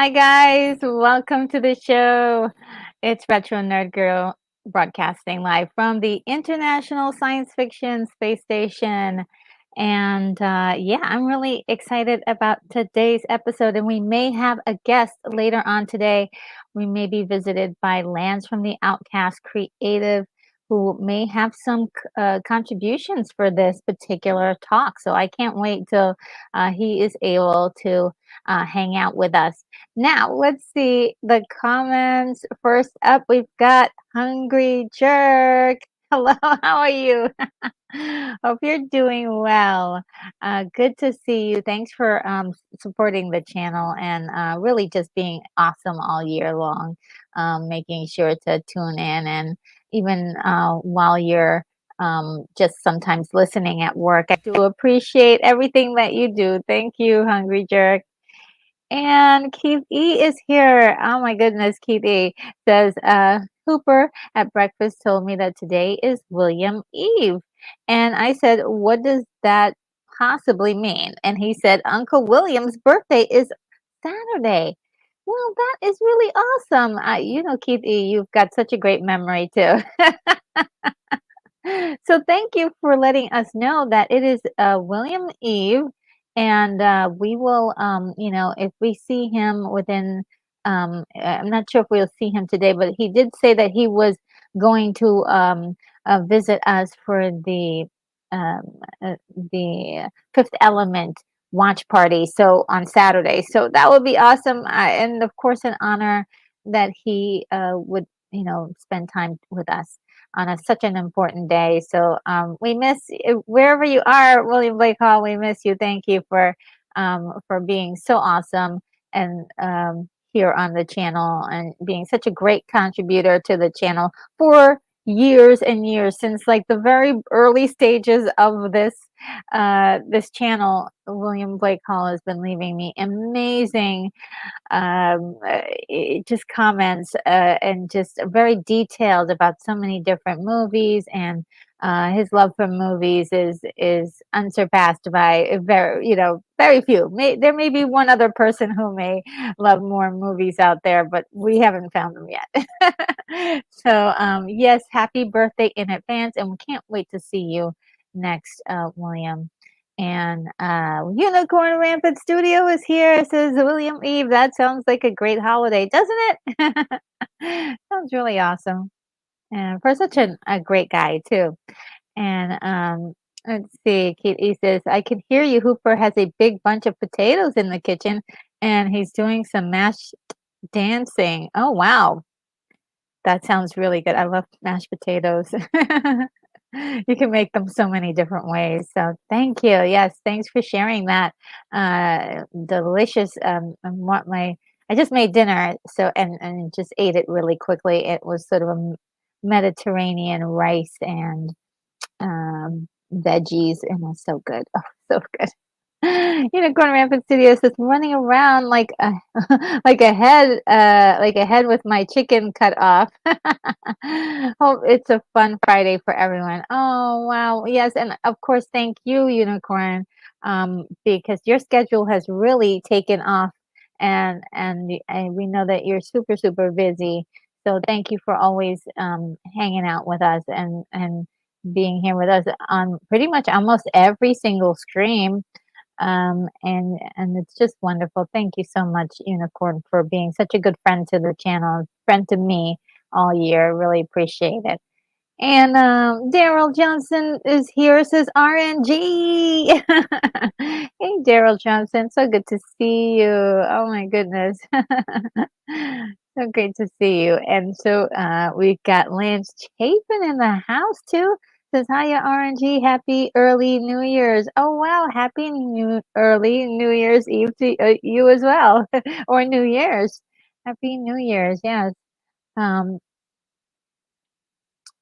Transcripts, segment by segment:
Hi guys, welcome to the show. It's Retro Nerd Girl broadcasting live from the International Science Fiction Space Station. And yeah, I'm really excited about today's episode. And we may have a guest later on today. We may be visited by Lance from the Outcast Creative, who may have some contributions for this particular talk. So I can't wait till he is able to hang out with us. Now, let's see the comments. First up, we've got Hungry Jerk. Hello, how are you? Hope you're doing well. Good to see you. Thanks for supporting the channel and really just being awesome all year long, making sure to tune in. And even while you're just sometimes listening at work, I do appreciate everything that you do. Thank you, Hungry Jerk. And Keith E is here. Oh my goodness, Keith E says, Hooper at breakfast told me that today is William Eve. And I said, what does that possibly mean? And he said, Uncle William's birthday is Saturday. Well, that is really awesome. Keith E, you've got such a great memory too. So thank you for letting us know that it is William Eve, and we will, if we see him within, I'm not sure if we'll see him today, but he did say that he was going to visit us for um, the Fifth Element watch party. So on Saturday, so that would be awesome, and of course, an honor that he would, spend time with us on such an important day. So we miss wherever you are, William Blake Hall. We miss you. Thank you for being so awesome and here on the channel and being such a great contributor to the channel for years and years, since like the very early stages of this channel. William Blake Hall has been leaving me amazing just comments and just very detailed about so many different movies, and his love for movies is unsurpassed by very few. There may be one other person who may love more movies out there, but we haven't found them yet. So yes, happy birthday in advance, and we can't wait to see you next, William. And Unicorn Rampant Studio is here. It says William Eve. That sounds like a great holiday, doesn't it? Sounds really awesome. And for such a great guy too. And let's see, Kate E says, I can hear you. Hooper has a big bunch of potatoes in the kitchen and he's doing some mashed dancing. Oh wow. That sounds really good. I love mashed potatoes. You can make them so many different ways. So thank you. Yes, thanks for sharing that. Delicious. I just made dinner, so and just ate it really quickly. It was sort of a Mediterranean rice and veggies, and it was so good. Oh, so good. Unicorn Rampant Studios is running around like a like a head with my chicken cut off. Hope it's a fun Friday for everyone. Oh wow, yes, and of course, thank you, Unicorn, because your schedule has really taken off, and we know that you're super super busy. So thank you for always hanging out with us and being here with us on pretty much almost every single stream. And it's just wonderful. Thank you so much, Unicorn, for being such a good friend to the channel, friend to me all year. Really appreciate it. And Daryl Johnson is here. Says RNG. Hey, Daryl Johnson, so good to see you. Oh my goodness, so great to see you. And so we've got Lance Chapin in the house too. Says, hiya, RNG. Happy early New Year's. Oh, wow. Happy early New Year's Eve to you as well. Or New Year's. Happy New Year's. Yes. Um,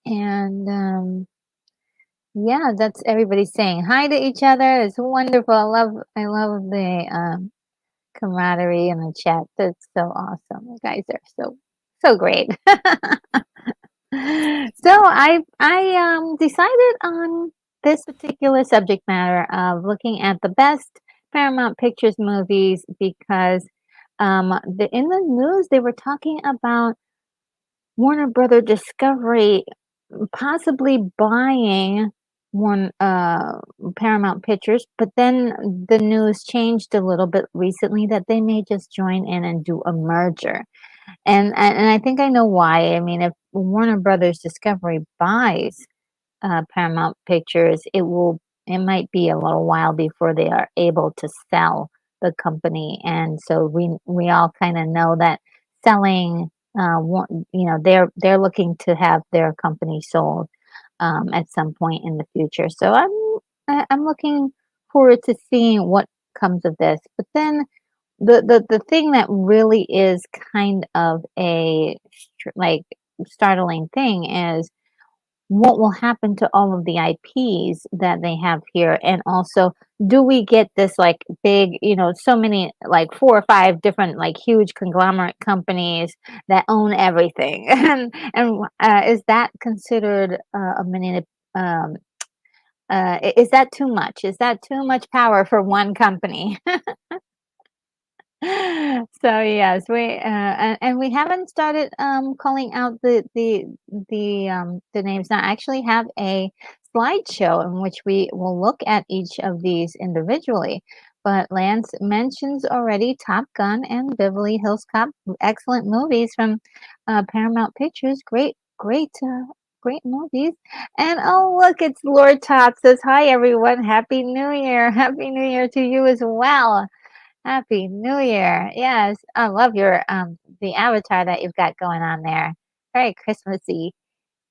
and yeah, that's everybody saying hi to each other. It's wonderful. I love the camaraderie in the chat. That's so awesome. You guys are so great. So I decided on this particular subject matter of looking at the best Paramount Pictures movies because In the news, they were talking about Warner Brother Discovery possibly buying one Paramount Pictures, but then the news changed a little bit recently that they may just join in and do a merger. And I think I know why. I mean, if Warner Brothers Discovery buys Paramount Pictures, it might be a little while before they are able to sell the company, and so we all kind of know that selling, they're looking to have their company sold at some point in the future. So I'm looking forward to seeing what comes of this. But then the thing that really is kind of like startling thing is what will happen to all of the IPs that they have here? And also, do we get this like big, so many like four or five different like huge conglomerate companies that own everything? And is that considered um, is that too much? Is that too much power for one company? So yes, and we haven't started calling out the names now. I actually have a slideshow in which we will look at each of these individually. But Lance mentions already Top Gun and Beverly Hills Cop, excellent movies from Paramount Pictures. Great movies. And oh look, it's Lord Top says hi everyone. Happy New Year. Happy New Year to you as well. Happy New Year. Yes, I love your the avatar that you've got going on there. Very Christmassy.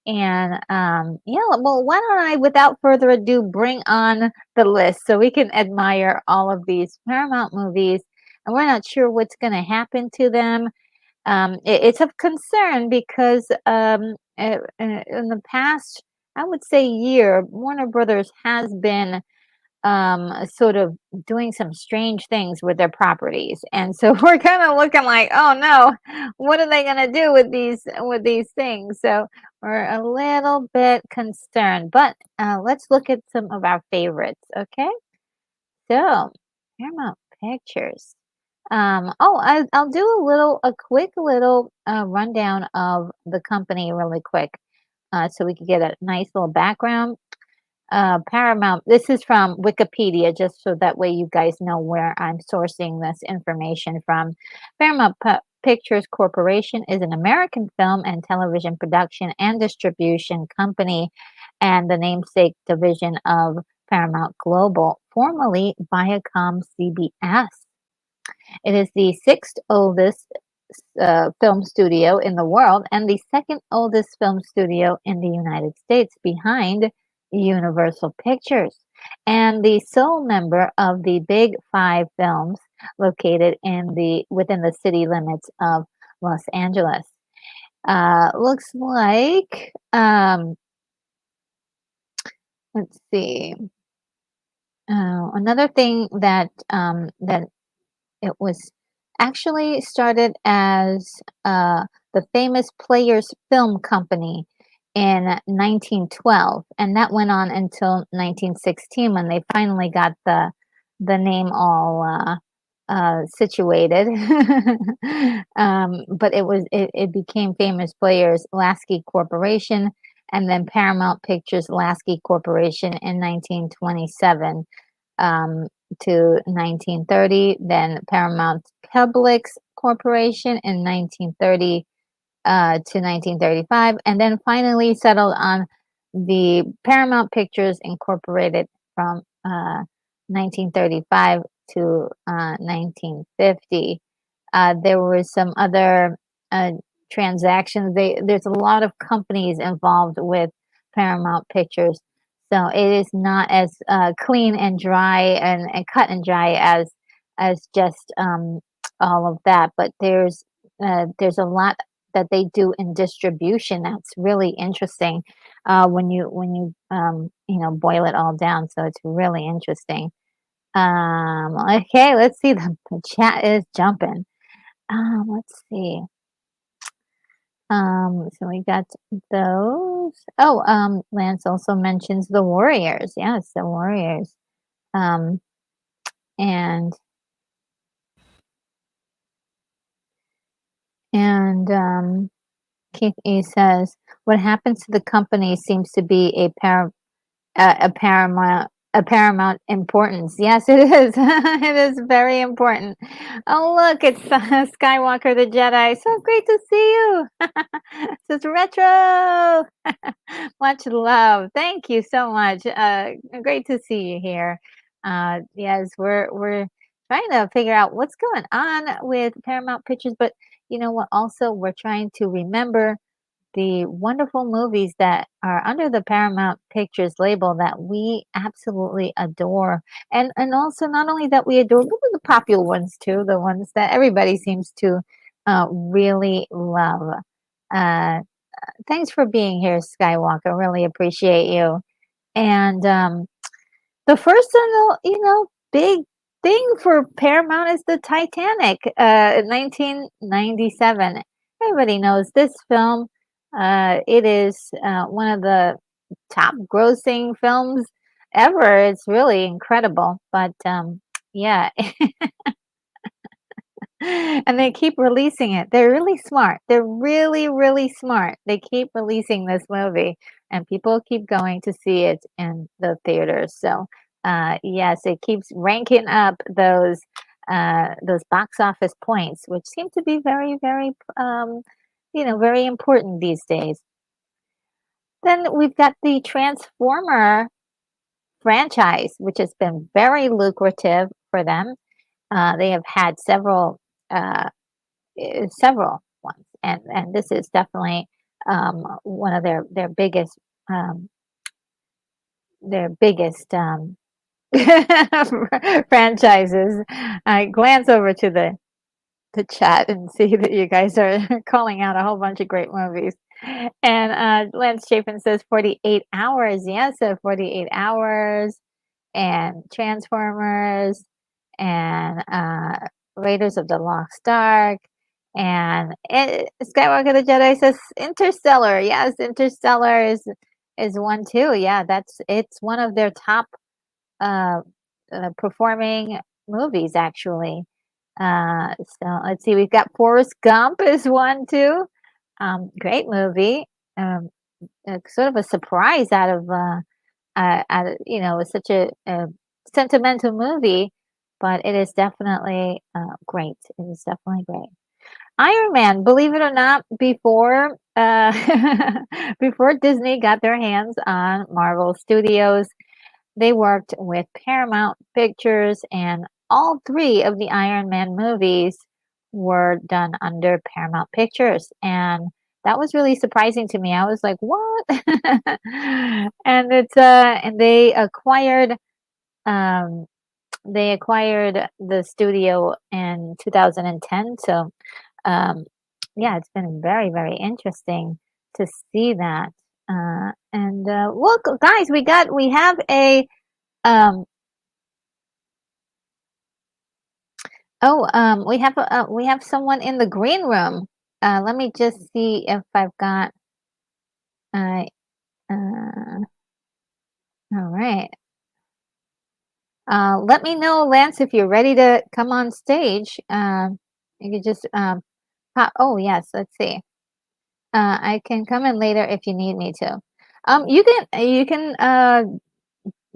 And yeah, well, why don't I, without further ado, bring on the list so we can admire all of these Paramount movies. And we're not sure what's going to happen to them. It's of concern because in the past, I would say year, Warner Brothers has been sort of doing some strange things with their properties. And so we're kind of looking like, oh no, what are they going to do with these things? So we're a little bit concerned, but let's look at some of our favorites. Okay. So Paramount Pictures. I'll do a quick little rundown of the company really quick, so we could get a nice little background. Paramount, this is from Wikipedia, just so that way you guys know where I'm sourcing this information from. Pictures Corporation is an American film and television production and distribution company and the namesake division of Paramount Global, formerly Viacom CBS. It is the sixth oldest film studio in the world and the second oldest film studio in the United States behind Universal Pictures, and the sole member of the Big Five films located within the city limits of Los Angeles. Looks like let's see. Another thing that it was actually started as the famous Players Film Company in 1912, and that went on until 1916 when they finally got the name all situated. But it became Famous Players Lasky Corporation, and then Paramount Pictures Lasky Corporation in 1927 um, to 1930, then Paramount Publix Corporation in 1930 to 1935, and then finally settled on the Paramount Pictures Incorporated from 1935 to 1950. There were some other transactions. There's a lot of companies involved with Paramount Pictures, so it is not as clean and dry and cut and dry as just all of that. But there's a lot that they do in distribution that's really interesting when you boil it all down. So it's really interesting. Okay, let's see. The chat is jumping. Let's see. So we got those. Oh, Lance also mentions the Warriors. Yes, the Warriors. Um, and And Keith E says, "What happens to the company seems to be a paramount importance." Yes, it is. It is very important. Oh, look, it's Skywalker the Jedi. So great to see you. This is retro. Much love. Thank you so much. Great to see you here. Yes, we're trying to figure out what's going on with Paramount Pictures, but you know what? Also, we're trying to remember the wonderful movies that are under the Paramount Pictures label that we absolutely adore. And also not only that we adore, but the popular ones too, the ones that everybody seems to really love. Uh, Thanks for being here, Skywalker. Really appreciate you. And the first big thing for Paramount is the Titanic, in 1997. Everybody knows this film. It is one of the top grossing films ever. It's really incredible. But yeah, and they keep releasing it. They're really smart. They're really, really smart. They keep releasing this movie, and people keep going to see it in the theaters. So, yes, it keeps ranking up those box office points, which seem to be very, very, very important these days. Then we've got the Transformer franchise, which has been very lucrative for them. They have had uh, several ones, and this is definitely one of um, their biggest franchises. I glance over to the chat and see that you guys are calling out a whole bunch of great movies. And Lance Chapin says 48 hours. Yes, so 48 hours and Transformers and Raiders of the Lost Ark. And Skywalker the Jedi says Interstellar. Yes, Interstellar is one too. Yeah, it's one of their top uh, performing movies actually. So let's see, we've got Forrest Gump is one too. Great movie. Um, Sort of a surprise it was such a sentimental movie, but it is definitely great. It is definitely great. Iron Man, believe it or not, before before Disney got their hands on Marvel Studios, they worked with Paramount Pictures, and all three of the Iron Man movies were done under Paramount Pictures. And that was really surprising to me. I was like, "What?" And um they acquired the studio in 2010. So yeah, it's been very, very interesting to see that. And look, guys, we have a um we have someone in the green room. Let me just see if I've got uh uh all right. Let me know, Lance, if you're ready to come on stage. You could just pop. Oh yes, let's see. I can come in later if you need me to. You can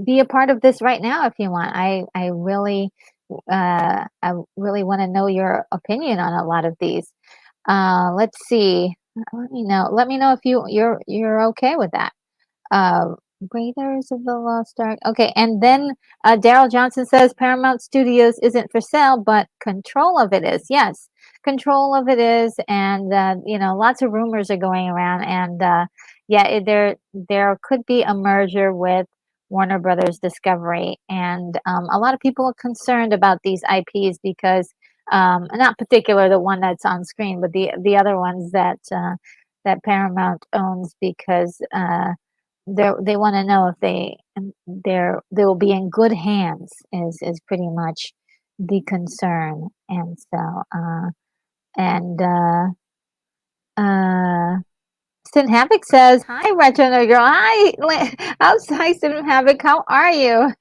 be a part of this right now if you want. I really want to know your opinion on a lot of these. Let's see. Let me know. Let me know if you're okay with that. Uh, Raiders of the Lost Ark. Okay, and then Daryl Johnson says Paramount Studios isn't for sale, but control of it is. Yes, control of it is, and lots of rumors are going around, and yeah, there could be a merger with Warner Brothers Discovery, and a lot of people are concerned about these IPs because not particular the one that's on screen, but the other ones that Paramount owns because. They want to know if they will be in good hands is pretty much the concern. And so and uh Sin Havoc says, "Hi, Retro Nerd Girl. Hi, hi, Sin Havoc. How are you?"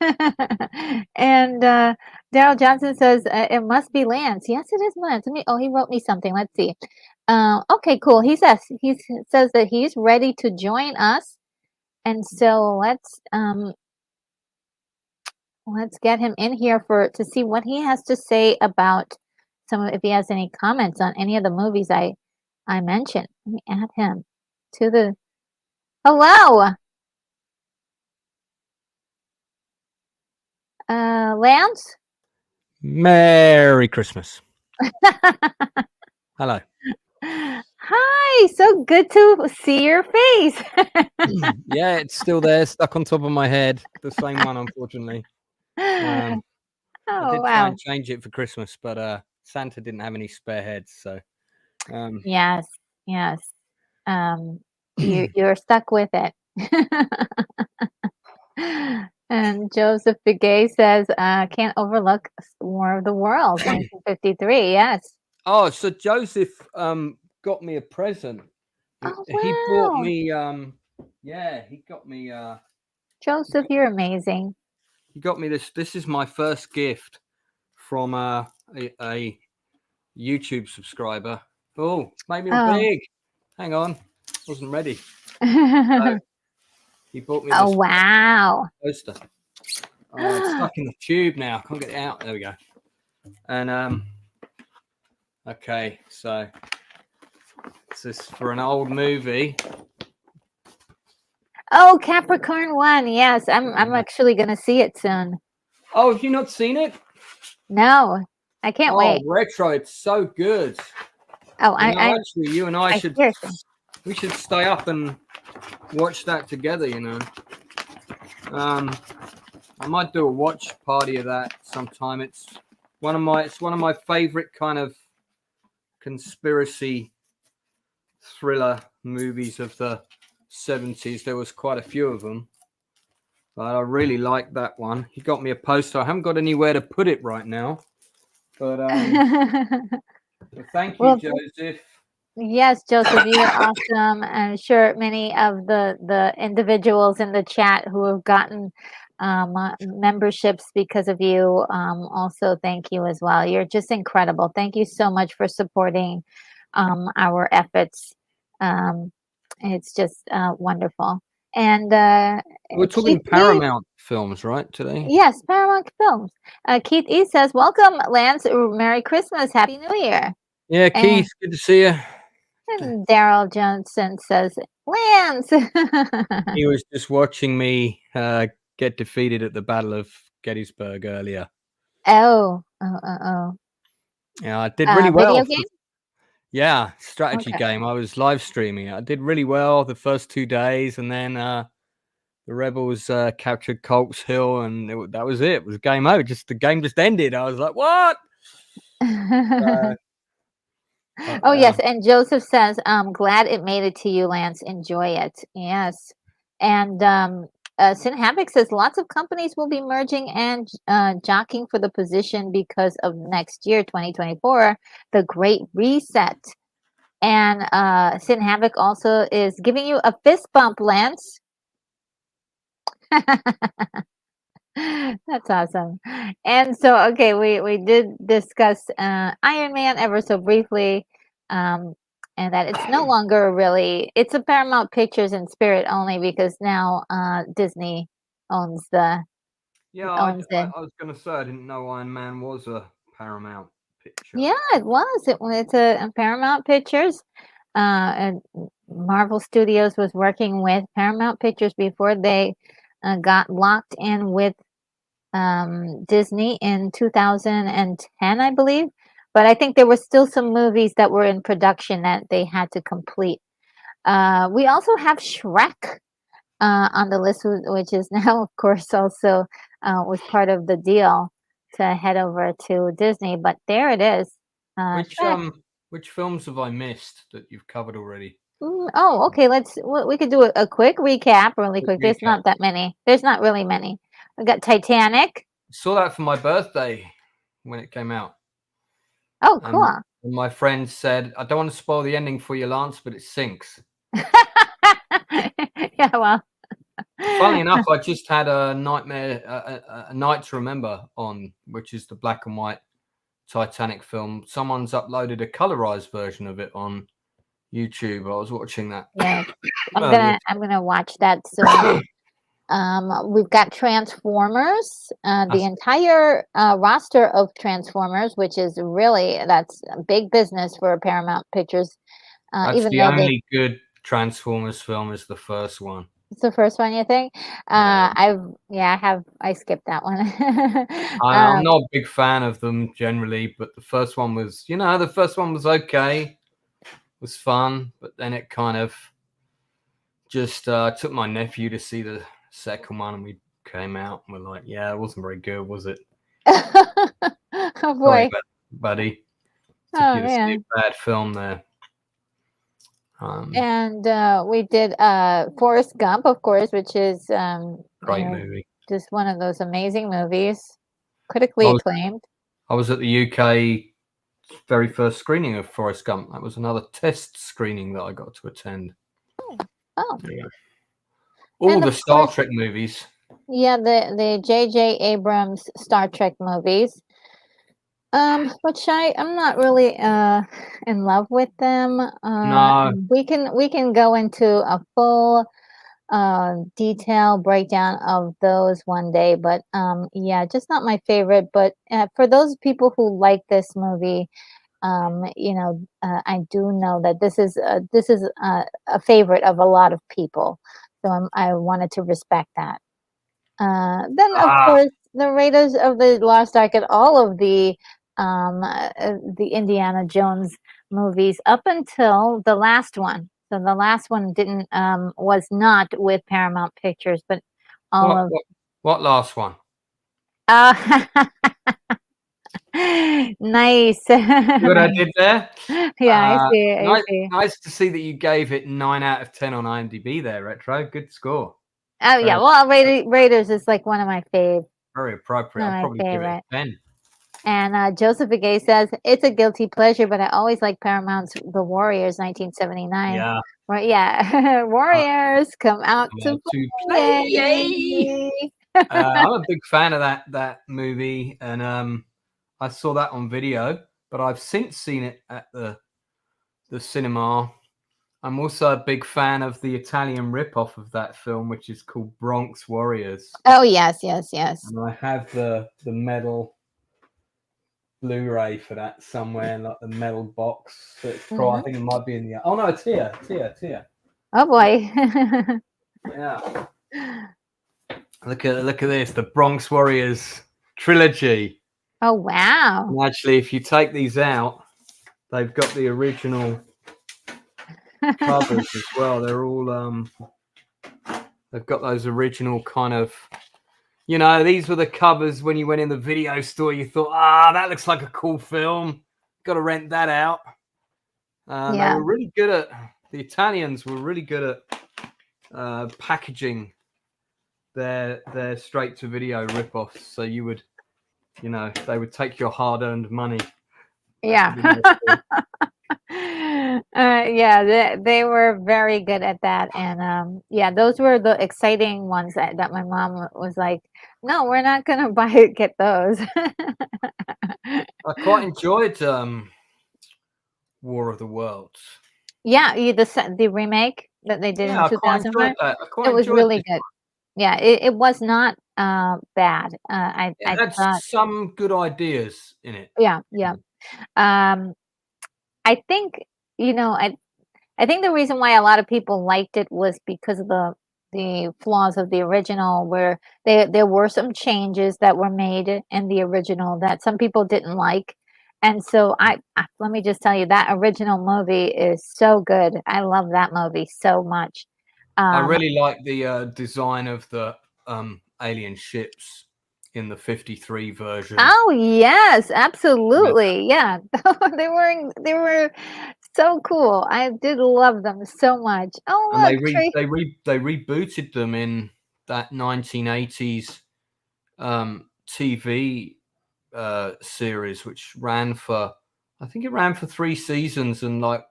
And Daryl Johnson says, "It must be Lance." Yes, it is Lance. He wrote me something. Let's see. Okay, cool. He says that he's ready to join us, and so let's get him in here to see what he has to say about if he has any comments on any of the movies I mentioned. Let me add him to the. Hello, Lance. Merry Christmas. Hello. Hi, so good to see your face. Yeah, it's still there, stuck on top of my head. The same one, unfortunately. I Oh, did try and wow. change it for Christmas, but Santa didn't have any spare heads, so Yes, yes. You're stuck with it. And Joseph Begay says, can't overlook War of the Worlds, 1953. Yes. Oh, so Joseph got me a present. Oh, He bought wow. me he got me Joseph, you're amazing. this. This is my first gift from a YouTube subscriber. Oh, made me all Oh. big. Hang on. Wasn't ready. So he bought me Oh, this wow. poster. Oh, it's stuck in the tube now. Can't get it out. There we go. And okay, so this is for an old movie. Oh, Capricorn 1. Yes, I'm actually gonna see it soon. Oh, have you not seen it? No, I can't Oh, wait. retro! It's so good. Oh, You know, actually, you and I should seriously. stay up and watch that together. You know, I might do a watch party of that sometime. It's one of my favorite kind of conspiracy thriller movies of the 70s. There was quite a few of them, but I really like that one. He got me a poster. I haven't got anywhere to put it right now, but thank you, Well, Joseph. yes, Joseph, you are awesome. I'm sure many of the individuals in the chat who have gotten memberships because of you also thank you as well. You're just incredible. Thank you so much for supporting our efforts. Um, it's just wonderful. And We're Keith talking E, Paramount films, right, today? yes, Paramount Films. Keith E says, "Welcome, Lance. Merry Christmas, Happy New Year." Yeah, And Keith, good to see you. And Daryl Johnson says, Lance. He was just watching me get defeated at the Battle of Gettysburg earlier. Oh. Yeah, I did really well. Video game? Yeah, strategy Okay. game. I was live streaming it. I did really well the first 2 days, and then the rebels captured Colts Hill, and that was it. It was game over. Just the game just ended. I was like, "What?" Oh, yes. And Joseph says, I'm glad it made it to you, Lance. Enjoy it. Yes. And Sin Havoc says lots of companies will be merging and jockeying for the position because of next year, 2024, the Great Reset. And Sin Havoc also is giving you a fist bump, Lance. That's awesome. And so, okay, we did discuss Iron Man ever so briefly, um, and that it's no longer really it's a Paramount Pictures in spirit only because now Disney owns the Yeah, owns it. I was going to say I didn't know Iron Man was a Paramount picture. Yeah, it was. It's a Paramount Pictures. And Marvel Studios was working with Paramount Pictures before they got locked in with Disney in 2010, I believe. But I think there were still some movies that were in production that they had to complete. We also have Shrek on the list, which is now, of course, also was part of the deal to head over to Disney. But there it is, Shrek. Which films have I missed that you've covered already? Oh, okay. We could do a quick recap, really Quick quick. There's recap. not that many. There's not really many. We got Titanic. I saw that for my birthday when it came out. Oh, And cool. my friend said, I don't want to spoil the ending for you, Lance, but it sinks. Yeah, well. Funnily enough, I just had a nightmare, a Night to Remember on, which is the black and white Titanic film. Someone's uploaded a colorized version of it on YouTube. I was watching that Yeah, earlier. I'm gonna watch that soon. We've got Transformers, the That's, entire roster of Transformers, which is really that's a big business for Paramount Pictures. that's Even the though they only good Transformers film is the first one. it's the first one, you think? Yeah. I skipped that one. I'm not a big fan of them generally, but the first one was, the first one was okay, was fun, but then it kind of just took my nephew to see the second one, and we came out and we're like, yeah, it wasn't very good, was it? Oh Sorry, boy. buddy. Took Oh you to see man. a bad film there. And we did Forrest Gump, of course, which is Great movie. just one of those amazing movies, I critically was, acclaimed. I was at the UK very first screening of Forrest Gump. That was another test screening that I got to attend. Oh, Yeah. All and of the Star course, Trek movies. yeah, the J.J. Abrams Star Trek movies. Which I'm not really in love with them. No. We can go into a full detail breakdown of those one day, but yeah, just not my favorite. But for those people who like this movie, I do know that this is a favorite of a lot of people. So I wanted to respect that. Then, of Ah, course, the Raiders of the Lost Ark and all of the Indiana Jones movies up until the last one. So the last one didn't was not with Paramount Pictures, but all what, of what, what last one? uh, nice. See what I did there? Yeah, I see. I Nice, see. nice to see that you gave it 9 out of 10 on IMDb there, Retro. Good score. Oh yeah, Very, well, Raiders is like very appropriate. one I'll of my probably give it favorite. a 10. And Joseph Begay says it's a guilty pleasure, but I always like Paramount's The Warriors, 1979. Yeah. Well, yeah, Uh, Warriors come out to to play. Yay! play. I'm a big fan of that movie, and I saw that on video, but I've since seen it at the cinema. I'm also a big fan of the Italian rip-off of that film, which is called Bronx Warriors. Oh yes, yes, yes. And I have the metal Blu-ray for that somewhere, like the metal box. So it's probably, I think it might be in the. Oh no, it's here. It's here. Oh boy. Yeah. Look at this, the Bronx Warriors trilogy. Oh wow. And actually, if you take these out, they've got the original covers as well. They're all they've got those original kind of, these were the covers when you went in the video store. You thought, that looks like a cool film. Got to rent that out. They Yeah. were really good at, the Italians were really good at packaging their straight to video rip-offs. So you would, they would take your hard-earned money. Yeah. Yeah, they were very good at that, and yeah, those were the exciting ones that my mom was like, "No, we're not gonna get those." I quite enjoyed War of the Worlds. Yeah, the remake that they did Yeah, in I quite enjoyed 2005, that. I it quite was enjoyed really this good. one. Yeah, it was not bad. It I had thought, some good ideas in it. yeah, yeah. Um, I think you know I think the reason why a lot of people liked it was because of the flaws of the original, where there were some changes that were made in the original that some people didn't like, and so let me just tell you that original movie is so good. I love that movie so much. I Um, really like the design of the alien ships in the 53 version. oh yes, Yeah. absolutely, yeah. They were so cool. I did love them so much. And Oh they look, Trey. they rebooted them in that 1980s TV series, which ran for, I think it ran for 3 seasons, and like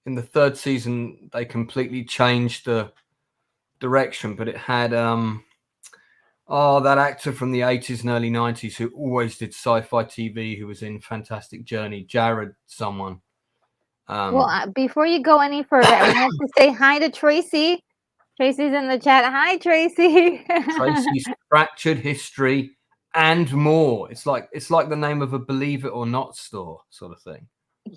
in the 3rd season they completely changed the direction, but it had that actor from the 80s and early 90s who always did sci-fi TV, who was in Fantastic Journey, Jared someone. Well, before you go any further, I want to say hi to Tracy. Tracy's in the chat. Hi, Tracy. Tracy's Fractured History and More. It's like the name of a Believe It or Not store sort of thing.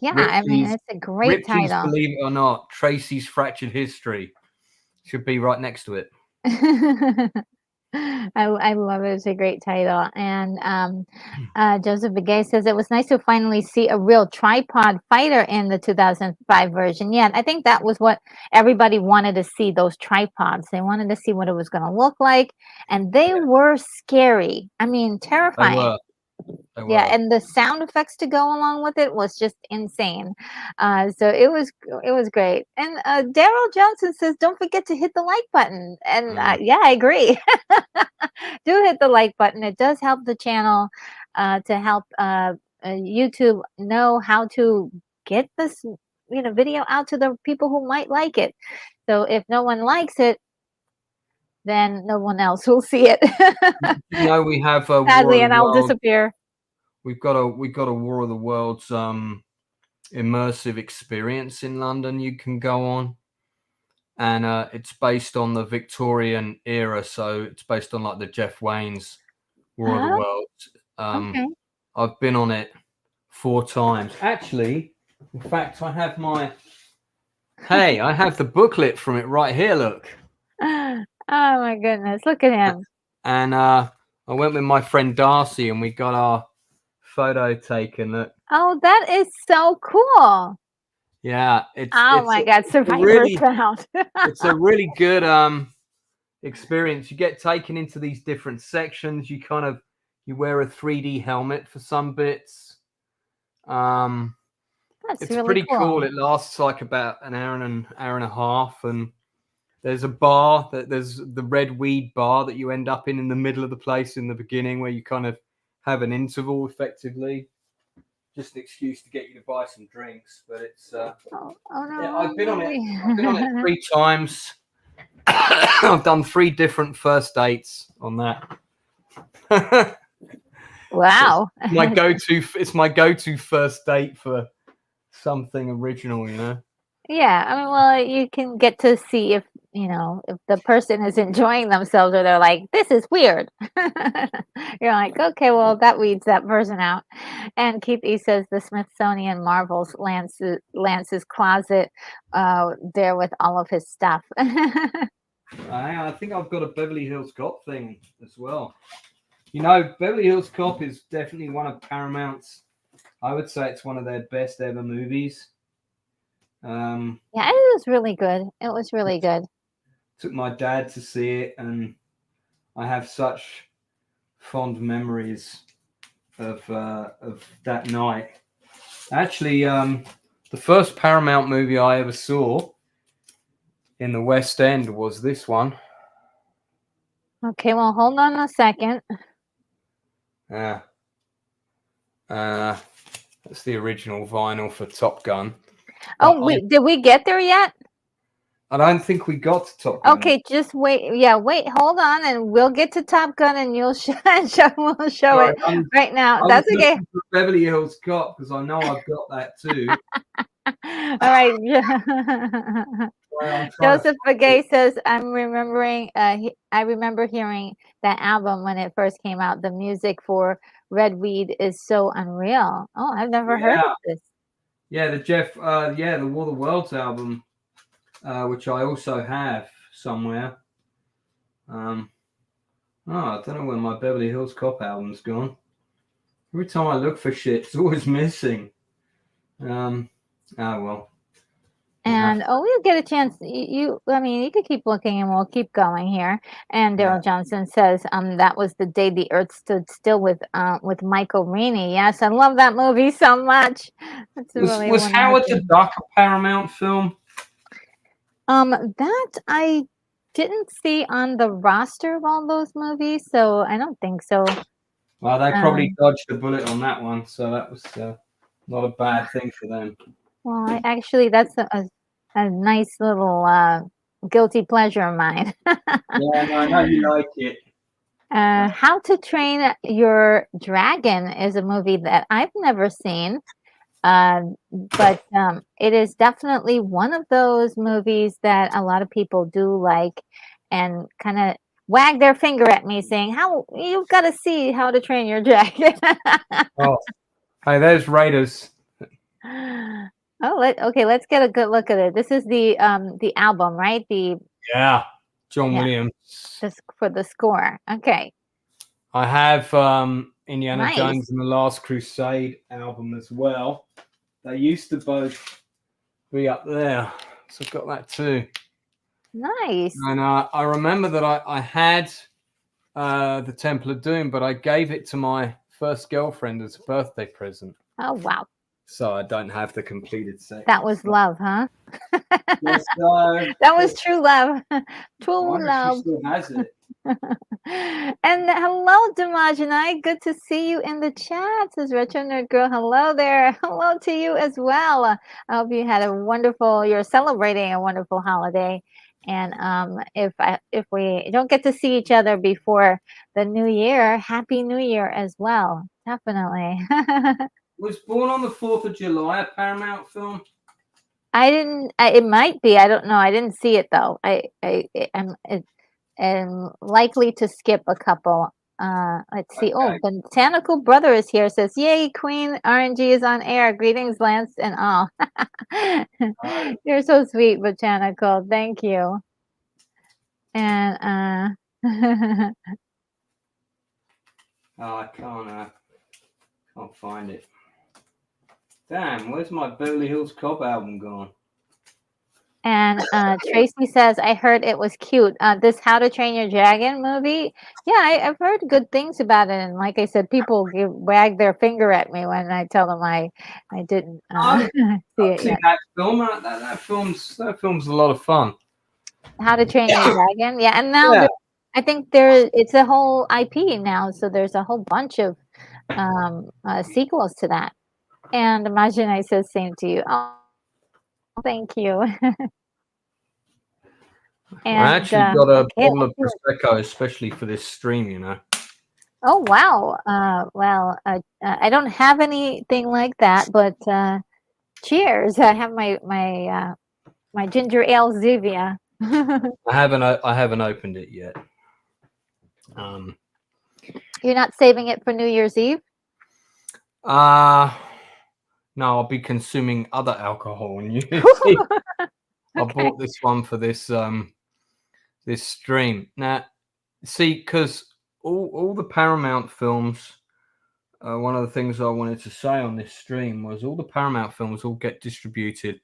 Yeah, I mean, it's a great Riptie's title. Believe It or Not, Tracy's Fractured History. Should be right next to it. I love it. It's a great title. And Joseph Begay says it was nice to finally see a real tripod fighter in the 2005 version. Yeah, I think that was what everybody wanted to see, those tripods. They wanted to see what it was going to look like. And they were scary. I mean, terrifying. They were. Yeah, and the sound effects to go along with it was just insane. So it was great. And Daryl Johnson says, "Don't forget to hit the like button." And yeah, I agree. Do hit the like button. It does help the channel to help YouTube know how to get this video out to the people who might like it. So if no one likes it, then no one else will see it. We have a sadly, and I'll disappear. We've got a War of the Worlds immersive experience in London you can go on, and it's based on the Victorian era, so it's based on like the Jeff Wayne's War of the Worlds. Okay. I've been on it 4 times actually. In fact, I have I have the booklet from it right here. Look. Oh my goodness! Look at him. And I went with my friend Darcy, and we got our photo taken. Look. Oh, that is so cool. Yeah, my God, Survivor's Round. It's a really good experience. You get taken into these different sections. You wear a 3D helmet for some bits. That's it's really pretty cool. It lasts like about an hour and a half, and there's a bar there's the red weed bar that you end up in the middle of the place in the beginning, where you kind of have an interval effectively. Just an excuse to get you to buy some drinks, but it's no. Yeah, I've been on it 3 times. I've done 3 different first dates on that. Wow. It's my go-to first date for something original, Yeah, I mean, well, you can get to see if the person is enjoying themselves, or they're like, "This is weird." You're like, "Okay, well, that weeds that person out." And Keith E says the Smithsonian marvels Lance's closet there with all of his stuff. I think I've got a Beverly Hills Cop thing as well. Beverly Hills Cop is definitely one of Paramount's. I would say it's one of their best ever movies. Yeah, it was really good. It was really good. Took my dad to see it, and I have such fond memories of that night. Actually, the first Paramount movie I ever saw in the West End was this one. Okay, well, hold on a second. That's the original vinyl for Top Gun. Oh, did we get there yet? I don't think we got to Top Gun. Okay, just wait. Yeah, wait, hold on, and we'll get to Top Gun, and you'll we'll show it right now. That's okay. Beverly Hills Cop, because I know I've got that too. All right. Joseph Begay says, I remember hearing that album when it first came out. The music for Red Weed is so unreal. Oh, I've never heard of this. Yeah, the War of the Worlds album, which I also have somewhere. I don't know when my Beverly Hills Cop album's gone. Every time I look for shit, it's always missing. Well. And we'll get a chance. You could keep looking, and we'll keep going here. And Daryl Johnson says, that was the day the Earth stood still with Michael Rainey. Yes, I love that movie so much. Was Howard the Duck a Paramount film? That I didn't see on the roster of all those movies, so I don't think so. Well, they probably dodged a bullet on that one, so that was not a bad thing for them. Well, actually, that's a nice little guilty pleasure of mine. Yeah, I know you like it. How to Train Your Dragon is a movie that I've never seen. But it is definitely one of those movies that a lot of people do like and kind of wag their finger at me saying, "How you've got to see How to Train Your Dragon." Oh, hey, there's Raiders. Okay, let's get a good look at it. This is the album, right? Yeah, John Yeah, Williams. for the score. Okay, I have Indiana nice, Jones and the Last Crusade album as well. They used to both be up there, so I've got that too. nice. And I remember that I had the Temple of Doom, but I gave it to my first girlfriend as a birthday present, Oh wow, so I don't have the completed set. that was love, huh? Yes, That was true love. I True wonder if she love. still has it. And hello, Dimajanai. Good to see you in the chat, says Retro Nerd Girl. Hello there. Hello to you as well. I hope you had you're celebrating a wonderful holiday. And if we don't get to see each other before the new year, Happy New Year as well. Definitely. Was Born on the 4th of July a Paramount film? I didn't. It might be. I don't know. I didn't see it though. I'm likely to skip a couple. Let's see. Oh, Okay. Botanical Brother is here. Says, "Yay, Queen RNG is on air. Greetings, Lance and all." You're so sweet, Botanical. Thank you. And Oh, I can't find it. Damn, where's my Beverly Hills Cop album gone? And Tracy says, I heard it was cute. This How to Train Your Dragon movie. Yeah, I've heard good things about it. And like I said, people wag their finger at me when I tell them I didn't I've see it seen yet. that film. That film's a lot of fun. How to Train Your Dragon. Yeah, and now Yeah. I think it's a whole IP now. So there's a whole bunch of sequels to that. And Imagine I says same to you. Oh, thank you. I And actually got a okay, bottle of Prosecco especially for this stream, you know. oh wow. Well, I don't have anything like that, but cheers. I have my ginger ale Zevia. I haven't opened it yet. You're not saving it for New Year's Eve? No, I'll be consuming other alcohol on New Year's Eve. I bought this one for this this stream. Now, see, because all the Paramount films, one of the things I wanted to say on this stream was all the Paramount films all get distributed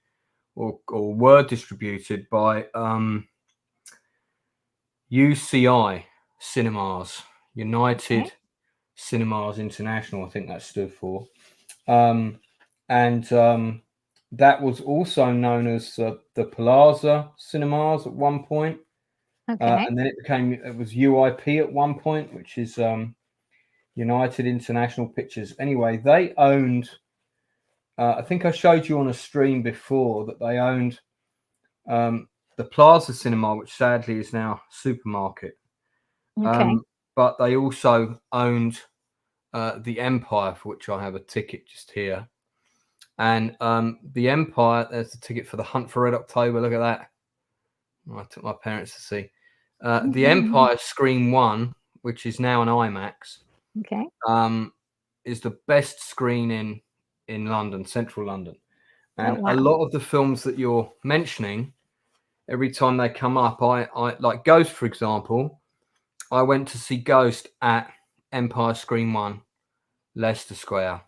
or were distributed by UCI Cinemas, United Cinemas International, I think that stood for. That was also known as the Plaza Cinemas at one point. And then it was UIP at one point, which is United International Pictures. Anyway, they owned, I think I showed you on a stream before that they owned the Plaza Cinema, which sadly is now a supermarket. But they also owned the Empire, for which I have a ticket just here. And the Empire, there's the ticket for the Hunt for Red October. Look at that. I took my parents to see. The Empire Screen 1, which is now an IMAX, is the best screen in London, central London. And a lot of the films that you're mentioning, every time they come up, I like Ghost, for example. I went to see Ghost at Empire Screen 1, Leicester Square.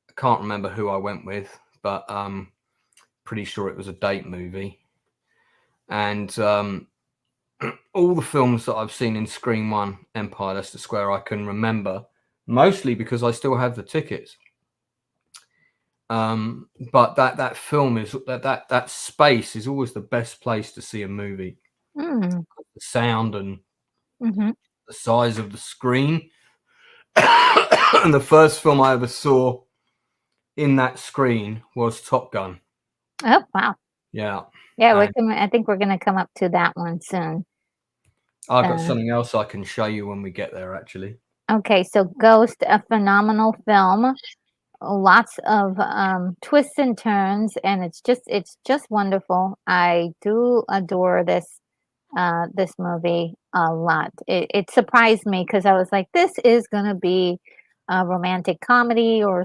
I can't remember who I went with, but pretty sure it was a date movie. And all the films that I've seen in Screen 1, Empire, Leicester Square, I can remember, mostly because I still have the tickets. But that film is that space is always the best place to see a movie. The sound and the size of the screen. And the first film I ever saw in that screen was Top Gun. Oh wow! Yeah. I think we're gonna come up to that one soon. I've got something else I can show you when we get there, actually. Okay, so Ghost, a phenomenal film. lots of twists and turns, and it's just wonderful. I do adore this movie a lot. It surprised me because I was like, this is gonna be a romantic comedy or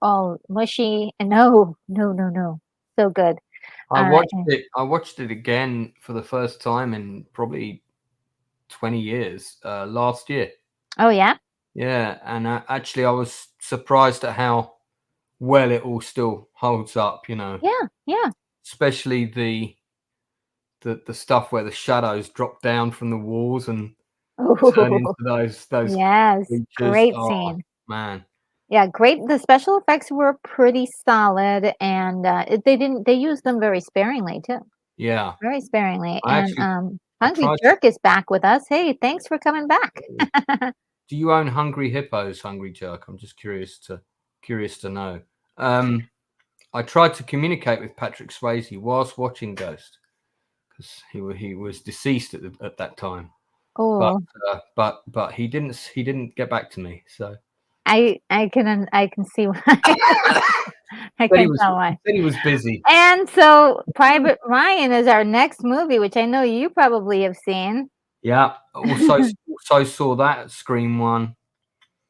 all mushy, and no, no, no, no, so good. And- I watched it again for the first time in probably 20 years last year. oh yeah, Yeah, and actually, I was surprised at how well it all still holds up. yeah, yeah. Especially the stuff where the shadows drop down from the walls and turn into Ooh, those yes, creatures. great Oh scene. man, Yeah, great. The special effects were pretty solid, and they used them very sparingly too. yeah. Very sparingly. I And actually I Hungry tried to. Jerk is back with us. Hey, thanks for coming back. Do you own Hungry Hippos, Hungry Jerk? I'm just curious to know. I tried to communicate with Patrick Swayze whilst watching Ghost because he was deceased at that time. But Oh, he didn't get back to me. So I can see why. I said he can was tell he why. said he was busy. And so Private Ryan is our next movie, which I know you probably have seen. Yeah. Also saw that Scream one.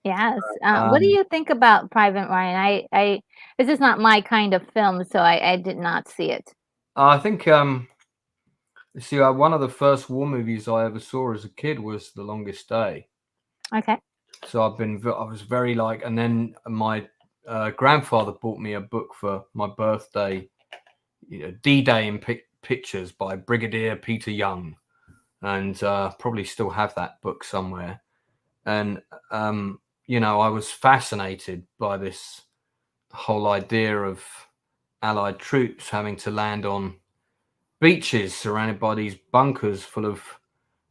Yes. What do Um, you think about Private Ryan? I this is not my kind of film, so I did not see it. I think see one of the first war movies I ever saw as a kid was The Longest Day. Okay. So I was very like, and then my grandfather bought me a book for my birthday, D-Day in Pictures by Brigadier Peter Young, and probably still have that book somewhere. And I was fascinated by this whole idea of Allied troops having to land on beaches surrounded by these bunkers full of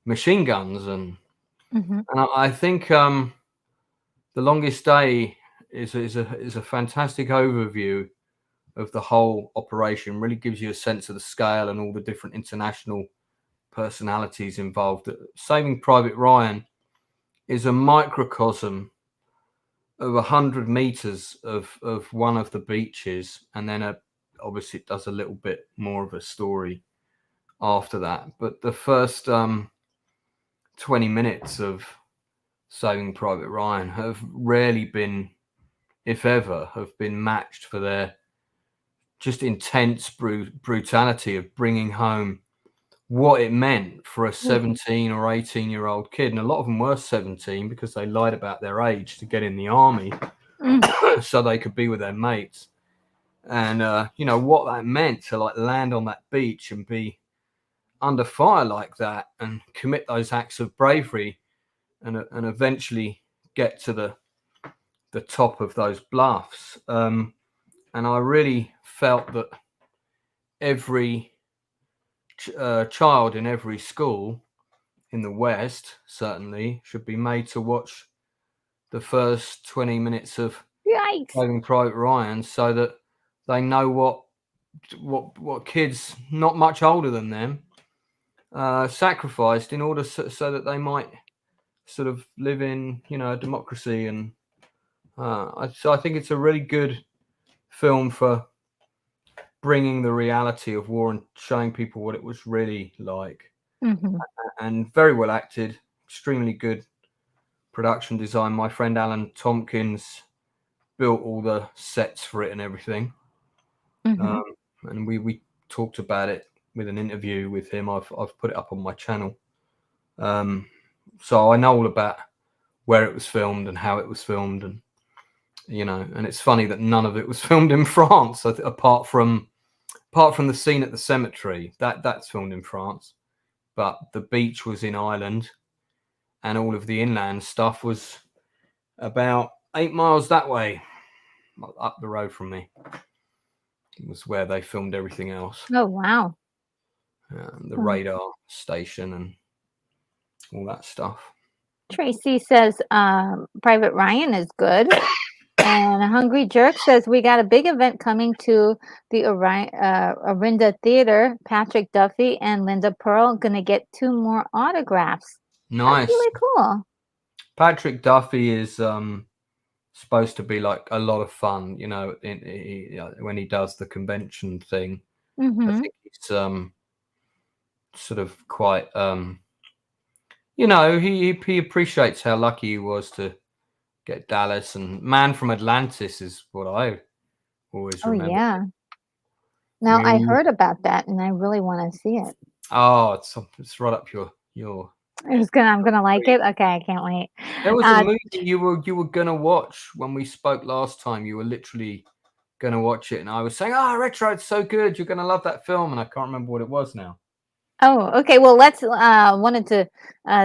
machine guns, and Hmm. I think The Longest Day is a fantastic overview of the whole operation. Really gives you a sense of the scale and all the different international personalities involved. Saving Private Ryan is a microcosm of 100 meters of one of the beaches, and then obviously it does a little bit more of a story after that. But the first 20 minutes of Saving Private Ryan have rarely been, if ever, have been matched for their just intense brutality of bringing home what it meant for a 17 or 18-year-old kid. And a lot of them were 17 because they lied about their age to get in the army so they could be with their mates. And what that meant to like land on that beach and be under fire like that and commit those acts of bravery and eventually get to the top of those bluffs. And I really felt that every child in every school in the West certainly should be made to watch the first 20 minutes of Yikes. Saving Private Ryan so that they know what kids not much older than them sacrificed in order so that they might sort of live in a democracy. And so I think it's a really good film for bringing the reality of war and showing people what it was really like. Hmm. And very well acted, extremely good production design. My friend Alan Tompkins built all the sets for it and everything. Hmm. Um, and we talked about it with an interview with him. I've put it up on my channel. So I know all about where it was filmed and how it was filmed, and and it's funny that none of it was filmed in France, apart from the scene at the cemetery. That's filmed in France, but the beach was in Ireland, and all of the inland stuff was about 8 miles that way, up the road from me. It was where they filmed everything else, Oh wow. the Hmm. radar station and all that stuff. Tracy says Private Ryan is good. And Hungry Jerk says we got a big event coming to the Orinda Theater. Patrick Duffy and Linda Pearl gonna get 2 more autographs. That's Nice. really cool. Patrick Duffy is supposed to be like a lot of fun, when he does the convention thing. I Mhm. think he's sort of quite he appreciates how lucky he was to get Dallas, and Man from Atlantis is what I always Oh, remember. yeah. I Now mean, I heard about that, and I really wanna see it. it's right up your I'm gonna like street. it? Okay, I can't wait. There was a Uh, movie you were gonna watch when we spoke last time. You were literally gonna watch it, and I was saying, Retro, it's so good. You're gonna love that film, and I can't remember what it was now. oh, okay, well, let's, wanted to,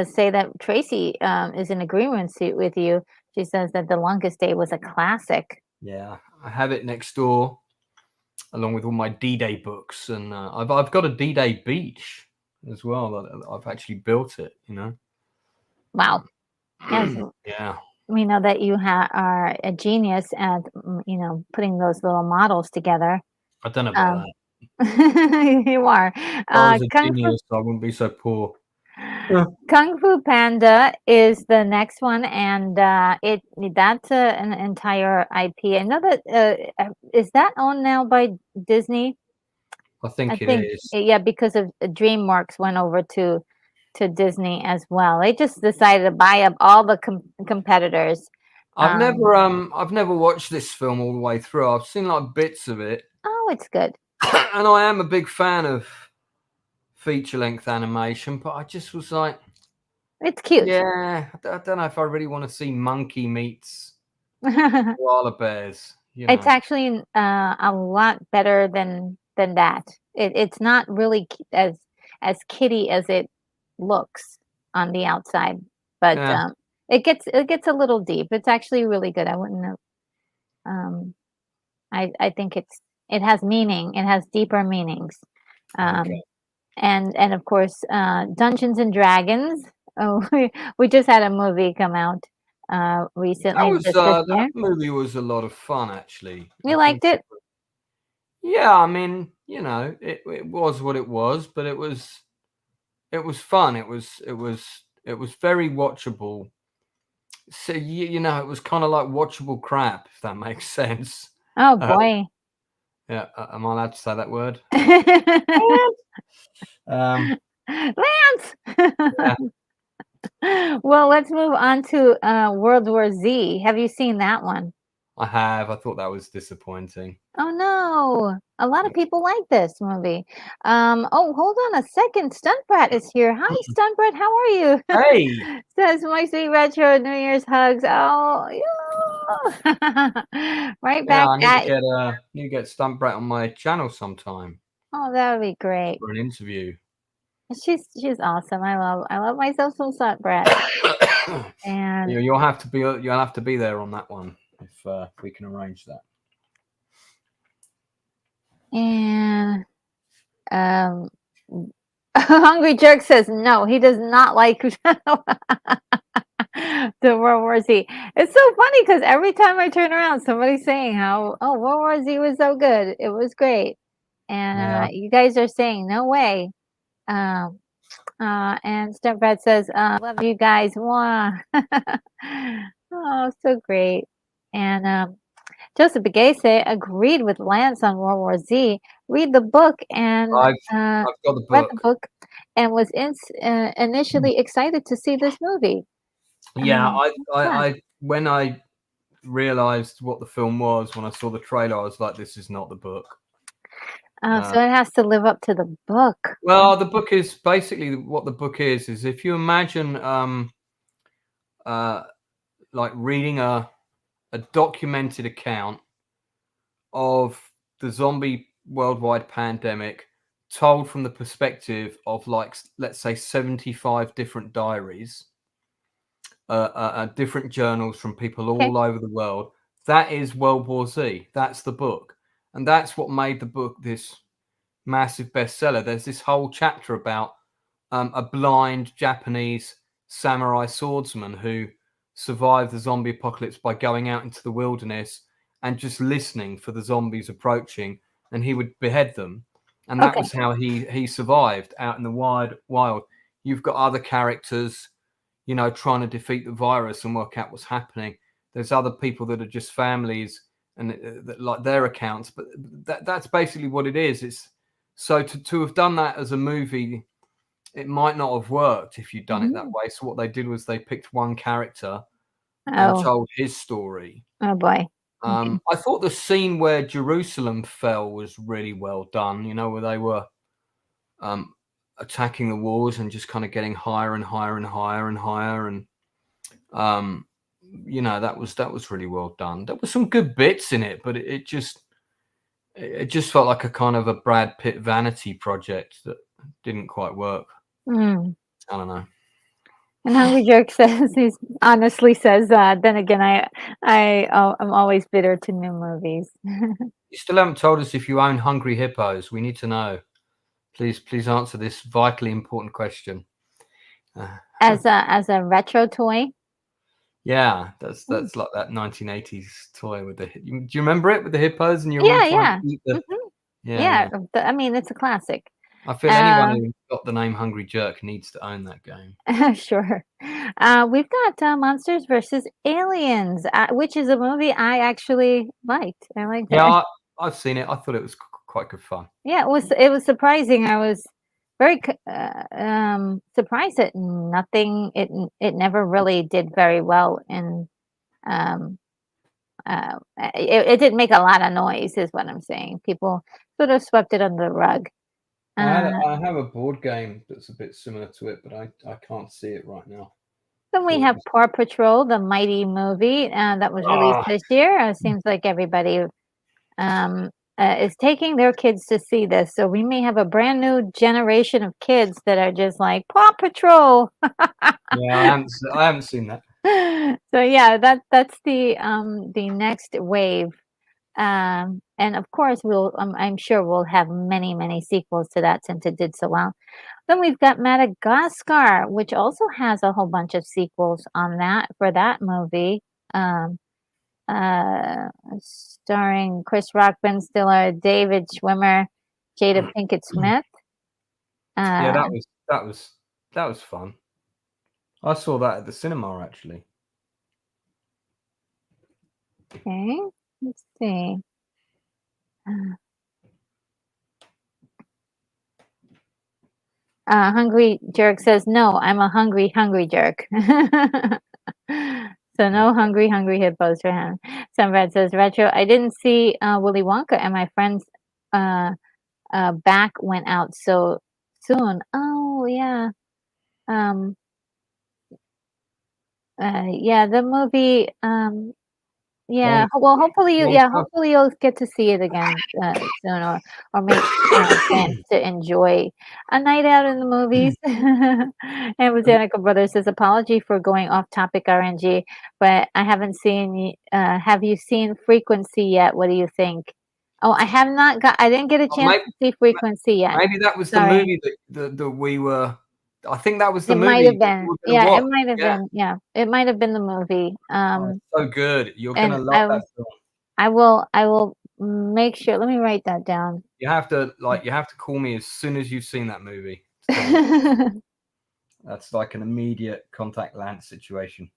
say that Tracy, is in agreement with you. She says that The Longest Day was a classic. Yeah, I have it next door, along with all my D-Day books, and I've got a D-Day beach as well. That I've actually built it. Wow. Yes, Yeah, we know that you are a genius at, putting those little models together. I don't know about Um, that. you are. If I was a Kung Fu genius, I wouldn't be so poor. Yeah. Kung Fu Panda is the next one, and that's an entire IP. I know that is that owned now by Disney? I I think it think is. yeah, because of DreamWorks went over to Disney as well. They just decided to buy up all the competitors. Um, I've never watched this film all the way through. I've seen like bits of it, oh, it's good. and I am a big fan of feature length animation, but I just was like, It's cute. yeah, I don't know if I really want to see monkey meets koala bears. It's actually, a lot better than that. It's not really as kitty as it looks on the outside, but, Yeah, it gets a little deep. It's actually really good. I wouldn't have, um, I think it has meaning. It has deeper meanings. okay. Um, and of course, Dungeons& and Dragons. Oh, we just had a movie come out, recently, just this That year. movie was a lot of fun actually. I You think liked it? yeah, I mean, it was what it was, but it was fun. It was very watchable. So it was kind of like watchable crap, if that makes sense. Oh, Uh, boy. yeah, am I allowed to say that word? Lance! Um, Lance! Well, let's move on to, World War Z. Have you seen that one? I have. I thought that was disappointing. Oh, no. A lot of people like this movie. Oh, hold on a second. Stunt Brat is here. Hi, Stunt Brat. How are you? Hey, Says my sweet retro New Year's hugs. Oh, yeah. Right yeah, back I at need to get Stunt Brat on my channel sometime Oh, that would be great. for an interview. She's awesome. I love myself some Stunt Brat. And You'll have to be there on that one if we can arrange that. and um Hungry Jerk says no, he does not like the World War Z. It's so funny because every time I turn around, somebody's saying how, oh, World War Z was so good. It was great. And Yeah. you guys are saying no way. Um, and Stepbrad says, love you guys. Mwah. Oh, so great. And Joseph Begase agreed with Lance on World War Z. Read the book and I've I've got the read the book. book and was initially excited to see this movie. Yeah, Yeah. I when I realized what the film was, when I saw the trailer, I was like, this is not the book. So it has to live up to the book. Well, the book is basically what the book is if you imagine uh like reading a documented account of the zombie worldwide pandemic told from the perspective of, like, let's say 75 different diaries, different journals from people Okay. all over the world. That is World War Z. That's the book. And that's what made the book this massive bestseller. There's this whole chapter about a blind Japanese samurai swordsman who survived the zombie apocalypse by going out into the wilderness and just listening for the zombies approaching, and he would behead them. And that Okay. was how he survived out in the wild. You've got other characters, trying to defeat the virus and work out what's happening. there's other people that are just families and that like their accounts. But that's basically what it is. It's so to have done that as a movie, it might not have worked if you'd done it that way. So what they did was they picked one character and Oh, told his story. oh boy. Okay. I thought the scene where Jerusalem fell was really well done. You know, where they were attacking the walls and just kind of getting higher and higher and higher and higher, and you know, that was really well done. There were some good bits in it, but it just felt like a kind of a Brad Pitt vanity project that didn't quite work. Mm. I don't know. And Hungry Jerk says he's honestly says then again I'm always bitter to new movies. You still haven't told us if you own Hungry Hippos. We need to know. Please answer this vitally important question. As a retro toy. Yeah, that's like that 1980s toy with the. Do you remember it with the hippos and you're all Yeah, trying yeah. to eat the? Mhm. Yeah. I mean, it's a classic. I feel anyone who's got the name Hungry Jerk needs to own that game. Sure. We've got Monsters versus Aliens, which is a movie I actually liked. I liked it. Yeah, I've seen it. I thought it was quite good fun. Yeah, it was surprising. I was very surprised that it never really did very well in um it didn't make a lot of noise is what I'm saying. People sort of swept it under the rug. Uh, I have a board game that's a bit similar to it, but I can't see it right now. then we have Paw Patrol, the mighty movie that was released this year. It seems like everybody is taking their kids to see this. So we may have a brand new generation of kids that are just like Paw Patrol. Yeah, I haven't seen that. So yeah, that's the next wave. And of course I'm sure we'll have many sequels to that since it did so well. Then we've got Madagascar, which also has a whole bunch of sequels on that for that movie. Um, Starring Chris Rock, Ben Stiller, David Schwimmer, Jada Pinkett Smith. Yeah, that was fun. I saw that at the cinema actually. Okay, let's see. Hungry Jerk says, no, I'm a hungry jerk. So no hungry hippos for him. Sunbread says, retro, I didn't see Willy Wonka and my friend's back went out so soon. Oh, yeah. Yeah, the movie, yeah, well, hopefully hopefully you'll get to see it again soon, or make plans to enjoy a night out in the movies. And Botanical Brothers says, apology for going off topic, RNG, but I haven't seen. Have you seen Frequency yet? What do you think? Oh, I didn't get a chance to see Frequency yet. Maybe that was the movie that we were. I think that was the It movie. might have been. Yeah, watch. it might have been. Yeah, it might have been the movie. So good. You're and gonna love that film. I will make sure. Let me write that down. You have to call me as soon as you've seen that movie. That's like an immediate contact lens situation.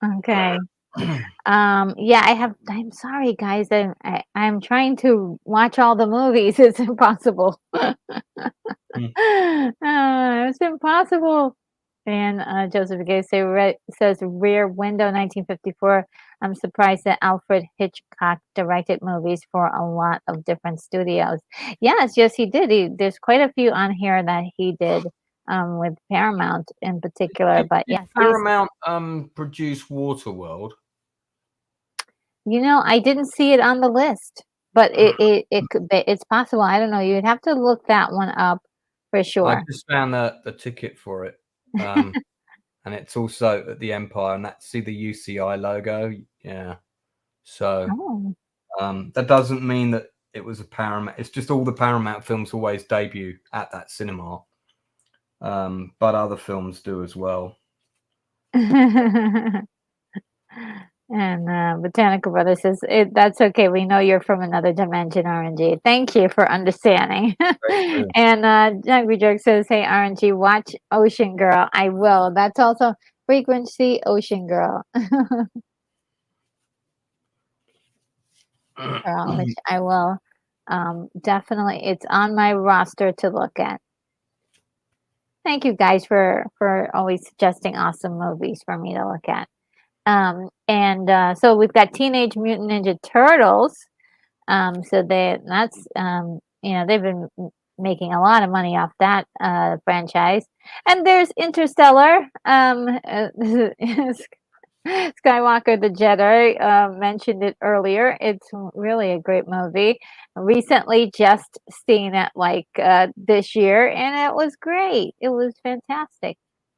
Okay. Yeah, I'm sorry, guys. I'm trying to watch all the movies. It's impossible. It's impossible. And Joseph Gay says Rear Window 1954. I'm surprised that Alfred Hitchcock directed movies for a lot of different studios. Yes, he did. There's quite a few on here that he did with Paramount in particular. But yeah, Paramount produced Waterworld. You know, I didn't see it on the list, but it could be, it's possible. I don't know. You'd have to look that one up for sure. I just found the ticket for it. And it's also at the Empire, and see the UCI logo. Yeah. So that doesn't mean that it was a Paramount. It's just all the Paramount films always debut at that cinema. But other films do as well. And Botanical Brother says, that's okay. We know you're from another dimension, RNG. Thank you for understanding. And Hungry Jerk says, hey, RNG, watch Ocean Girl. I will. That's also Frequency, Ocean Girl. Girl, which I will definitely. It's on my roster to look at. Thank you guys for always suggesting awesome movies for me to look at. So we've got Teenage Mutant Ninja Turtles. So that's they've been making a lot of money off that franchise. And there's Interstellar. Skywalker the Jedi mentioned it earlier. It's really a great movie. Recently, just seen it this year, and it was great. It was fantastic,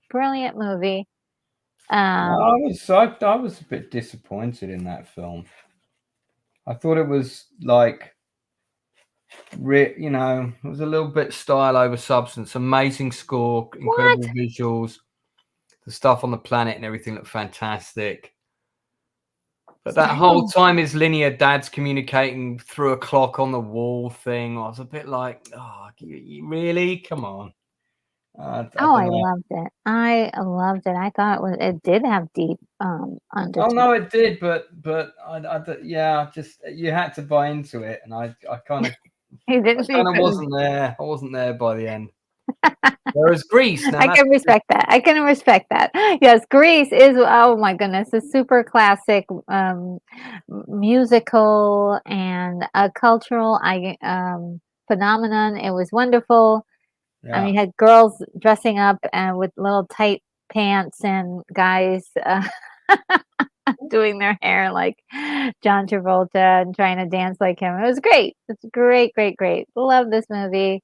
brilliant movie. I was a bit disappointed in that film. I thought it was like, it was a little bit style over substance. Amazing score, What? incredible visuals, the stuff on the planet and everything looked fantastic. But that whole time his linear dad's communicating through a clock on the wall thing, I was a bit like, oh, really? Come on. I Loved it. I loved it. I thought it did have deep Oh no, it did, but just you had to buy into it, and I kind of wasn't there. I wasn't there by the end. Whereas Grease, now I can respect that. I can respect that. Yes, Grease is, oh my goodness, a super classic musical and a cultural phenomenon. It was wonderful. Yeah. I mean, you had girls dressing up with little tight pants and guys doing their hair like John Travolta and trying to dance like him. It was great. It's great, great, great. Love this movie.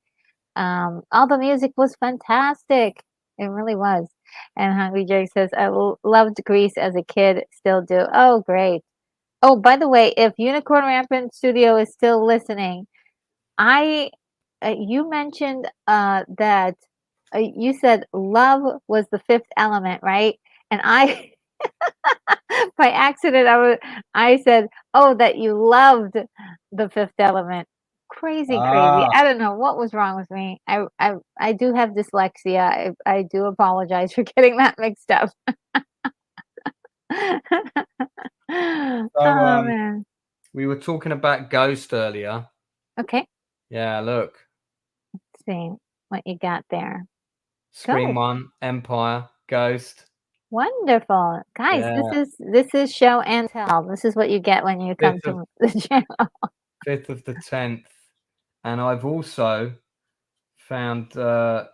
All the music was fantastic. It really was. And Hungry Jake says, I loved Grease as a kid, still do. Oh, great. Oh, by the way, if Unicorn Rampant Studio is still listening, you mentioned that you said love was the fifth element, right? And I, by accident, I said, oh, that you loved the fifth element. Crazy. I don't know what was wrong with me. I do have dyslexia. I do apologize for getting that mixed up. Oh man. We were talking about Ghost earlier. Okay. Yeah, look. Let's see what you got there. Screen 1, Empire, Ghost. Wonderful. Guys, Yeah. this is show and tell. This is what you get when you come to the channel. 5th of the 10th. And I've also found the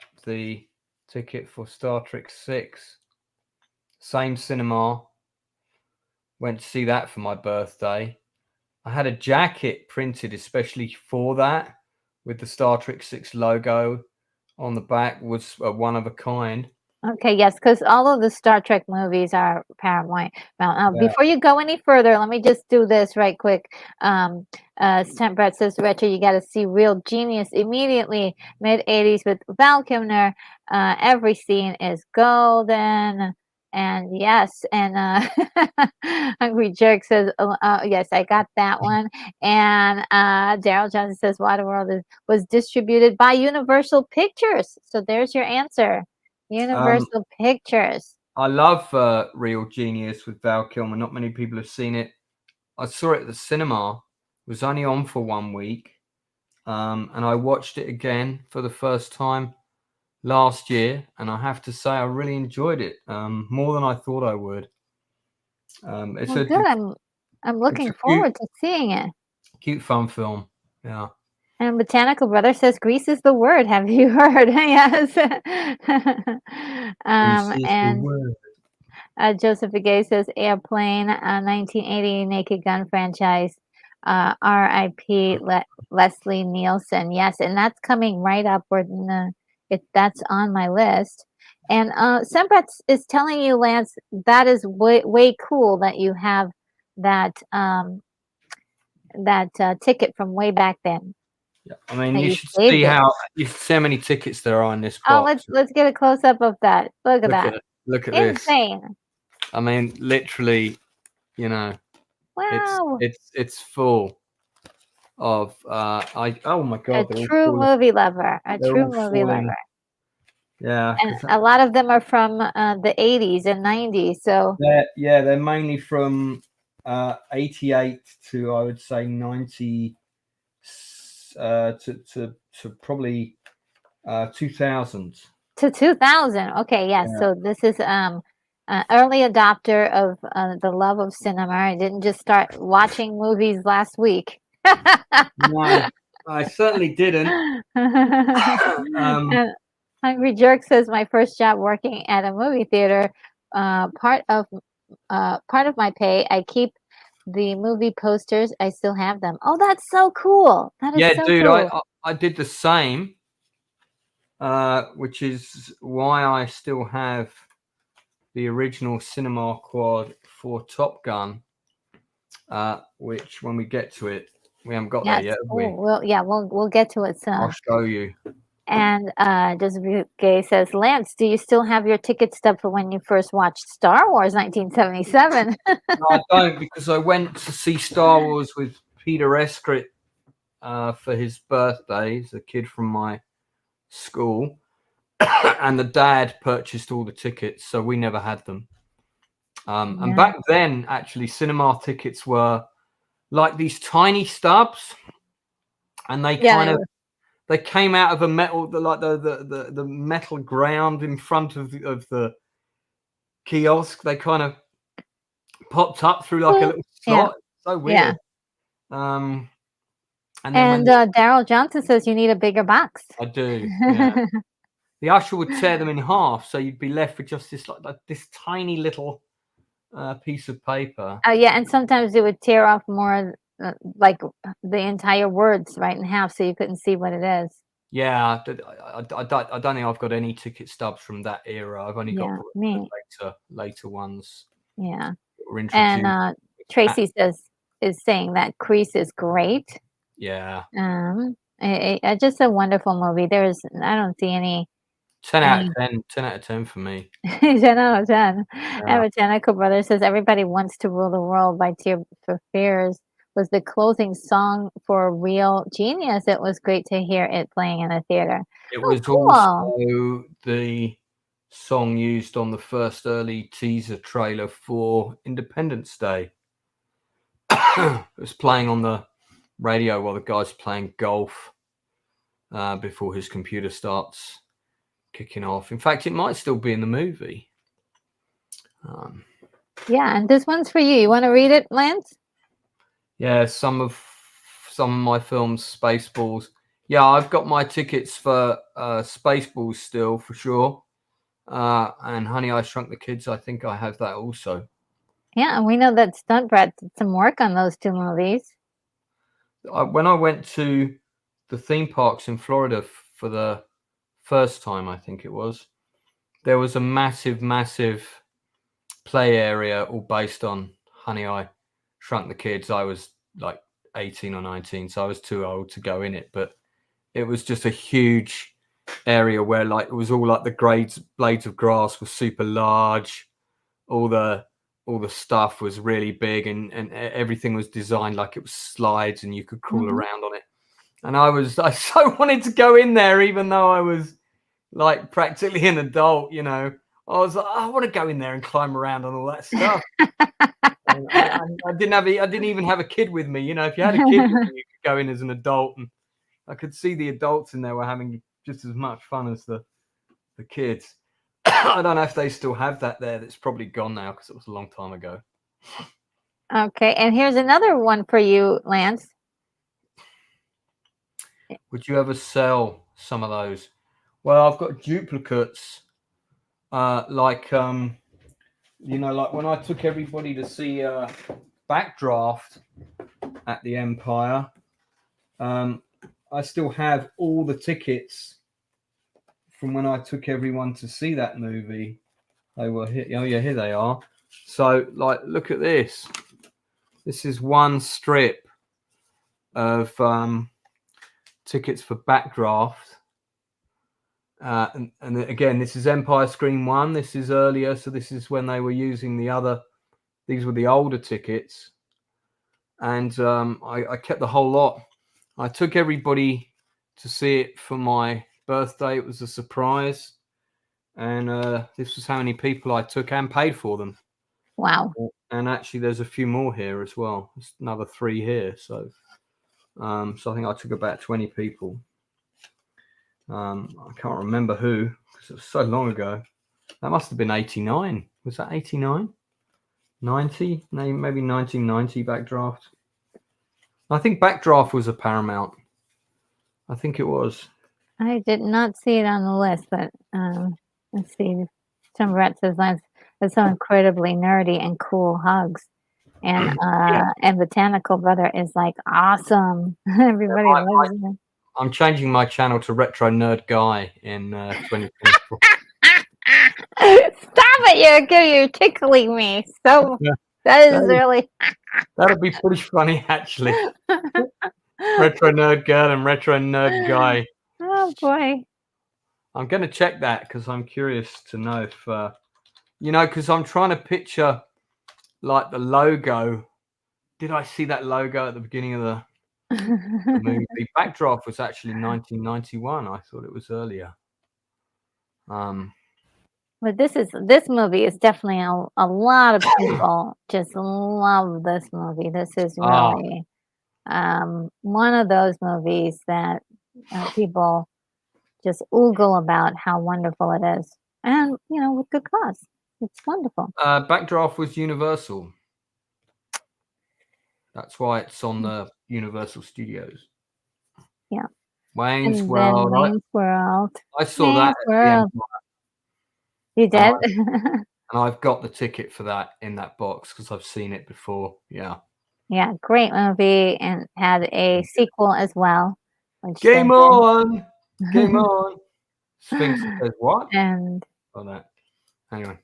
ticket for Star Trek 6. Same cinema. Went to see that for my birthday. I had a jacket printed especially for that with the Star Trek 6 logo on the back. Was one of a kind. Okay, yes, because all of the Star Trek movies are Paramount. Before you go any further, let me just do this right quick. Stamp Brett says, Retro, you got to see Real Genius immediately. Mid-'80s with Val Kilmer. Every scene is golden. And yes, and Hungry Jerk says, yes, I got that one. And Daryl Johnson says, Waterworld was distributed by Universal Pictures. So there's your answer. Universal Pictures. I love Real Genius with Val Kilmer. Not many people have seen it. I saw it at the cinema. It was only on for 1 week. And I watched it again for the first time last year. And I have to say, I really enjoyed it more than I thought I would. It's good. I'm looking forward to seeing it. Cute, fun film. Yeah. And Botanical Brother says Grease is the word. Have you heard? Yes. Joseph Begay says Airplane, 1980 Naked Gun franchise. R.I.P. Leslie Nielsen. Yes, and that's coming right upward. That's on my list. And Semprat is telling you, Lance, that is way cool that you have that ticket from way back then. Yeah, I mean, you should see how many tickets there are in this box. Oh, let's get a close up of that. Look at that. Look at Insane. this. I mean, literally, Wow. It's full of oh my god, a true movie lover. A true movie lover. Yeah. And a lot of them are from the 80s and 90s. So they're mainly from 88 to, I would say, 90 to probably 2000. To 2000. Okay, yes. Yeah. So this is early adopter of the love of cinema. I didn't just start watching movies last week. No, I certainly didn't. And Hungry Jerk says my first job working at a movie theater. Part of my pay, I keep the movie posters. I still have them. Oh, that's so cool. That is Yeah, so dude, cool. I did the same, which is why I still have the original cinema quad for Top Gun, which when we get to it, we haven't got there Yes. yet, have Oh, we? we'll get to it I'll soon. show you. And Just Gay says, Lance, do you still have your ticket stub for when you first watched Star Wars 1977? No, I don't, because I went to see Star Wars with Peter Escrit for his birthday. He's a kid from my school. And the dad purchased all the tickets, so we never had them. And back then, actually, cinema tickets were like these tiny stubs, and they they came out of a metal, the metal ground in front of the kiosk. They kind of popped up through like a little slot. So weird. And then Daryl Johnson says you need a bigger box. I do. Yeah. The usher would tear them in half, so you'd be left with just this like this tiny little piece of paper. Yeah, and sometimes it would tear off more, like the entire words right in half, so you couldn't see what it is. Yeah, I don't think I've got any ticket stubs from that era. I've only got the later ones. Yeah. Were introduced. And Tracy is saying that Crease is great. Yeah. Just a wonderful movie. I don't see any. 10 out of 10. 10 out of 10 for me. 10 out of 10. Yeah. Botanical Brother says Everybody Wants to Rule the World by Tears for Fears was the closing song for Real Genius. It was great to hear it playing in a theater. It was also the song used on the first early teaser trailer for Independence Day. It was playing on the radio while the guy's playing golf before his computer starts kicking off. In fact, it might still be in the movie. Yeah, and this one's for you. You want to read it, Lance? Yeah, some of my films, Spaceballs. Yeah, I've got my tickets for Spaceballs still, for sure. And Honey, I Shrunk the Kids, I think I have that also. Yeah, and we know that Stunt Brett did some work on those two movies. When I went to the theme parks in Florida for the first time, I think it was, there was a massive play area all based on Honey, I Shrunk the Kids. I was like 18 or 19, so I was too old to go in it, but it was just a huge area where like it was all like the blades of grass were super large, all the stuff was really big, and everything was designed like it was slides and you could crawl around on it. And I so wanted to go in there, even though I was like practically an adult, you know. I was like, I want to go in there and climb around on all that stuff. I didn't even have a kid with me. You know, if you had a kid with you, you could go in as an adult, and I could see the adults in there were having just as much fun as the kids. I don't know if they still have that there. That's probably gone now because it was a long time ago. Okay, and here's another one for you, Lance. Would you ever sell some of those? Well, I've got duplicates, like you know, like when I took everybody to see Backdraft at the Empire, I still have all the tickets from when I took everyone to see that movie. They were here. Oh yeah, here they are. So like, look at this. This is one strip of tickets for Backdraft. And again, this is Empire Screen 1. This is earlier, so this is when they were using these were the older tickets. And I kept the whole lot. I took everybody to see it for my birthday. It was a surprise. And this was how many people I took and paid for them. Wow. And actually, there's a few more here as well. There's another 3 here. So I think I took about 20 people. I can't remember who because it was so long ago. That must have been 89. Was that 89? 90? No, maybe 1990 Backdraft. I think Backdraft was a Paramount. I think it was. I did not see it on the list, but let's see. Tim Brett says that's so incredibly nerdy and cool. Hugs. And Botanical Brother is like awesome. Everybody loves him. I'm changing my channel to Retro Nerd Guy in 2024. Stop it! You're tickling me. So that is really. That'd be pretty funny, actually. Retro Nerd Girl and Retro Nerd Guy. Oh boy. I'm going to check that because I'm curious to know if, because I'm trying to picture like the logo. Did I see that logo at the beginning of the movie? Backdraft was actually 1991. I thought it was earlier. But this movie is definitely a lot of people just love this movie. This is really one of those movies that people just oogle about how wonderful it is, and with good cause. It's wonderful. Backdraft was Universal. That's why it's on the Universal Studios. Yeah. Wayne's World. Wayne's World. I saw that at the Empire. You did? And I've got the ticket for that in that box because I've seen it before. Yeah. Yeah, great movie, and had a sequel as well. Game on! Game on! Sphinx says what? And that. Anyway.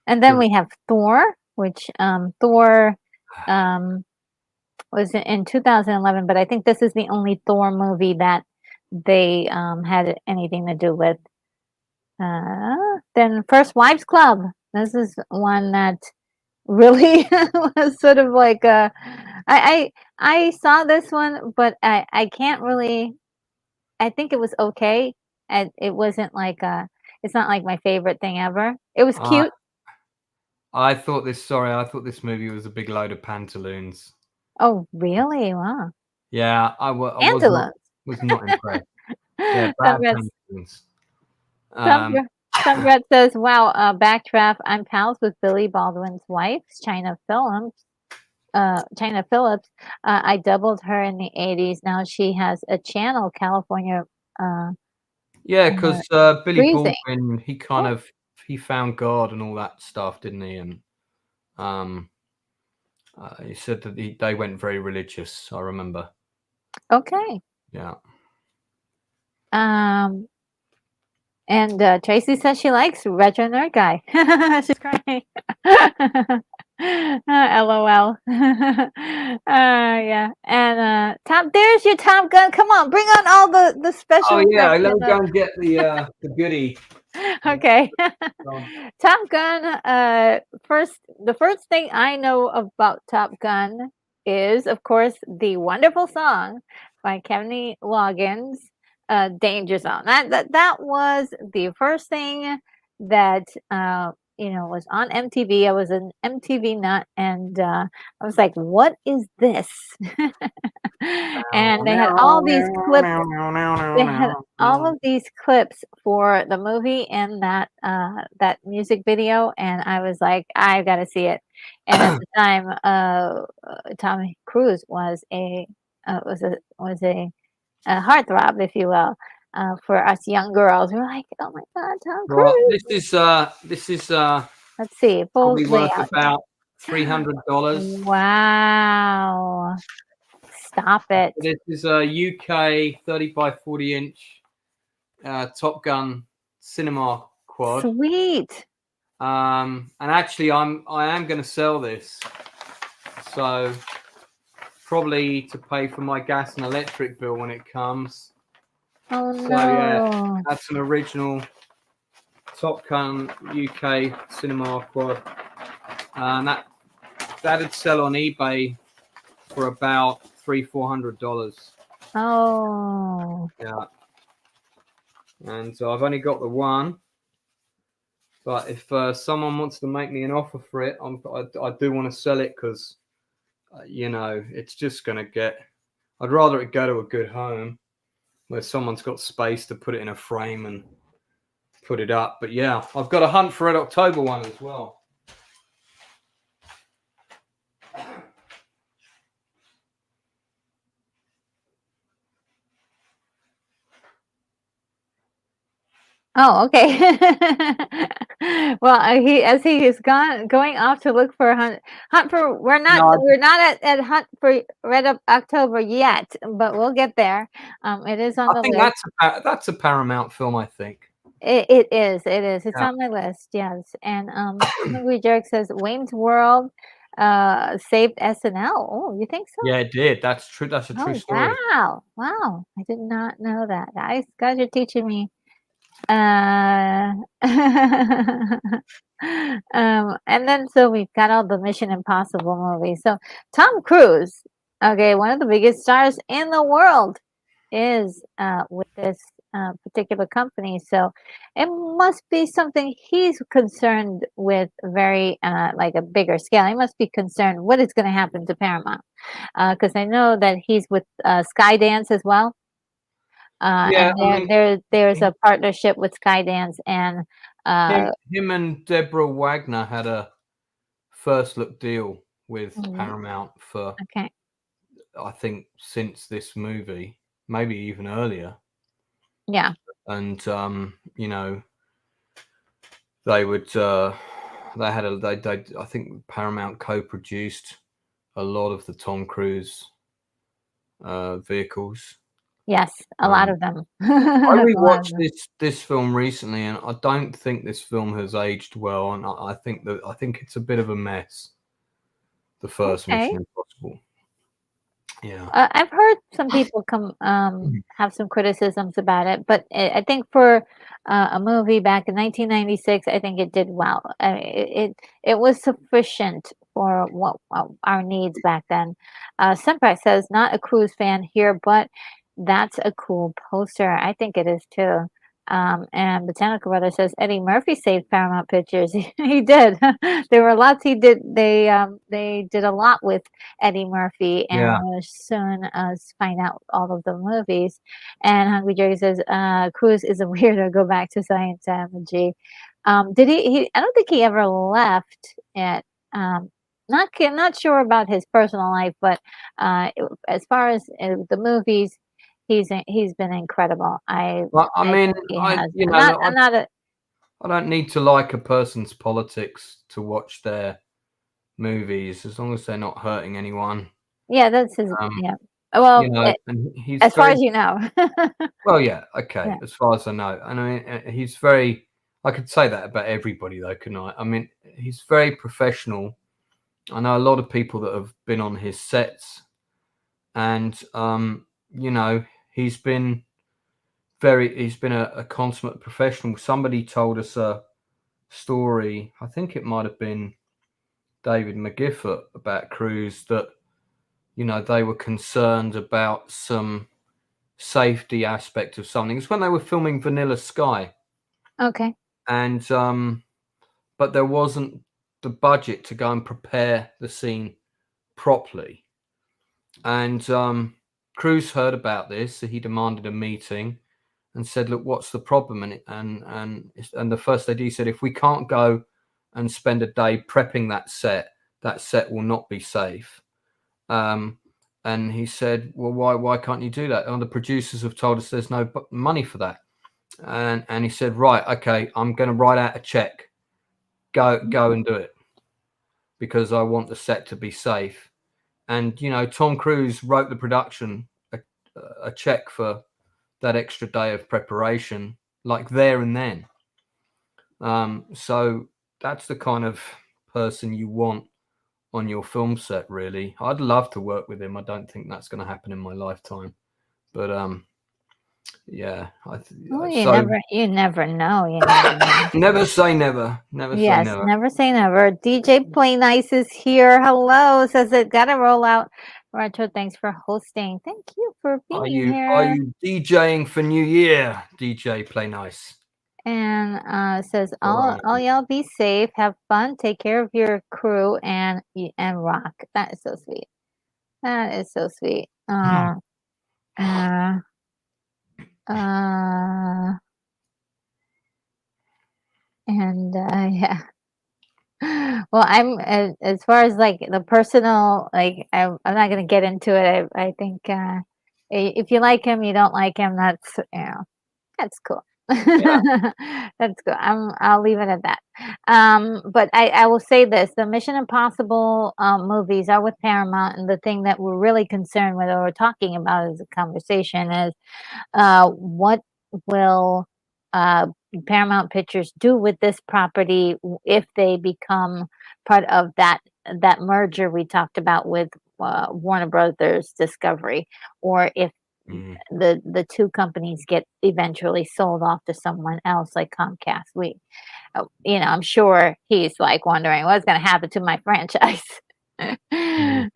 And then we have Thor, which Thor was in 2011, but I think this is the only Thor movie that they had anything to do with. Then First Wives Club. This is one that really was sort of like I saw this one, but I can't really. I think it was okay, and it wasn't like it's not like my favorite thing ever. It was cute. I thought this movie was a big load of pantaloons. Oh, really? Wow. Yeah, I was not impressed. Yeah, bad pantaloons. Some Brett says, "Wow, Backdraft. I'm pals with Billy Baldwin's wife, China Phillips. I doubled her in the '80s. Now she has a channel, California. Yeah, because Billy Freezing. Baldwin, he found God and all that stuff, didn't he? And he said that they went very religious. I remember. Okay. Yeah. And Tracy says she likes Retro Nerd Guy. She's crying. LOL. Yeah. And there's your Top Gun. Come on, bring on all the special. Oh yeah, let me go and get the goodie. Okay. Top Gun. The first thing I know about Top Gun is, of course, the wonderful song by Kenny Loggins, Danger Zone. That was the first thing that was on MTV. I was an MTV nut, and I was like, "What is this?" And they had all these clips. They had all of these clips for the movie and that music video, and I was like, "I've got to see it." And at the time, Tom Cruise was a heartthrob, if you will, for us young girls. We're like, "Oh my God, Tom Cruise!" Well, this is let's see, probably worth about $300. Wow! Stop it! This is a UK 30 by 40 inch Top Gun cinema quad. Sweet. And actually, I am going to sell this, so probably to pay for my gas and electric bill when it comes. Oh no! So yeah, that's an original Top Gun UK cinema quad, and that'd sell on eBay for about $300-400. Oh. Yeah. And so I've only got the one, But if someone wants to make me an offer for it, I do want to sell it because, it's just going to get. I'd rather it go to a good home where someone's got space to put it in a frame and put it up. But yeah, I've got a Hunt for Red October one as well. Oh, okay. Well, he is going off to look for hunt for. We're not at Hunt for Red October yet, but we'll get there. It is on I the think list. that's a Paramount film. I think. It is. It is. It's Yeah. on my list. Yes. And Hungry Jerk says Wayne's World saved SNL. Oh, you think so? Yeah, it did. That's true. That's a true story. Wow. Wow. I did not know that. Guys, you're teaching me. And then so we've got all the Mission Impossible movies. So Tom Cruise, okay, one of the biggest stars in the world, is with this particular company. So it must be something he's concerned with, very like a bigger scale. He must be concerned what is going to happen to Paramount, because I know that he's with Skydance as well. Yeah, And there's a partnership with Skydance, and him and Deborah Wagner had a first look deal with Paramount for, okay, I think, since this movie, maybe even earlier. yeah, And they would they had they I think Paramount co-produced a lot of the Tom Cruise vehicles. yes, a lot of them. I A lot of rewatched them. this film recently, and I don't think this film has aged well, and I think it's a bit of a mess. The first Okay. Mission Impossible. Yeah. I've heard some people have some criticisms about it, but I think for a movie back in 1996, I think it did well. It was sufficient for what our needs back then. Sunbright says, not a Cruise fan here, but that's a cool poster. I think it is too. And Botanical Brother says Eddie Murphy saved Paramount Pictures. He did. There were lots he did. They did a lot with Eddie Murphy, and Yeah. we'll soon find out all of the movies. And Hungry Jerry says Cruise is a weirdo. Go back to Scientology. Did he? I don't think he ever left it. Not sure about his personal life, but as far as the movies, he's been incredible. Well, I mean, think he I has. you know, I'm not a I don't need to like a person's politics to watch their movies, as long as they're not hurting anyone. yeah. That's his Um, yeah. Well, and he's as far very as you know. well. Yeah, okay. Yeah. As far as I know, and I mean, he's very. I could say that about everybody, though, couldn't I? I mean, he's very professional. I know a lot of people that have been on his sets, and he's been a consummate professional. Somebody told us a story. I think it might have been David McGiffert about Cruise, that they were concerned about some safety aspect of something. It's when they were filming Vanilla Sky, Okay. and but there wasn't the budget to go and prepare the scene properly. And Cruise heard about this, so he demanded a meeting and said, "Look, what's the problem?" And the first AD said, "If we can't go and spend a day prepping that set will not be safe." And he said, "Well, why can't you do that?" "Oh, the producers have told us there's no money for that." And he said, "Right, okay, I'm going to write out a check. Go and do it, because I want the set to be safe." And Tom Cruise wrote the production a check for that extra day of preparation, like there and then. So that's the kind of person you want on your film set, really. I'd love to work with him. I don't think that's going to happen in my lifetime, but yeah. Well, you never know. You never know. Never say never. Never say Yes, never. never say never. DJ Play Nice is here. Hello, says it gotta roll out. Retro, thanks for hosting. Thank you for being Are here. you DJing for New Year, DJ Play Nice? And says Right. all y'all be safe, have fun, take care of your crew, and rock. That is so sweet. That is so sweet. Uh, uh, and yeah. Well, I'm as far as like the personal, like I'm not gonna get into it. I think if you like him, you don't like him. That's that's cool. Yeah. That's cool. I'll leave it at that. But I will say this: the Mission Impossible movies are with Paramount, and the thing that we're really concerned with, or we're talking about as a conversation, is what will uh, Paramount Pictures do with this property if they become part of that merger we talked about with Warner Brothers Discovery, or if Mm. the two companies get eventually sold off to someone else like Comcast. I'm sure he's like wondering what's going to happen to my franchise, Mm.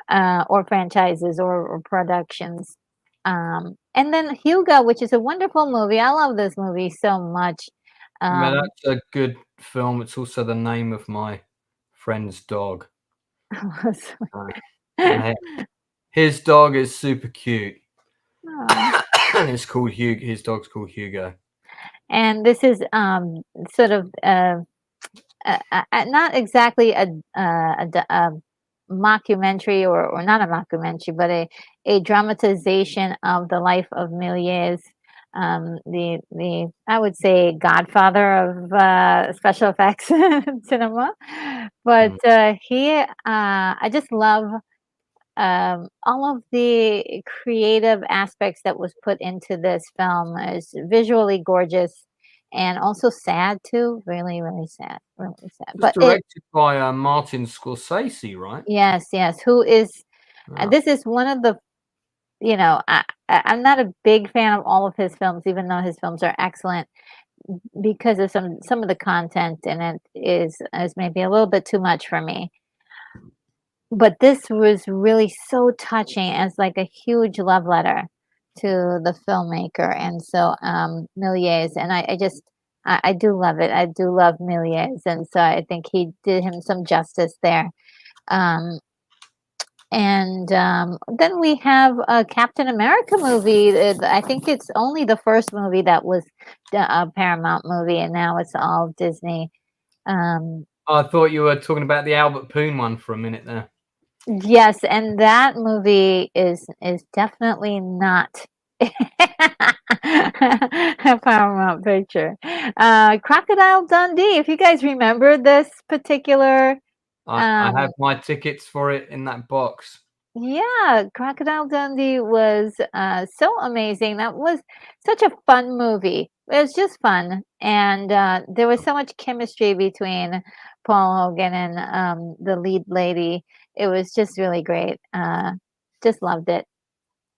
or franchises or productions. And then Hugo, which is a wonderful movie. I love this movie so much. Yeah, Um, that's a good film. It's also the name of my friend's dog. Uh, and his dog is super cute. Aw. And it's called Hugo. His dog's called Hugo. And this is sort of not exactly a mockumentary, or not a mockumentary, but a dramatization of the life of Méliès, the I would say godfather of special effects in cinema. But Mm. I just love all of the creative aspects that was put into this film. Is visually gorgeous and also sad too. Really, really sad. Really sad. It's But it directed by Martin Scorsese, right? yes, yes. Who is Yeah. this is one of the I'm not a big fan of all of his films, even though his films are excellent because of some of the content in it is maybe a little bit too much for me. But this was really so touching as like a huge love letter to the filmmaker, and so, Méliès, and I just I do love it. I do love Méliès, and so I think he did him some justice there. Um, and, then we have a Captain America movie. I think it's only the first movie that was a Paramount movie, and now it's all Disney. Um, I thought you were talking about the Albert Poon one for a minute there. yes, and that movie is definitely not a Paramount picture. Crocodile Dundee, if you guys remember this particular, I um have my tickets for it in that box. yeah, Crocodile Dundee was, so amazing. That was such a fun movie. It was just fun, and, there was so much chemistry between Paul Hogan and, the lead lady. It was just really great. Just loved it.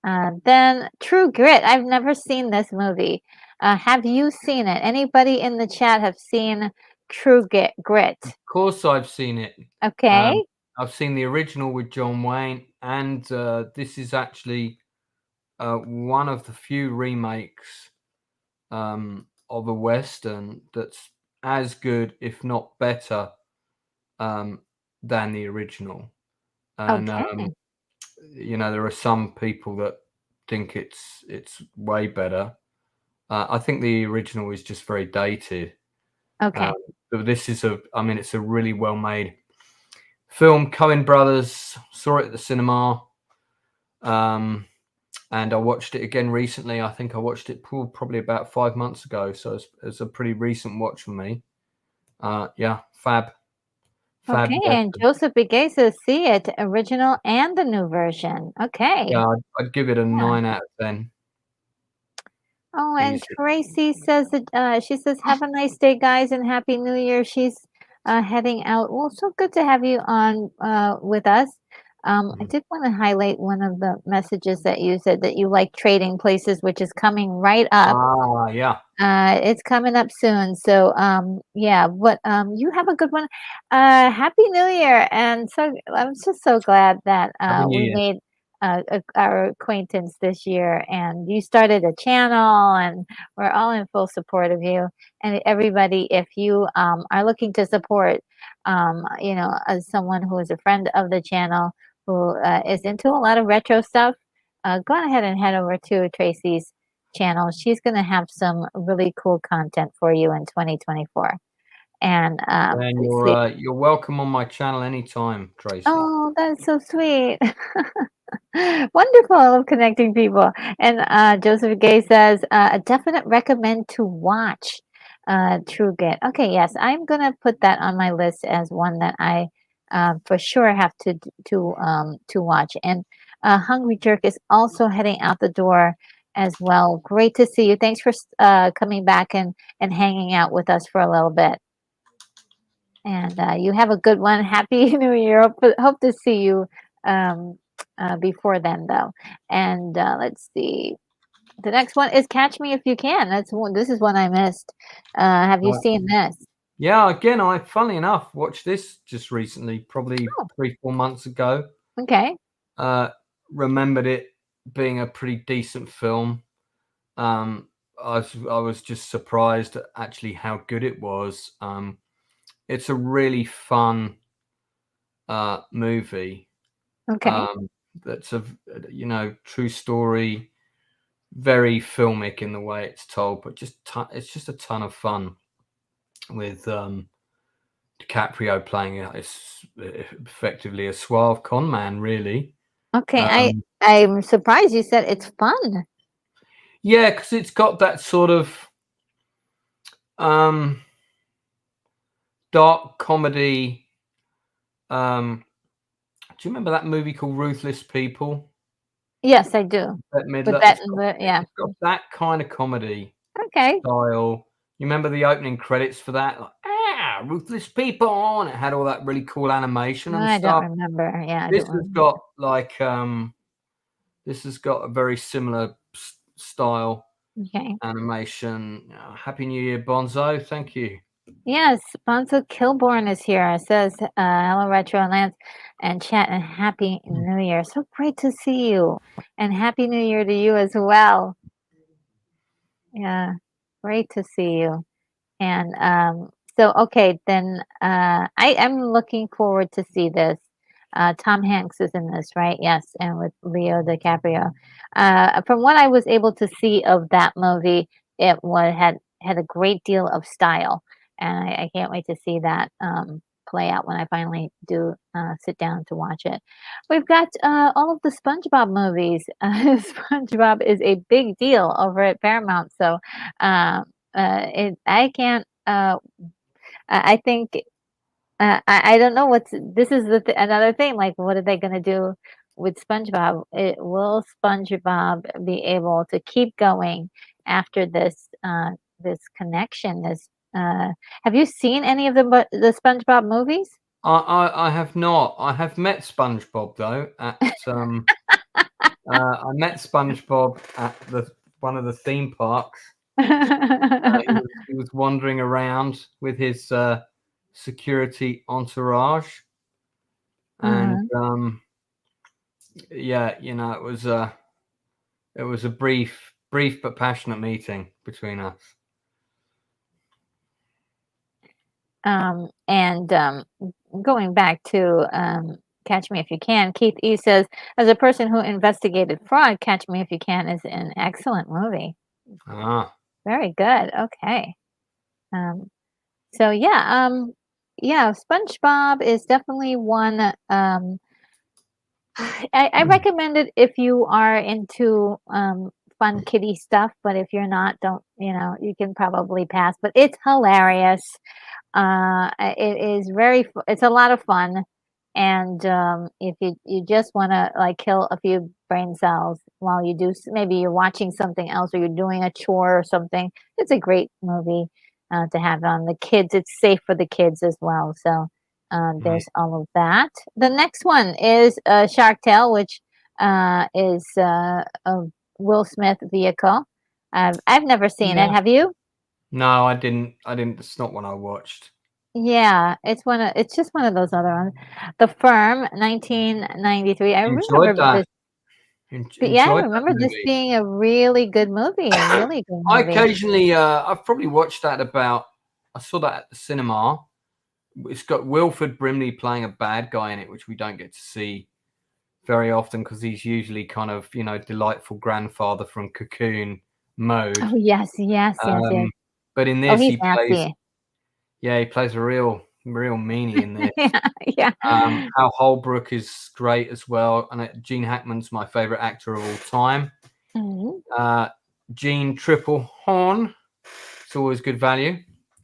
Then True Grit. I've never seen this movie. Have you seen it? Anybody in the chat have seen Grit? Of course, I've seen it. Okay. I've seen the original with John Wayne, and this is actually one of the few remakes of a Western that's as good, if not better, than the original. And Okay. there are some people that think it's way better. I think the original is just very dated. Okay. But this is it's a really well made film. Coen Brothers saw it at the cinema, and I watched it again recently. I think I watched it probably about 5 months ago, so it's a pretty recent watch for me. Yeah, fab Okay, and Western. Joseph Begay says, "See it, original and the new version." Okay. Yeah, I'd give it a Yeah. 9 out of 10. Oh, and Easy. Tracy says that, she says, "Have a nice day, guys, and happy New Year." She's, heading out. Well, so good to have you on, with us. I Mhm. did wanna highlight one of the messages that you said that you like Trading Places, which is coming right up. Yeah. It's coming up soon, so, yeah, but, you have a good one. Happy New Year, and so I'm just so glad that, Happy New we Year. made our acquaintance this year, and you started a channel, and we're all in full support of you. And everybody, if you are looking to support, as someone who is a friend of the channel who is into a lot of retro stuff, go ahead and head over to Tracy's channel. She's going to have some really cool content for you in 2024. And And let's see. you're welcome on my channel anytime, Tracy. Oh, that's so sweet. Wonderful. I love connecting people. And Joseph Gay says, a definite recommend to watch True Grit. Okay, yes, I'm gonna put that on my list as one that I for sure have to watch. And Hungry Jerk is also heading out the door as well. Great to see you. Thanks for coming back and hanging out with us for a little bit. And you have a good one. Happy New Year. Hope to see you before then, though. And let's see. The next one is Catch Me If You Can. This is one I missed. Have you seen this? Yeah, again, funnily enough, watched this just recently, probably Oh. 3-4 months ago. Okay. Remembered it being a pretty decent film. I was just surprised at actually how good it was. It's a really fun movie. Okay. That's a true story, very filmic in the way it's told, but it's just a ton of fun with DiCaprio playing it's effectively a suave con man, really. Okay. I'm surprised you said it's fun. Yeah, because it's got that sort of dark comedy. Do you remember that movie called Ruthless People? Yes, I do. But yeah. It's got that kind of comedy Okay. style. You remember the opening credits for that? Like, Ruthless People, and it had all that really cool animation and I stuff. don't remember. Yeah, I This don't has remember. got like this has got a very similar style Okay. animation. Happy New Year, Bonzo. Thank you. Yes, Bonzo Kilborn is here. It says, hello, Retro and Lance and chat, and Happy New Year. So great to see you. And Happy New Year to you as well. Yeah, great to see you. And so, okay, then I am looking forward to see this. Tom Hanks is in this, right? Yes, and with Leo DiCaprio. From what I was able to see of that movie, had a great deal of style, and I can't wait to see that play out when I finally do sit down to watch it. We've got all of the SpongeBob movies. SpongeBob is a big deal over at Paramount, so I can't. I think I don't know this is another thing. Like, what are they going to do with SpongeBob? Will SpongeBob be able to keep going after this connection? Have you seen any of the SpongeBob movies? I have not. I have met SpongeBob though at I met SpongeBob at one of the theme parks. He was wandering around with his security entourage, and yeah, it was a brief but passionate meeting between us. And going back to Catch Me If You Can, Keith E says, as a person who investigated fraud, Catch Me If You Can is an excellent movie. Very good. Okay. So yeah, SpongeBob is definitely one. I recommend it if you are into fun kitty stuff, but if you're not, don't you can probably pass. But it's hilarious. It is it's a lot of fun, and if you just want to like kill a few brain cells while you do, maybe you're watching something else or you're doing a chore or something, it's a great movie to have on the kids. It's safe for the kids as well. So there's all of that. The next one is Shark Tale, which is a Will Smith vehicle. I've never seen it. Have you? No, I didn't. It's not one I watched. Yeah, it's just one of those other ones. The Firm, 1993. I remember Enjoyed that. this. But yeah, I Enjoyed that remember this movie. being a really good movie, a really good I movie. occasionally, I've probably watched that about. I saw that at the cinema. It's got Wilford Brimley playing a bad guy in it, which we don't get to see very often because he's usually kind of, delightful grandfather from Cocoon mode. Oh, yes, yes, yes, yes. But in Oh, this, he's nasty. he plays a real meanie in this. Yeah, yeah. Hal Holbrook is great as well, and Gene Hackman's my favorite actor of all time. Mhm. Gene Triple Horn, it's always good value.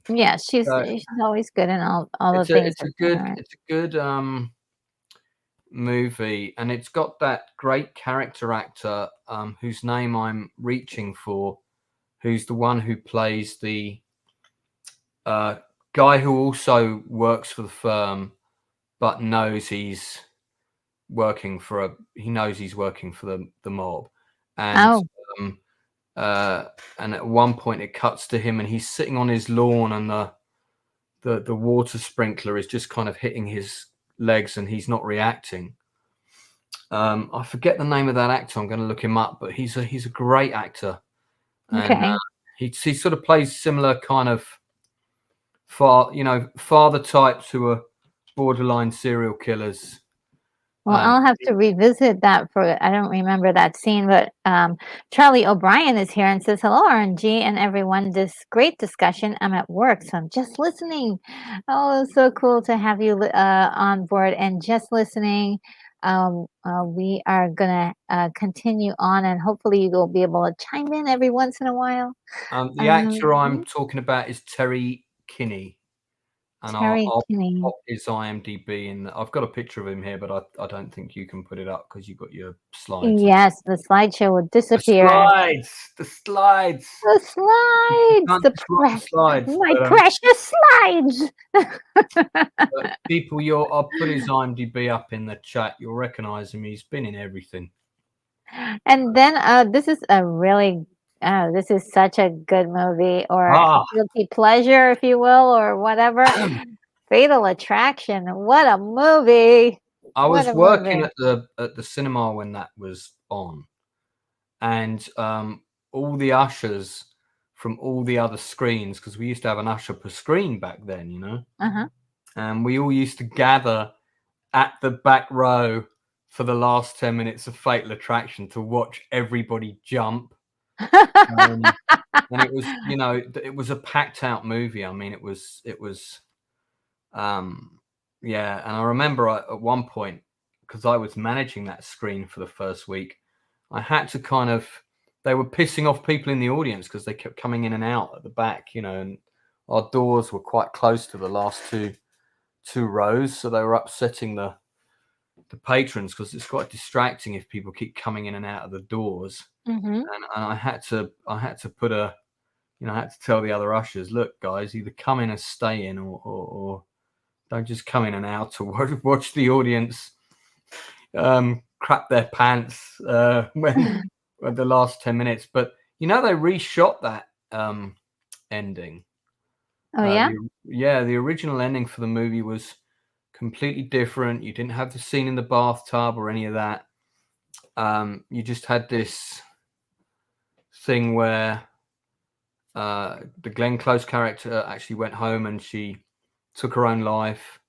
Yeah, she's So she's always good in all the it's things that she's in, right? a good movie, and it's got that great character actor whose name I'm reaching for, who's the one who plays the guy who also works for the firm, but knows he's working for the mob, and Oh. um, and at one point it cuts to him, and he's sitting on his lawn, and the water sprinkler is just kind of hitting his legs, and he's not reacting. I forget the name of that actor. I'm going to look him up, but he's a great actor, and Okay. he sort of plays similar kind of father types who are borderline serial killers. Well, I'll have to revisit that for I don't remember that scene, but Charlie O'Brien is here and says, "Hello, RNG and everyone. This great discussion. I'm at work, so I'm just listening. Oh, so cool to have you on board and just listening. We are gonna continue on, and hopefully you will be able to chime in every once in a while." The actor I'm Mhm. talking about is Terry Kinney, and Terry I'll Kinney. pop his IMDb in. I've got a picture of him here, but I don't think you can put it up because you've got your slides. Yes, the slideshow will The disappear. slides, the slides. The You slides, can't disrupt the slides, my precious slides. but people, I'll put his IMDb up in the chat. You'll recognise him. He's been in everything. And then this is a really this is such a good movie or Ah, guilty pleasure, if you will, or whatever. Fatal Attraction. What a movie. I What was a working movie. at the cinema when that was on, and all the ushers from all the other screens, because we used to have an usher per screen back then, Uh-huh. and we all used to gather at the back row for the last 10 minutes of Fatal Attraction to watch everybody jump. Um, and it was, it was a packed out movie. I mean, um, yeah. And I remember at one point, because I was managing that screen for the first week, I had to they were pissing off people in the audience because they kept coming in and out at the back, and our doors were quite close to the last two rows, so they were upsetting the patrons because it's quite distracting if people keep coming in and out of the doors. Hmm. And I had to put I had to tell the other ushers, look, guys, either come in and stay in, or don't just come in and out to watch the audience crap their pants when the last 10 minutes. But they reshot that ending. Oh yeah? The original ending for the movie was completely different. You didn't have the scene in the bathtub or any of that. You just had this thing where the Glenn Close character actually went home and she took her own life,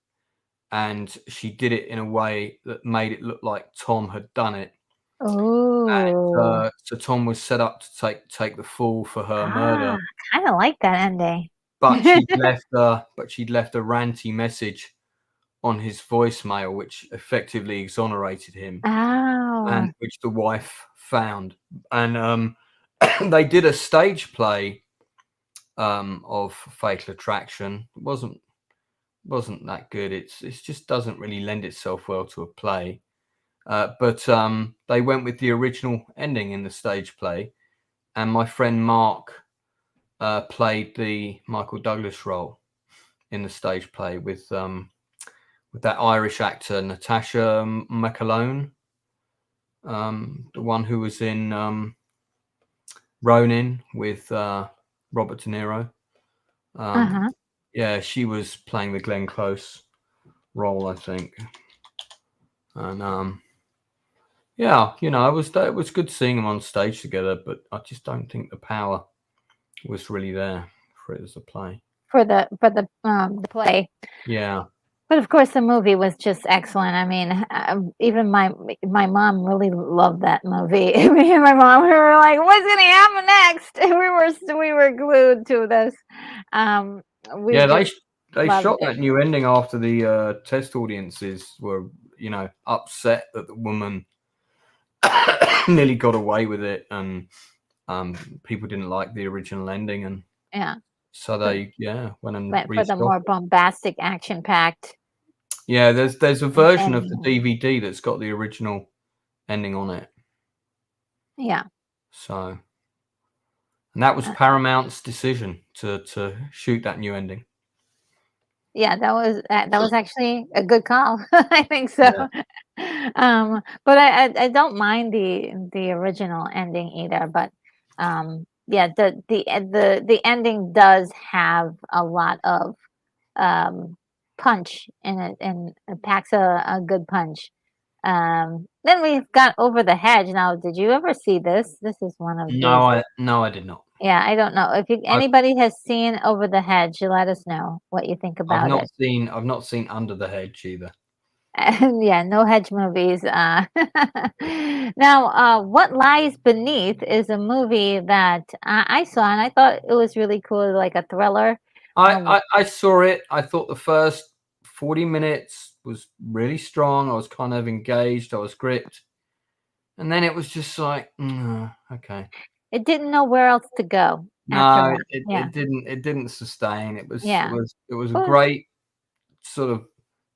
and she did it in a way that made it look like Tom had done it. Oh. So Tom was set up to take the fall for her Ah, murder, kind of like that ending. but she'd left a ranty message on his voicemail, which effectively exonerated him, Oh. and which the wife found. And they did a stage play of Fatal Attraction. It wasn't that good. It just doesn't really lend itself well to a play. But they went with the original ending in the stage play, and my friend Mark played the Michael Douglas role in the stage play with that Irish actor Natasha McAlone, the one who was in Ronin with Robert De Niro. Uh-huh. Yeah, she was playing the Glenn Close role, I think. And Yeah, it was good seeing them on stage together, but I just don't think the power was really there for it as a play. for the play. Yeah. But of course, the movie was just excellent. I mean, even my mom really loved that movie. Me and my mom, we were like, "What's gonna happen next?" We were glued to this. Um, we Yeah, just they loved shot it. that new ending after the test audiences were, upset that the woman nearly got away with it, and people didn't like the original ending, and Yeah, so but they went and but for the reshot more it. bombastic, action-packed Yeah, there's a version of the ending. DVD that's got the original ending on it. Yeah, So, and that was uh, Paramount's decision to shoot that new ending. yeah, that was actually a good call. I think so. Yeah. But I don't mind the original ending either, but, yeah, the ending does have a lot of, punch in it, and it packs a good punch. Then we've got Over the Hedge. Now, did you ever see this? This is one of these. No, I did not. Yeah, I don't know. If I've anybody has seen Over the Hedge, let us know what you think about it. I've not seen Under the Hedge either. Yeah, no hedge movies. Now, What Lies Beneath is a movie that I saw, and I thought it was really cool, like a thriller. Um, I saw it. I thought the first 40 minutes was really strong. I was kind of engaged. I was gripped. And then it was just like, okay. it didn't know where else to go after No, that. Yeah, it didn't sustain. yeah. It was a It was great sort of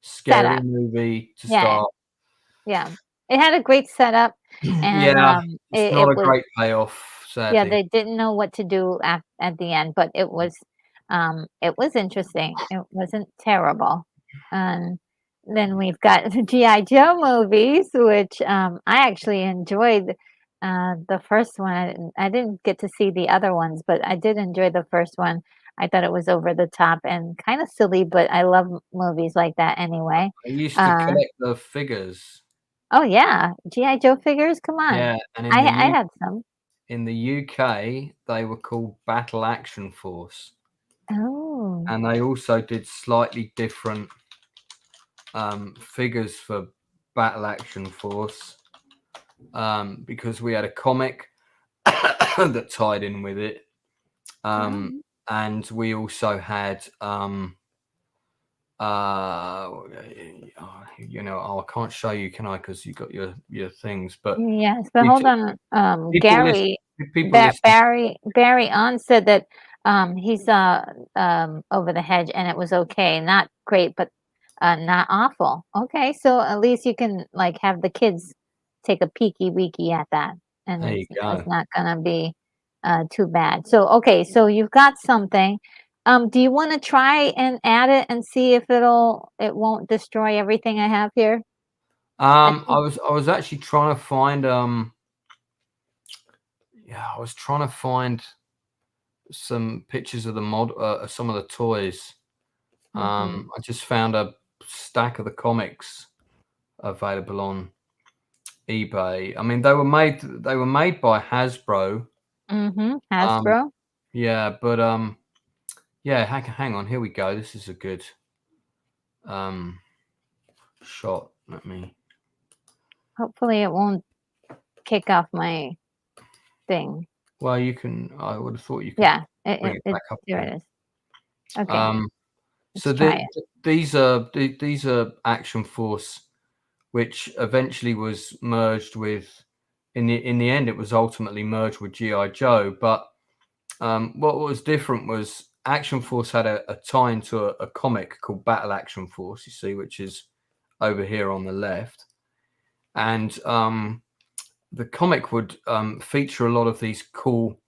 scary setup. movie to Yeah, start. yeah. It had a great setup, and Yeah, it's not it a was. great payoff, Yeah, sadly. they didn't know what to do at the end, but it was interesting. It wasn't terrible. And then we've got the G.I. Joe movies, which, I actually enjoyed, the first one. I didn't get to see the other ones, but I did enjoy the first one. I thought it was over the top and kinda silly, but I love movies like that anyway. I used to Uh, collect the figures. oh, yeah, G.I. Joe figures? Come on. Yeah, and I had some. in the UK, they were called Battle Action Force, Oh. and they also did slightly different figures for Battle Action Force because we had a comic that tied in with it, um, Oh. and we also had uh, I can't show you, can I? Because you got your things, but Yes, but we hold t- on. people listen. Gary, People listen. Barry on said that he saw Over the Hedge and it was okay, not great, but not awful. Okay, so at least you can like have the kids take a peeky weeky at that, and There you it's go. not gonna be too bad. So okay, so you've got something. Do you want to try and add it and see if it won't destroy everything I have here? I think. I was actually trying to find yeah, I was trying to find some pictures of the some of the toys. Mhm. I just found a stack of the comics available on eBay. I mean, they were made by Hasbro. Mhm, Um, Hasbro. yeah, but yeah, hang on, here we go. This is a good um shot. Let me. Hopefully, it won't kick off my thing. Well, you can. I would have thought you could Yeah, bring it back up there again. it is. Okay, Um, let's so try it. these are Action Force, which eventually was merged with. In the end, it was ultimately merged with GI Joe. But what was different was Action Force had a tie into a comic called Battle Action Force. You see, which is over here on the left, and the comic would feature a lot of these cool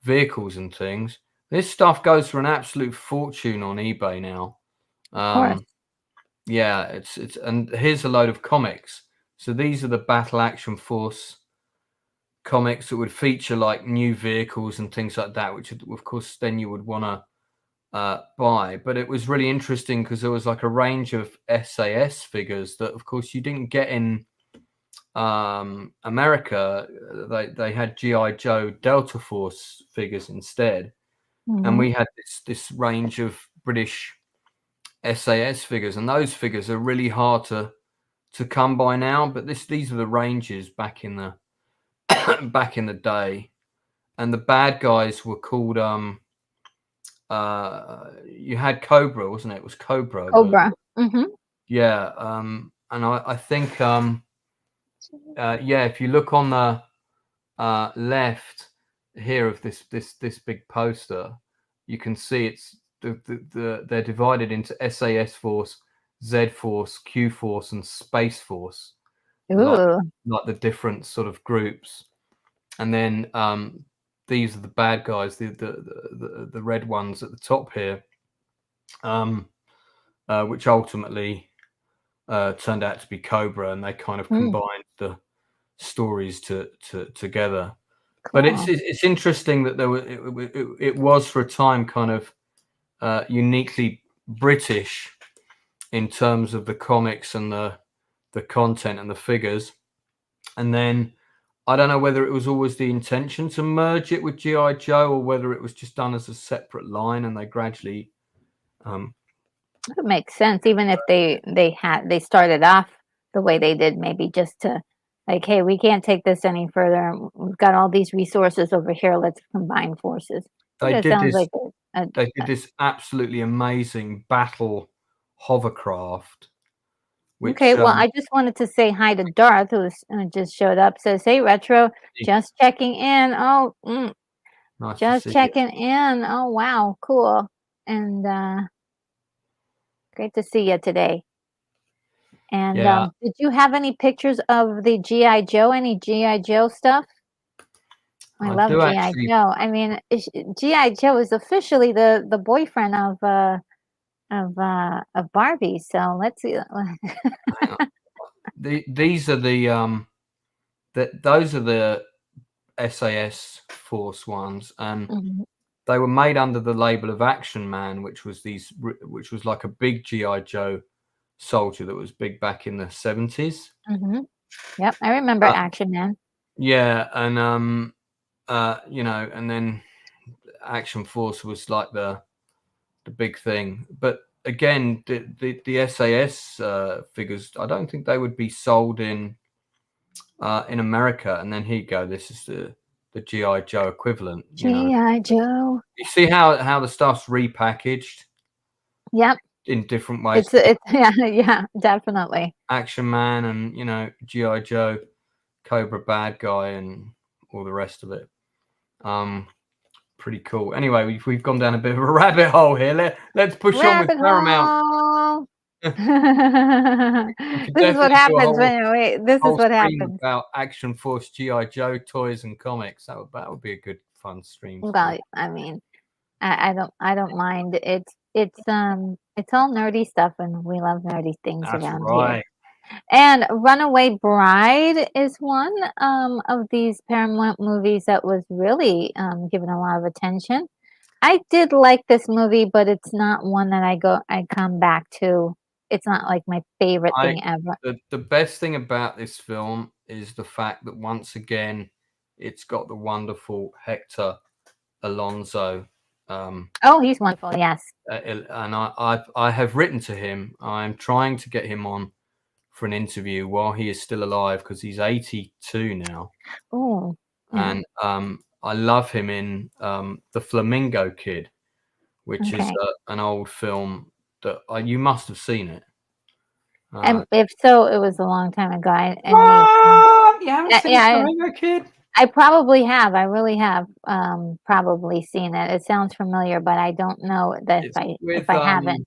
vehicles and things. This stuff goes for an absolute fortune on eBay now. Of course. Um, yeah, it's and here's a load of comics. So these are the Battle Action Force comics that would feature like new vehicles and things like that, which of course then you would want to buy. But it was really interesting because there was like a range of SAS figures that, of course, you didn't get in America, they had GI Joe Delta Force figures instead, and we had this range of British SAS figures, and those figures are really hard to come by now. But these are the ranges back in the back in the day, and the bad guys were called you had Cobra, wasn't it? It was Cobra. Cobra. Yeah, and I think yeah, if you look on the left here of this big poster, you can see it's they're divided into SAS Force, Z Force, Q Force, and Space Force, Ooh. like the different sort of groups. And then these are the bad guys, the red ones at the top here, which ultimately turned out to be Cobra, and they kind of combined the stories together. But it's interesting that it was for a time kind of uniquely British in terms of the comics and the content and the figures. And then I don't know whether it was always the intention to merge it with GI Joe, or whether it was just done as a separate line, and they gradually. It makes sense, even if they started off the way they did, maybe just to like, hey, we can't take this any further. We've got all these resources over here. Let's combine forces. They It did sounds this. like They did this absolutely amazing battle hovercraft. Which, okay. Well, I just wanted to say hi to Darth, who just showed up. Says, "Hey, Retro, just checking in. Oh, nice just to see checking in. Oh, wow, cool, and great to see you today." And Yeah, did you have any pictures of the GI Joe? Any GI Joe stuff? I I love do GI actually. Joe. I mean, GI Joe is officially the boyfriend of Barbie. So let's see. Hang on. These are those are the SAS Force ones, and Mhm, they were made under the label of Action Man, which was like a big GI Joe soldier that was big back in the 70s. mhm. Yep, I remember Action Man. Yeah, and you know, and then Action Force was like the big thing. But again, the SAS figures, I don't think they would be sold in America. And then here you go. This is the GI Joe equivalent. You know, GI Joe. you see how the stuff's repackaged Yep, in different ways. it's yeah, yeah, definitely. Action Man and GI Joe, Cobra bad guy, and all the rest of it. Pretty cool. Anyway, we've gone down a bit of a rabbit hole here. Let's push on with Rabbit Paramount. hole. We could This is what definitely do a happens when this is whole what stream happens. about Action Force, GI Joe, toys, and comics. That would be a good fun stream to do. Well, I mean, I don't mind. It's all nerdy stuff, and we love nerdy things That's around here. right. And Runaway Bride is one of these Paramount movies that was really given a lot of attention. I did like this movie, but it's not one that I come back to. It's not like my favorite I thing ever. the best thing about this film is the fact that once again it's got the wonderful Hector Alonso. Oh, he's wonderful. Yes. And I have written to him. I'm trying to get him on for an interview while he is still alive, because he's 82 now. Oh, yeah. And I love him in The Flamingo Kid, which is Okay. an old film that you must have seen it. And if so, it was a long time ago. What? You haven't seen Yeah, Flamingo Kid? I probably have. I really have probably seen it. It sounds familiar, but I don't know that It's if with I haven't.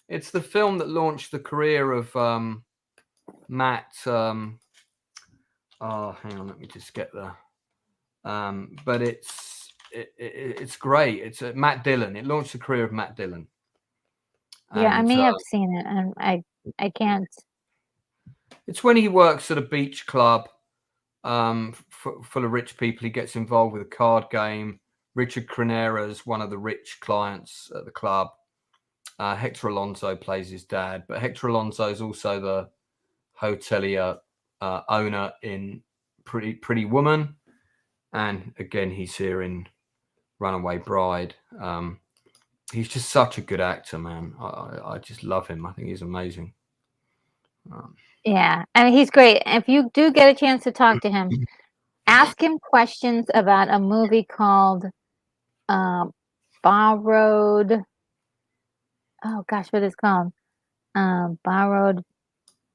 it's the film that launched the career of Matt. Oh, hang on, let me just get there. But it's great. It's Matt Dillon. It launched the career of Matt Dillon. Yeah, I And may have seen it, and I can't. it's when he works at a beach club full of rich people. He gets involved with a card game. Richard Crenera is one of the rich clients at the club. Hector Alonso plays his dad, but Hector Alonso is also the hotelier owner in Pretty Woman, and again he's here in Runaway Bride. He's just such a good actor, man. I just love him. I think he's amazing. Yeah, I mean, he's great. If you do get a chance to talk to him, ask him questions about a movie called Borrowed. Oh gosh, what is it called? Borrowed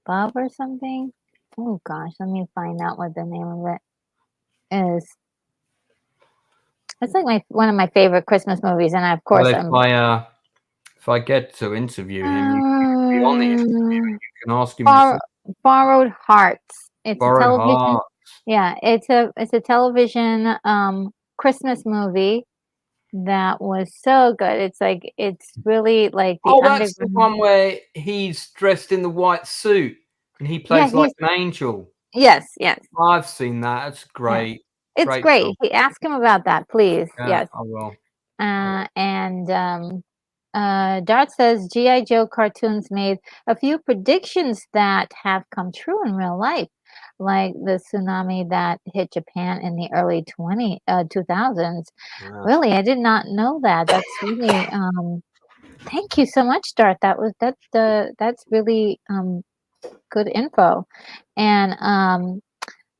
Love or something. Oh gosh, let me find out what the name of it is. It's like one of my favorite Christmas movies, and of Well, course if I get to interview him, you can be on the interview. You can ask him yourself. Borrowed Hearts. It's a Borrowed television. Heart. Yeah, it's a television Christmas movie that was so good. It's really like the Oh, that's the underground. one where he's dressed in the white suit and he Yeah, plays like an angel. yes. I've seen that. It's Yeah. great. It's Great great. film. Ask him about that, please. Yeah, Yes. I will. And Dart says G.I. Joe cartoons made a few predictions that have come true in real life, like the tsunami that hit Japan in the early 2000s. Yeah. Really, I did not know that. That's really thank you so much, Dart. That's really good info. And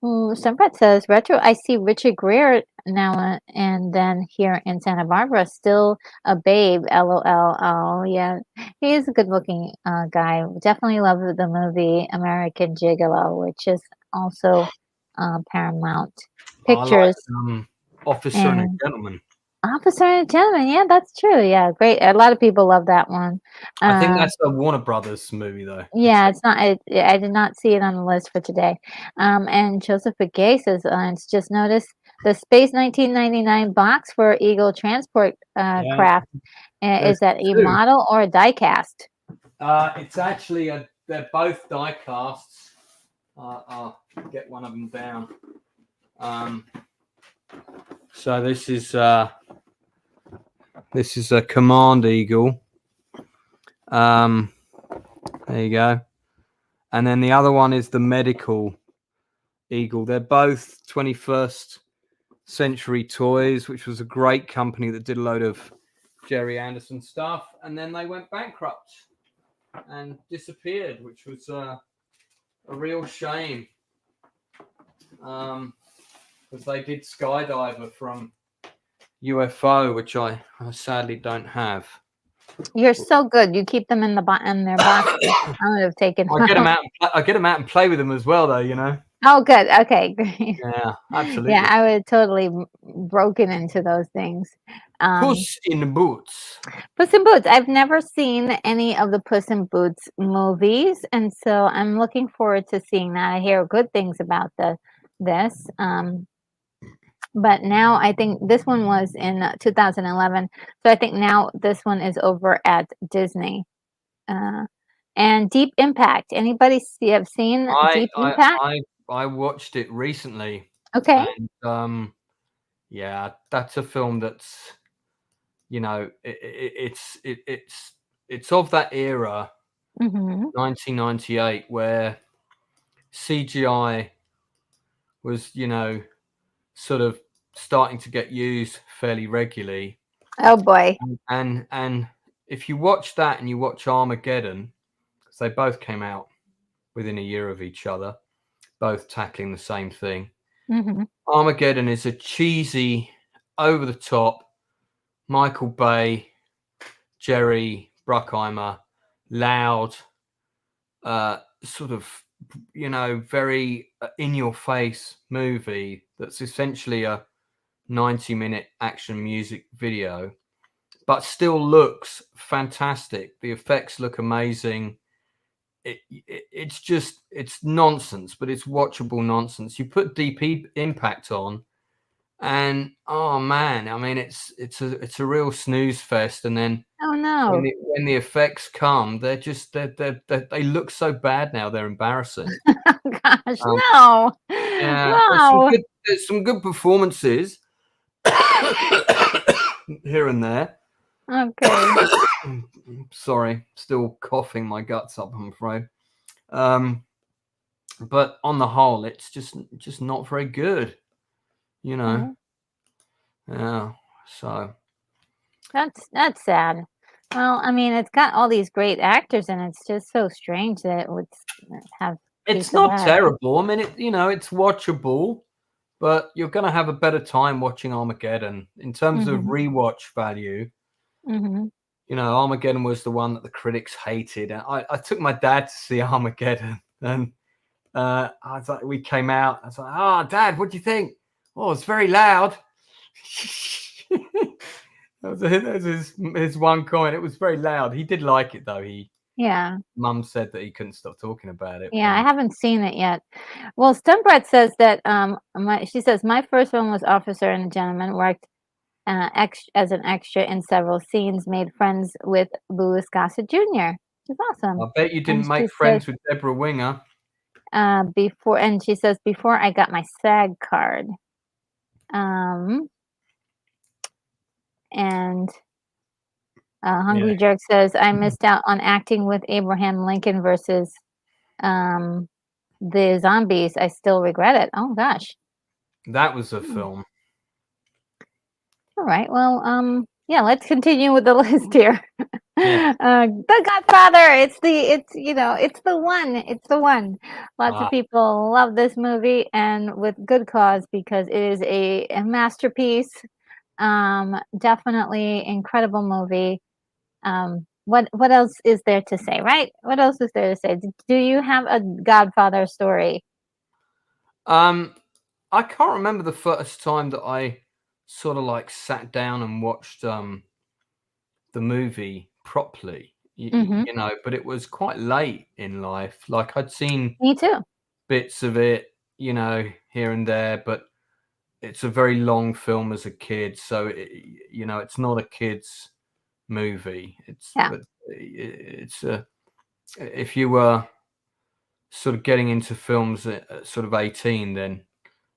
Sunbret says retro. I see Richard Gere now and then here in Santa Barbara, still a babe. LOL. Oh yeah, he is a good-looking guy. Definitely love the movie American Gigolo, which is also Paramount I like Pictures. Officer and a And Gentleman. Officer and Gentleman. Yeah, that's true. Yeah, great. A lot of people love that one. I think that's a Warner Brothers movie, though. Yeah, it's not. I did not see it on the list for today. And Joseph Begay says, it's just noticed the Space 1999 box for Eagle Transport Yeah, craft. Is there's that a two. model or a die cast? It's actually they're both die casts. I'll get one of them down. So this is a Command Eagle. There you go. And then the other one is the Medical Eagle. They're both 21st Century Toys, which was a great company that did a load of Jerry Anderson stuff. And then they went bankrupt and disappeared, which was a real shame. Because they did Skydiver from UFO, which I sadly don't have. You're so good. You keep them in their boxes. I would have taken. I get them out and play with them as well, though. You know. Oh, good. Okay, great. Yeah, absolutely. Yeah, I would have totally broken into those things. Puss in Boots. Puss in Boots. I've never seen any of the Puss in Boots movies, and so I'm looking forward to seeing that. I hear good things about this. But now I think this one was in 2011, so I think now this one is over at Disney. And Deep Impact. Anybody have seen Deep Impact? I watched it recently. Okay. And yeah, that's a film that's, you know, it's of that era, 1998, where CGI was, you know, sort of starting to get used fairly regularly. Oh boy. And if you watch that and you watch Armageddon, because they both came out within a year of each other, both tackling the same thing. Armageddon is a cheesy, over the top, Michael Bay, Jerry Bruckheimer, loud, sort of, you know, very in your face movie that's essentially a 90-minute action music video, but still looks fantastic. The effects look amazing. It's nonsense, but it's watchable nonsense. You put Deep Impact on, and oh man, I mean, it's a real snooze fest. And then oh no, when the effects come, they look so bad now. They're embarrassing. Gosh, no. Yeah, no. There's some good performances here and there. Okay. Sorry, still coughing my guts up, I'm afraid. but on the whole, it's just not very good. You know. Okay. Yeah. So That's sad. Well, I mean, it's got all these great actors, and it's just so strange that it would have be it's so not bad. terrible. I mean, it's watchable, but you're gonna have a better time watching Armageddon in terms of Mhm. rewatch value. Mhm. Armageddon was the one that the critics hated. And I took my dad to see Armageddon, and I was like, we came out. I was like, "Oh, Dad, what do you think?" "Oh, it's very loud." That was his one comment. It was very loud. He did like it though. Yeah. Mum said that he couldn't stop talking about it. Yeah, I But haven't seen it yet. Well, Stunbret says that she says my first one was Officer and a Gentleman. Worked as an extra in several scenes. Made friends with Louis Gossett Jr. Which is awesome. I bet you And didn't she make says friends with Deborah Winger. before I got my SAG card. Um, and Yeah, Hungry Jerk says I missed out on acting with Abraham Lincoln versus um the zombies. I still regret it. Oh gosh. that was a Hmm. film. All right. Well, yeah, let's continue with the list here. Yeah. The Godfather. It's the one. It's the one. Lots of Ah, people love this movie, and with good cause because it is a masterpiece. Definitely incredible movie. What else is there to say, right? What else is there to say? Do you have a Godfather story? um, I can't remember the first time that I sort of like sat down and watched the movie properly. Mhm. But it was quite late in life. Like I'd seen Me too. bits of it, here and there, but it's a very long film as a kid, so it's not a kids movie. Yeah. It's a if you were sort of getting into films at sort of 18, then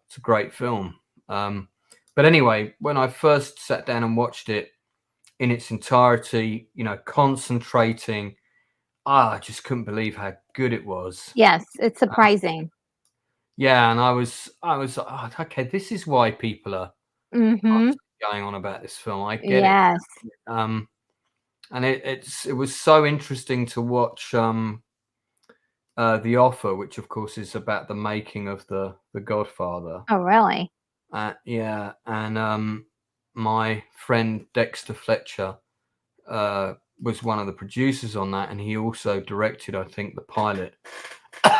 it's a great film. Um, but anyway, when I first sat down and watched it in its entirety, concentrating, I just couldn't believe how good it was. Yes, it's Uh, surprising. yeah, and I was like, oh, okay, this is why people are Mhm. going on about this film. I get it. Yes. Um, and it was so interesting to watch The Offer, which of course is about the making of the Godfather. Oh, really? Yeah, and my friend Dexter Fletcher was one of the producers on that, and he also directed, I think, the pilot.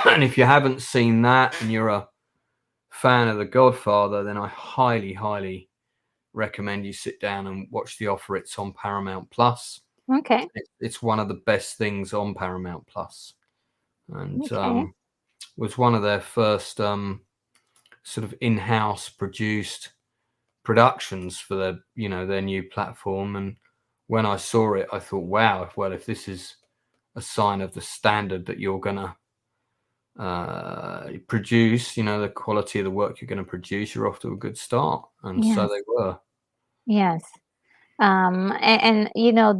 And if you haven't seen that and you're a fan of The Godfather, then I highly, highly recommend you sit down and watch The Offer. It's on Paramount Plus. Okay. It's one of the best things on Paramount Plus, and Okay. was one of their first sort of in-house produced productions for their new platform. And when I saw it, I thought, wow, well, if this is a sign of the standard that you're gonna produce, the quality of the work you're going to produce, you're off to a good start. And so Yes. they were. Yes. And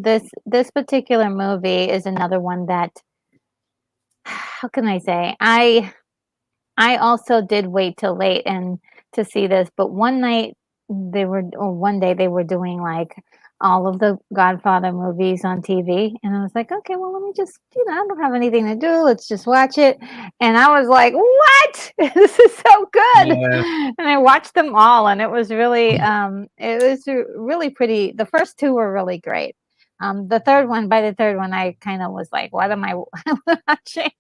this particular movie is another one that how can I say? I also did wait till late and to see this, but one day they were doing like all of the Godfather movies on TV, and I was like, okay, well, let me just, I don't have anything to do. Let's just watch it. And I was like, what? This is so good. Yeah. And I watched them all, and it was really pretty. The first two were really great. By the third one, I kind of was like, what am I watching?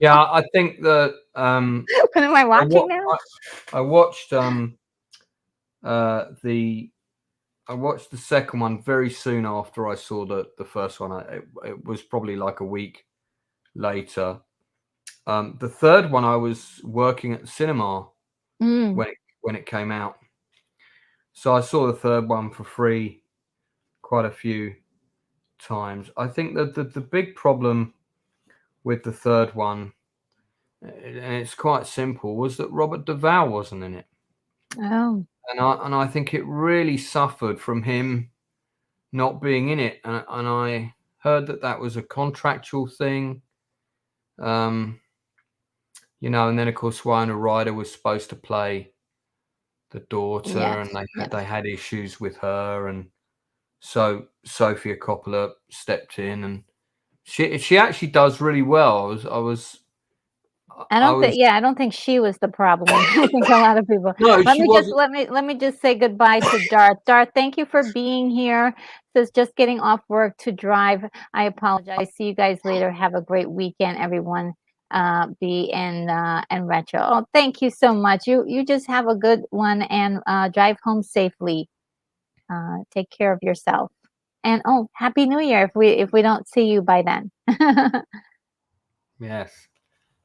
Yeah, I think that What am I I, watching wa- now? I watched the I watched the second one very soon after I saw the first one. It was probably like a week later. The third one, I was working at the cinema Mm. when it came out, so I saw the third one for free quite a few times. I think that the big problem with the third one, and it's quite simple, was that Robert Duvall wasn't in it, Oh, and I think it really suffered from him not being in it, and I heard that was a contractual thing. Um, you know, and then of course Winona Ryder was supposed to play the daughter, and Yes, yes. they had issues with her, and so Sofia Coppola stepped in, and she actually does really well. I was I don't think she was the problem. I think a lot of people. no, she wasn't. Let me just say goodbye to Darth. Darth, thank you for being here. Says just getting off work to drive. I apologize. See you guys later. Have a great weekend, everyone. B and Retro. Oh, thank you so much. You just have a good one and drive home safely. Take care of yourself. And oh, happy New Year if we don't see you by then. Yes,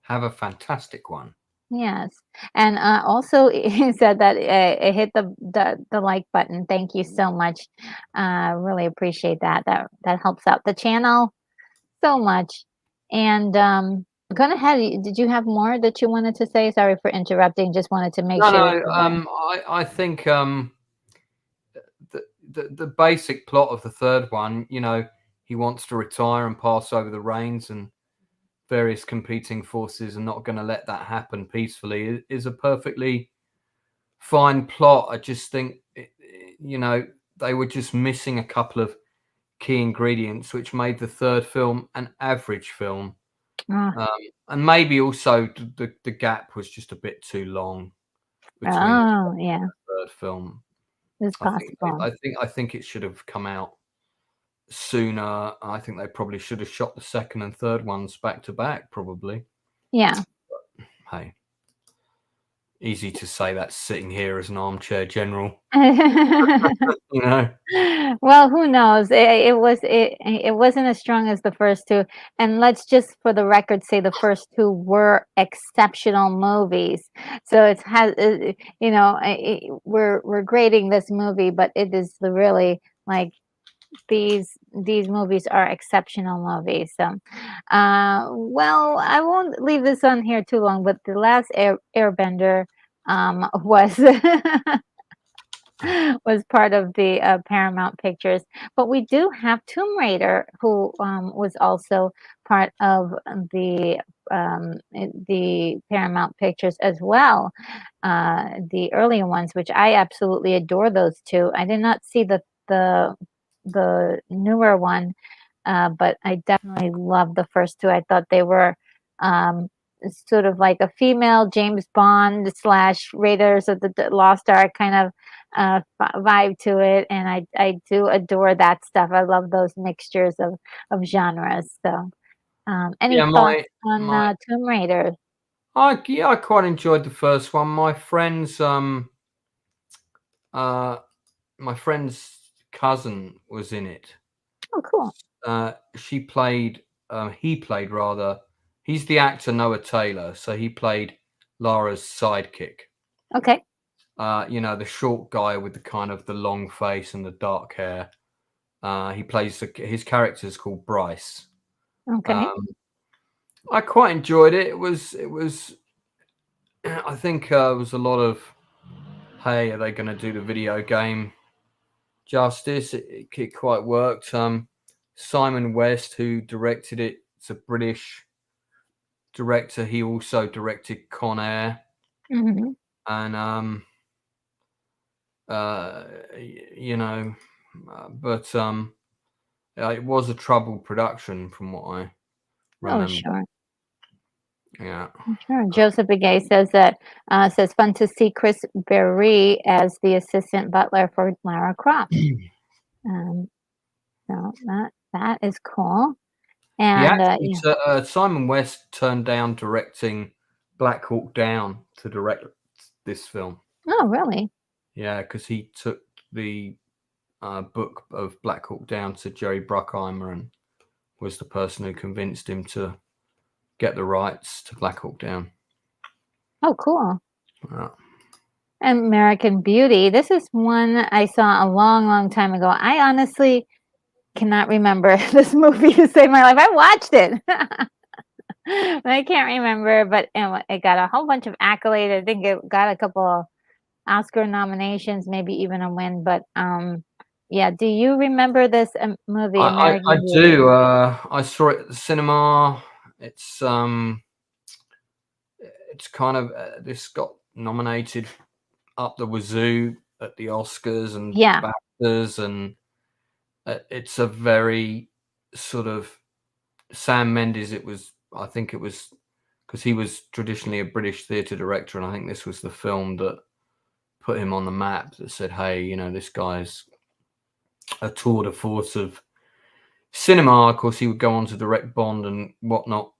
have a fantastic one. Yes, and also he said that it hit the like button. Thank you so much. Really appreciate that. That helps out the channel so much. And go ahead. Did you have more that you wanted to say? Sorry for interrupting. Just wanted to make No, sure. no. I think the basic plot of the third one, you know, he wants to retire and pass over the reins, and various competing forces are not going to let that happen peacefully, is a perfectly fine plot. I just think, you know, they were just missing a couple of key ingredients, which made the third film an average film. Ah, And maybe also the gap was just a bit too long between the oh, yeah, third film. it's possible. I think it should have come out sooner. I think they probably should have shot the second and third ones back to back, probably. Yeah. Hey, easy to say that sitting here as an armchair general, you know. Well, who knows? It wasn't as strong as the first two. And let's just, for the record, say the first two were exceptional movies. So it has, you know, we're grading this movie, but it is really like these movies are exceptional movies. So, well, I won't leave this on here too long. But the last Airbender was was part of the Paramount Pictures. But we do have Tomb Raider, who was also part of the Paramount Pictures as well. The earlier ones, which I absolutely adore those two. I did not see the newer one, but I definitely love the first two. I thought they were um, sort of like a female James Bond slash Raiders of the Lost Ark kind of vibe to it, and I do adore that stuff. I love those mixtures of genres. So, any Yeah, thoughts on my Tomb Raider? I quite enjoyed the first one. Uh my friend's cousin was in it. Oh, cool. She played he played rather. He's the actor Noah Taylor, so he played Lara's sidekick. Okay. You know, the short guy with the kind of the long face and the dark hair. He plays his character's called Bryce. Okay. Um, I quite enjoyed it. It was I think it was a lot of, hey, are they going to do the video game justice? It quite worked. Simon West, who directed it, it's a British director. He also directed Con Air, Hmm. and you know, but it was a troubled production from what I Oh, remember. sure. Yeah. Sure. Joseph Begay says fun to see Chris Berry as the assistant butler for Lara Croft. Um, so that is cool. He And actually, yeah. Simon West turned down directing Black Hawk Down to direct this film. Oh, really? Yeah, because he took the book of Black Hawk Down to Jerry Bruckheimer and was the person who convinced him to get the rights to Black Hawk Down. Oh, cool. Yeah. American Beauty. This is one I saw a long, long time ago. I honestly cannot remember this movie to save my life. I watched it. But I can't remember, but it got a whole bunch of accolades. I think it got a couple Oscar nominations, maybe even a win. But yeah. Do you remember this movie, I American Beauty? do. I saw it at the cinema. It's it's kind of this got nominated up the wazoo at the Oscars and Yeah. BAFTAs, and it's a very sort of Sam Mendes. I think it was because he was traditionally a British theatre director, and I think this was the film that put him on the map, that said, hey, you know, this guy's a tour de force of cinema. Of course, he would go on to direct Bond and whatnot.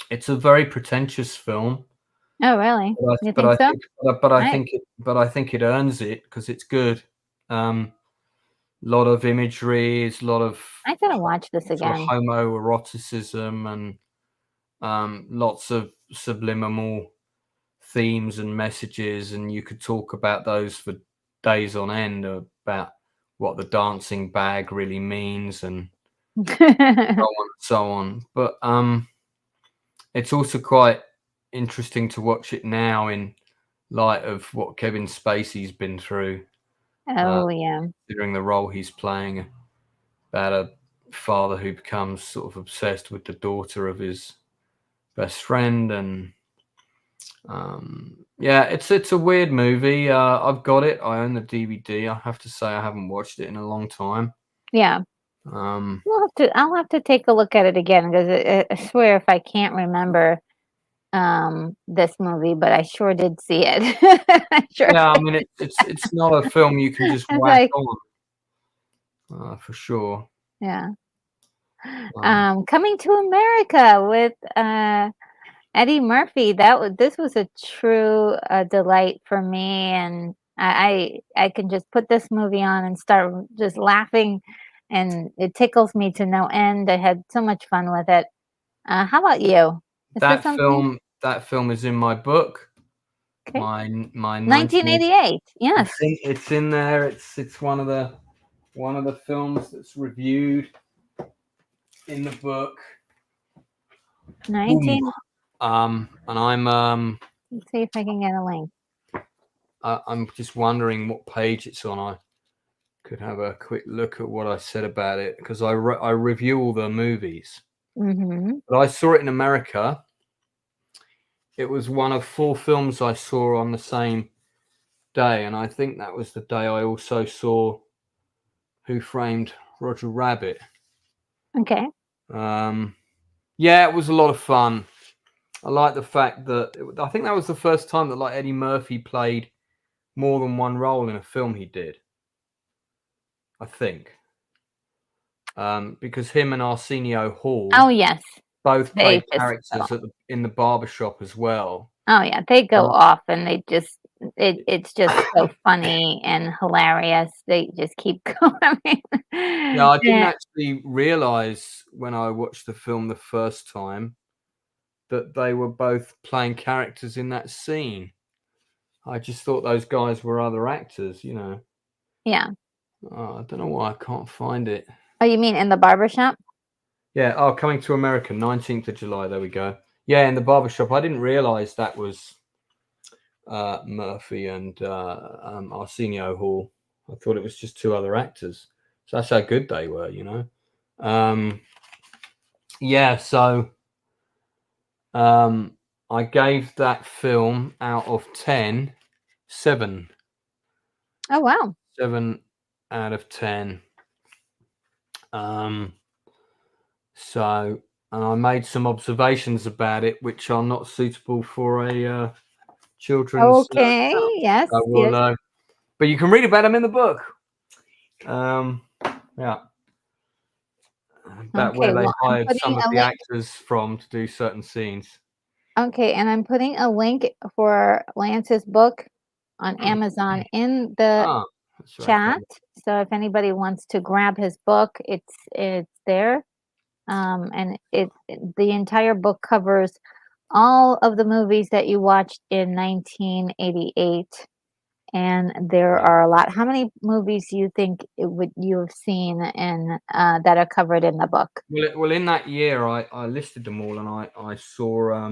It's a very pretentious film. Oh, really? You But think I so? think, but I Right. think, I think it earns it because it's good. Lot of imagery, it's a lot of I gotta watch this sort of again. homoeroticism and lots of subliminal themes and messages, and you could talk about those for days on end, about what the dancing bag really means and so on and so on. But it's also quite interesting to watch it now in light of what Kevin Spacey's been through, Oh, yeah. considering the role he's playing about a father who becomes sort of obsessed with the daughter of his best friend. And yeah, it's a weird movie. I've got it. I own the DVD. I have to say I haven't watched it in a long time. Yeah. Um, I'll have to take a look at it again because I swear if I can't remember this movie, but I sure did see it. I sure yeah, I did. mean it's not a film you can just It's whack like, on, for sure. yeah. Um, Coming to America with Eddie Murphy. This was a true delight for me, and I can just put this movie on and start just laughing, and it tickles me to no end. I had so much fun with it. How about you? Is this something? that film is in my book. Okay. My 19. 1988. Yes. It's in there. It's one of the films that's reviewed in the book. 19. And Let's see if I can get a link. I'm just wondering what page it's on. I could have a quick look at what I said about it because I review all the movies. Mm-hmm. But I saw it in America. It was one of 4 films I saw on the same day, and I think that was the day I also saw Who Framed Roger Rabbit. Okay. Yeah, it was a lot of fun. I like the fact that I think that was the first time that like Eddie Murphy played more than one role in a film he did. I think because him and Arsenio Hall Oh yes, both they played just characters in the barbershop as well. oh yeah, they go Uh, off and they just it's just so funny and hilarious. They just keep going. Yeah, I didn't Yeah, actually realize when I watched the film the first time that they were both playing characters in that scene. I just thought those guys were other actors, you know. yeah. Oh, I don't know why I can't find it. Oh, you mean in the barbershop? Yeah, oh, Coming to America, 19th of July. There we go. Yeah, in the barbershop. I didn't realize that was Murphy and Arsenio Hall. I thought it was just 2 other actors. So that's how good they were, you know. Yeah, so I gave that film out of 10, 7. Oh wow. 7 out of 10. So, and I made some observations about it, which are not suitable for a children's Okay. channel. Yes. So Yes. but you can read about them in the book. Yeah, about Okay. where they Well, I'm hired putting some of a the link. actors from to do certain scenes. Okay, and I'm putting a link for Lance's book on Amazon in the Ah, that's very chat. kind. So if anybody wants to grab his book, it's there. And the entire book covers all of the movies that you watched in 1988, and there Yeah. are a lot. How many movies do you think you have seen and that are covered in the book? Well, in that year, I listed them all, and I saw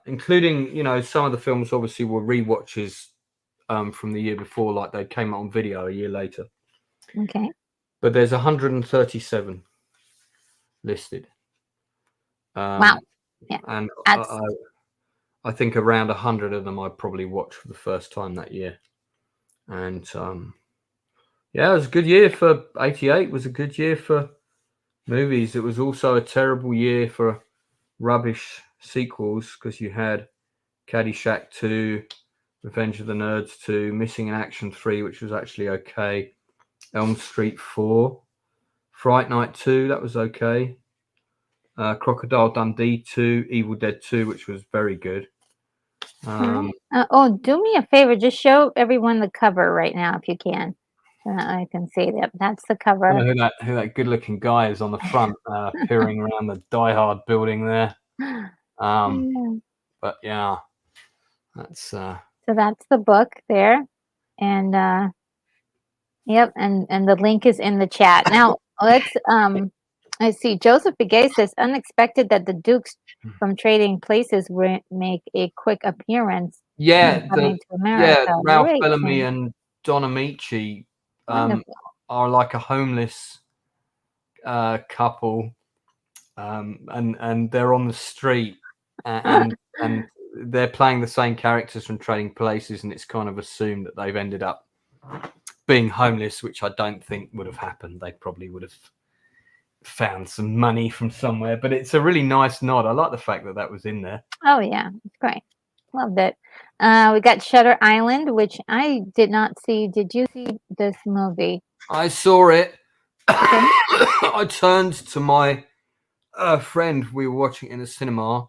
including, you know, some of the films obviously were rewatches from the year before, like they came out on video a year later. Okay. But there's 137 listed. Wow. Yeah. and That's I think around 100 of them I probably watched for the first time that year. And yeah, it was a good year for 88. Was a good year for movies. It was also a terrible year for rubbish sequels because you had Caddyshack 2, Revenge of the Nerds 2, Missing in Action 3, which was actually okay, Elm Street 4, Fright Night 2, that was okay, Crocodile Dundee 2, Evil Dead 2, which was very good. right. Oh, do me a favor. Just show everyone the cover right now if you can. I can see that. That's the I don't cover. know who that good-looking guy is on the front, peering around the Die Hard building there. Yeah. But yeah, that's So that's the book there. And yep, and the link is in the chat. Now let's see. Joseph Begay says unexpected that the Dukes from Trading Places would make a quick appearance in yeah, Coming to America. Ralph Great. Bellamy Sam. and Don Amici Wonderful. are like a homeless couple, and they're on the street, and they're playing the same characters from Trading Places, and it's kind of assumed that they've ended up being homeless, which I don't think would have happened. They probably would have found some money from somewhere, but it's a really nice nod. I like the fact that that was in there. Oh yeah, it's great. Loved it. We got Shutter Island, which I did not see. Did you see this movie? I saw it. Okay. I turned to my friend. We were watching it in the cinema,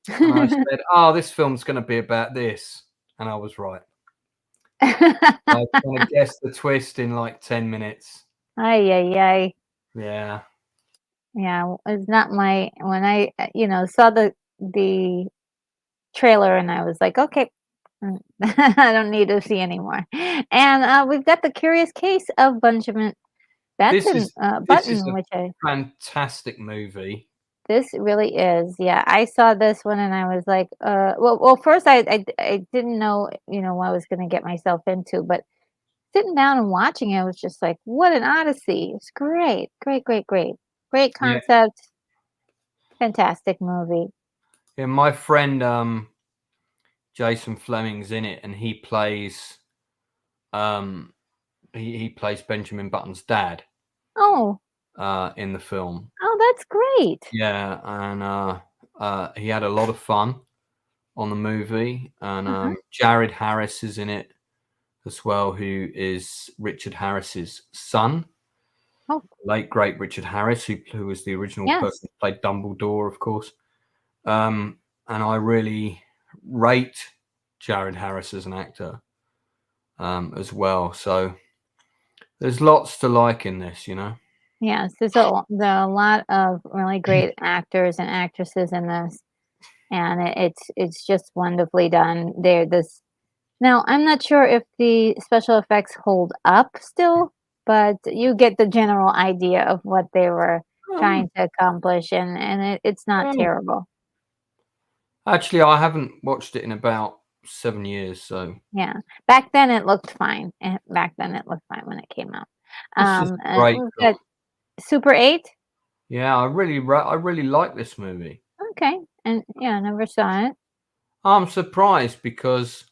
and I said, "Oh, this film's going to be about this," and I was right. I kind of guessed the twist in like 10 minutes. Ay, ay, ay. Yeah. Yeah, it's not my when I, saw the trailer and I was like, "Okay, I don't need to see anymore." And, we've got The Curious Case of Benjamin This is this is Button, a which fantastic movie. this really is. Yeah, I saw this one and I was like, first I didn't know, what I was gonna get myself into, but sitting down and watching it, I was just like, "What an odyssey." It's great. Great, great, great. Great Yeah. concept, fantastic movie. Yeah, my friend Jason Fleming's in it, and he plays he plays Benjamin Button's dad Oh, in the film. oh, that's great. Yeah, and he had a lot of fun on the movie, and Uh-huh. Jared Harris is in it as well, who is Richard Harris's son, Oh, late great Richard Harris, who was the original yes. person who played Dumbledore, of course. And I really rate Jared Harris as an actor as well. So there's lots to like in this, you know. Yes, there are a lot of really great actors and actresses in this, and it's just wonderfully done. Now, I'm not sure if the special effects hold up still, but you get the general idea of what they were Um, trying to accomplish, and it's not well, terrible. actually, I haven't watched it in about 7 years, so Yeah. Back then, it looked fine. Back then, it looked fine when it came out. it's just a And great we've film. got Super 8. Yeah, I really like this movie. Okay. And yeah, I never saw it. I'm surprised because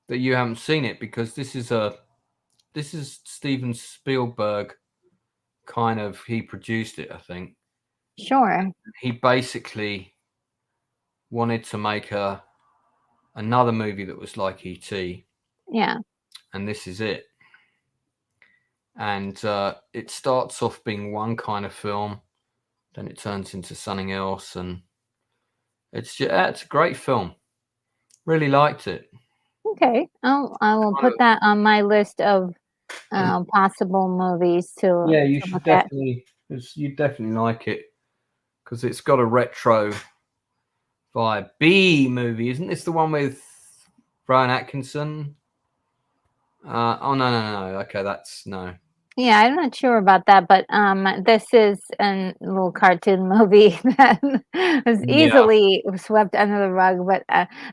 that you haven't seen it, because this is Steven Spielberg, kind of, he produced it, I think. Sure. He basically wanted to make another movie that was like E.T., Yeah. and this is it. And it starts off being one kind of film, then it turns into something else, and it's a great film. Really liked it. Okay. I will Kind put that on my list of of, possible movies yeah, to look at. you definitely like it because it's got a retro vibe. B movie, isn't this the one with Brian Atkinson? Oh no. Okay, that's no. Yeah, I'm not sure about that, but this is a little cartoon movie that was Yeah. easily swept under the rug. But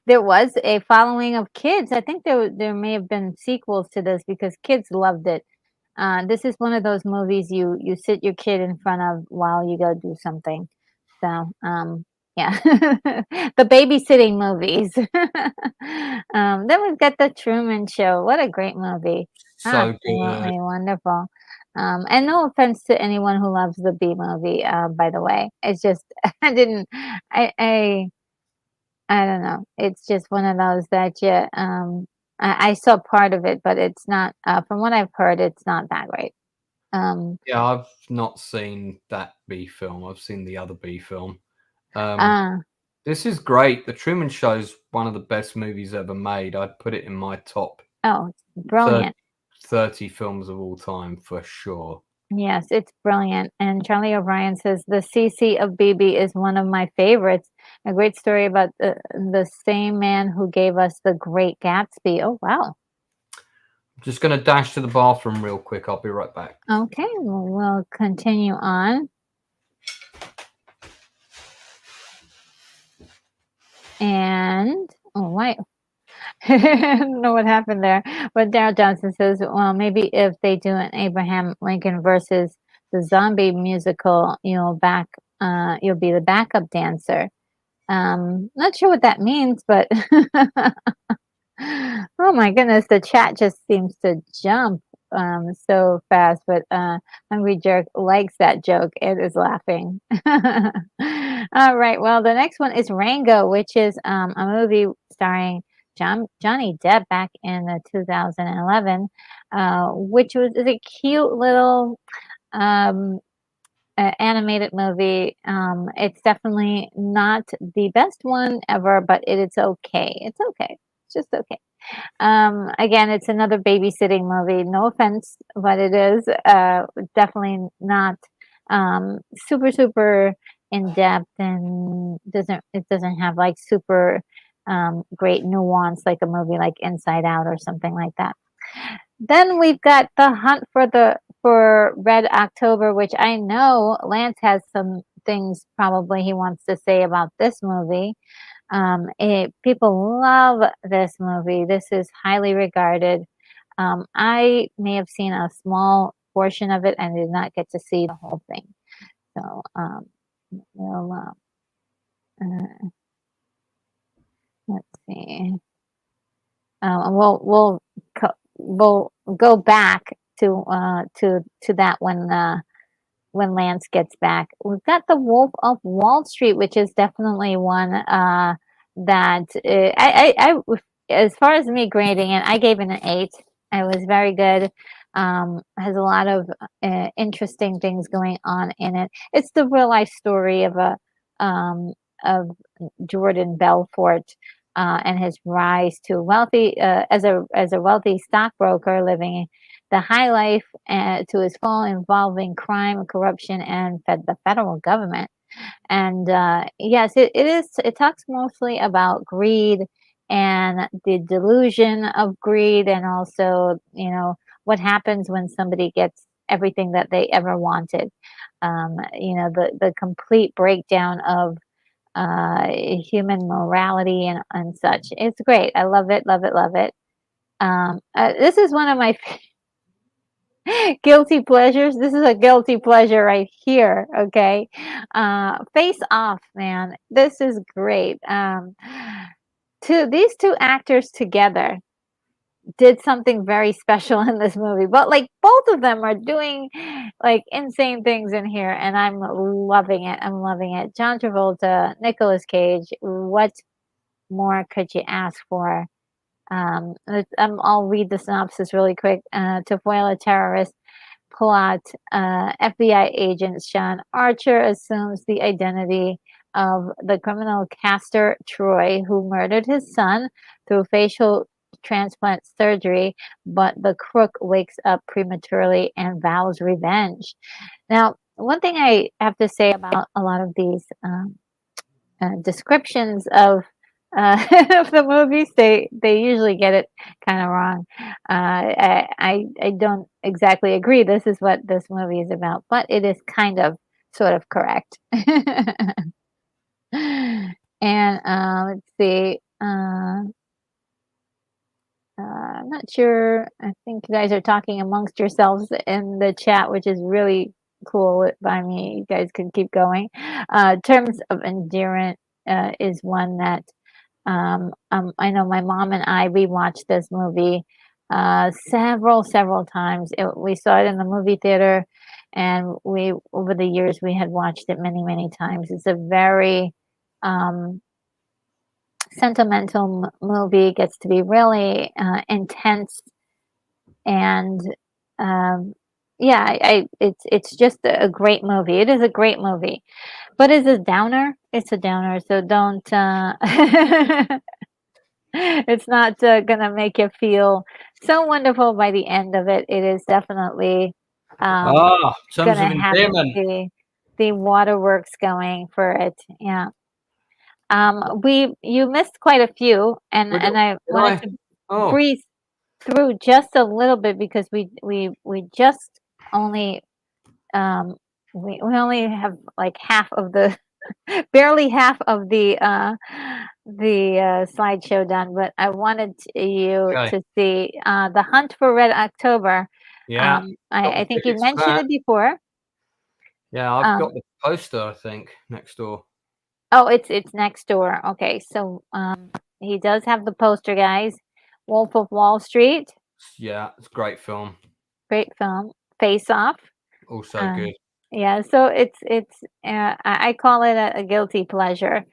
there was a following of kids. I think there may have been sequels to this because kids loved it. This is one of those movies you sit your kid in front of while you go do something. So Yeah. The babysitting movies. Then we've got The Truman Show. What a great movie. So good. Absolutely wonderful. And no offense to anyone who loves the B movie, by the way. It's just I didn't I I I don't know. It's just one of those that I saw part of it, but it's not from what I've heard, it's not that great. Um Yeah, I've not seen that B film. I've seen the other B film. Um, uh this is great. The Truman Show's one of the best movies ever made. I'd put it in my top oh, it's 30, brilliant. 30 films of all time for sure. Yes, it's brilliant. And Charlie O'Brien says the CC of BB is one of my favorites. A great story about the same man who gave us The Great Gatsby. Oh, wow. Just going to dash to the bathroom real quick. I'll be right back. Okay, well, we'll continue on. And, oh, wait. I don't know what happened there. But Daryl Johnson says, well, maybe if they do an Abraham Lincoln versus the zombie musical, you'll be the backup dancer. Not sure what that means, but oh my goodness, the chat just seems to jump so fast. But Hungry Jerk likes that joke and is laughing. All right, well, the next one is Rango, which is a movie starring Johnny Depp back in 2011, which is a cute little um, animated movie. It's definitely not the best one ever, but it's okay. It's okay. It's just okay. Again, it's another babysitting movie. No offense, but it is definitely not super in depth and doesn't have like super great nuance like a movie like Inside Out or something like that. Then we've got The Hunt for Red October, which I know Lance has some things probably he wants to say about this movie. People love this movie. This is highly regarded. I may have seen a small portion of it and did not get to see the whole thing. So we'll let's see. We'll go back to that when Lance gets back. We've got The Wolf of Wall Street, which is definitely one that as far as me grading it, I gave it an 8. It was very good. Has a lot of interesting things going on in it. It's the real life story um, of Jordan Belfort and his rise to wealthy as a wealthy stockbroker living the high life to his fall involving crime, corruption, and the federal government. And yes, it is. It talks mostly about greed and the delusion of greed, and also what happens when somebody gets everything that they ever wanted. The complete breakdown of human morality and such. It's great. I love it, love it, love it. This is one of my guilty pleasures. This is a guilty pleasure right here. Okay. Face Off, man. This is great. These two actors together did something very special in this movie, but like both of them are doing like insane things in here, and I'm loving it. I'm loving it. John Travolta, Nicolas Cage. What more could you ask for? I'll read the synopsis really quick. To foil a terrorist plot, FBI agent Sean Archer assumes the identity of the criminal Castor Troy, who murdered his son through facial transplant surgery, but the crook wakes up prematurely and vows revenge. Now, one thing I have to say about a lot of these descriptions of of the movies, they usually get it kind of wrong. I don't exactly agree. This is what this movie is about, but it is kind of sort of correct. And let's see. I'm not sure. I think you guys are talking amongst yourselves in the chat, which is really cool by me. You guys can keep going. Terms of is one that I know my mom and I rewatched this movie several times. We saw it in the movie theater, and we over the years we had watched it many times. It's a very sentimental movie. It gets to be really intense, and yeah, it's just a great movie. It is a great movie, but it's a downer. It's a downer, so don't. It's not gonna make you feel so wonderful by the end of it. It is definitely um, Terms gonna of have endearment. the waterworks going for it. Yeah. We you missed quite a few, and Did I wanted I? to Oh, breeze through just a little bit because we just only um we only have like half of the barely half of the slideshow done, but I wanted you okay. to see the Hunt for Red October. Yeah. Got I my think you tickets for mentioned that. it before. Yeah, I've got Um, the poster, I think, next door. oh, it's next door. Okay, so he does have the poster, guys. Wolf of Wall Street, Yeah, it's a great film. great film. Face Off. Also Uh, good. yeah, so it's I call it a guilty pleasure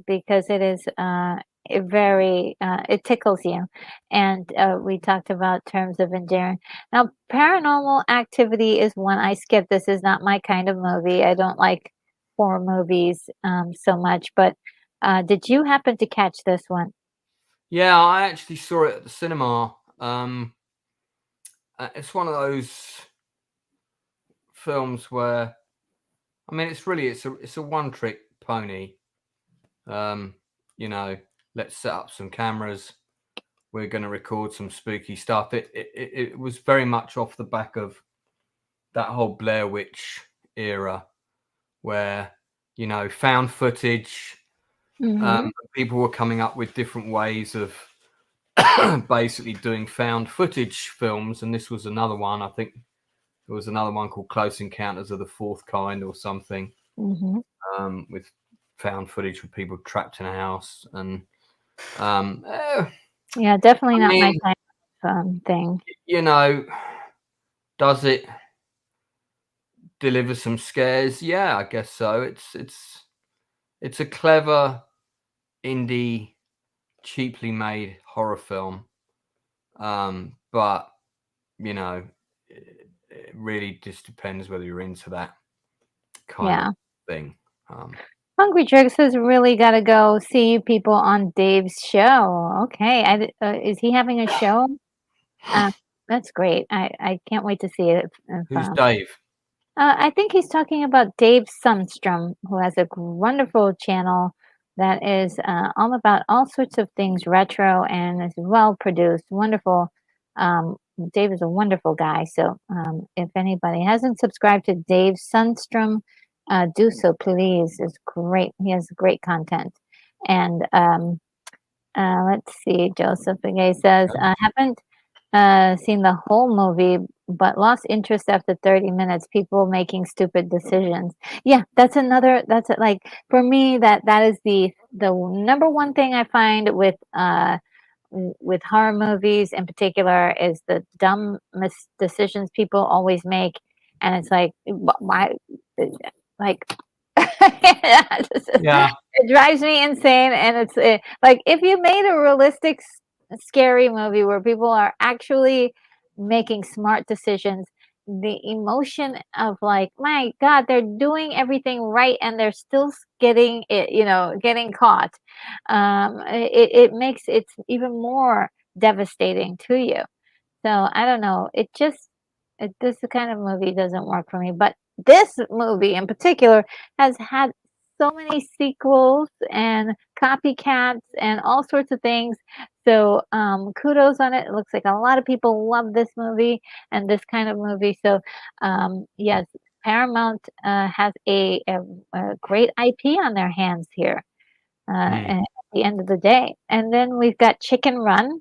because it is it very it tickles you, and we talked about terms of endearing. Now, Paranormal Activity is one I skip. This is not my kind of movie. I don't like horror movies so much. But did you happen to catch this one? Yeah, I actually saw it at the cinema. It's one of those films where, I mean, it's a one trick pony. Um, you know, let's set up some cameras. We're going to record some spooky stuff. It was very much off the back of that whole Blair Witch era, where found footage. Mm-hmm. People were coming up with different ways of basically doing found footage films, and this was another one. I think there was another one called Close Encounters of the Fourth Kind or something, Mm-hmm. with found footage of people trapped in a house. And I Yeah, definitely not my mean, kind of thing. does it deliver some scares? Yeah, I guess so. It's a clever indie, cheaply made horror film, but it really just depends whether you're into that kind of Yeah. thing. Um, Hungry Jokes has really got to go see people on Dave's show. Okay, is he having a show? Uh, that's great. I can't wait to see it. who's Dave? I think he's talking about Dave Sundstrom, who has a wonderful channel that is all about all sorts of things retro and is well produced. Wonderful. Um, Dave is a wonderful guy. So if anybody hasn't subscribed to Dave Sundstrom, do so, please. It's great. He has great content. And let's see. Joseph Begay says, I haven't seen the whole movie, but lost interest after 30 minutes. People making stupid decisions. Yeah, that's another. That's like for me that is the number one thing I find with horror movies in particular is the dumb decisions people always make, and it's like why, like Yeah, it drives me insane, and it's like if you made a realistic scary movie where people are actually making smart decisions, the emotion of like my god they're doing everything right and they're still getting it, getting caught, it makes it even more devastating to you. So I don't know. This kind of movie doesn't work for me. But this movie in particular has had so many sequels and copycats and all sorts of things. So kudos on it. It looks like a lot of people love this movie and this kind of movie. So yes, Paramount has a great IP on their hands here. mm. At the end of the day, and then we've got Chicken Run.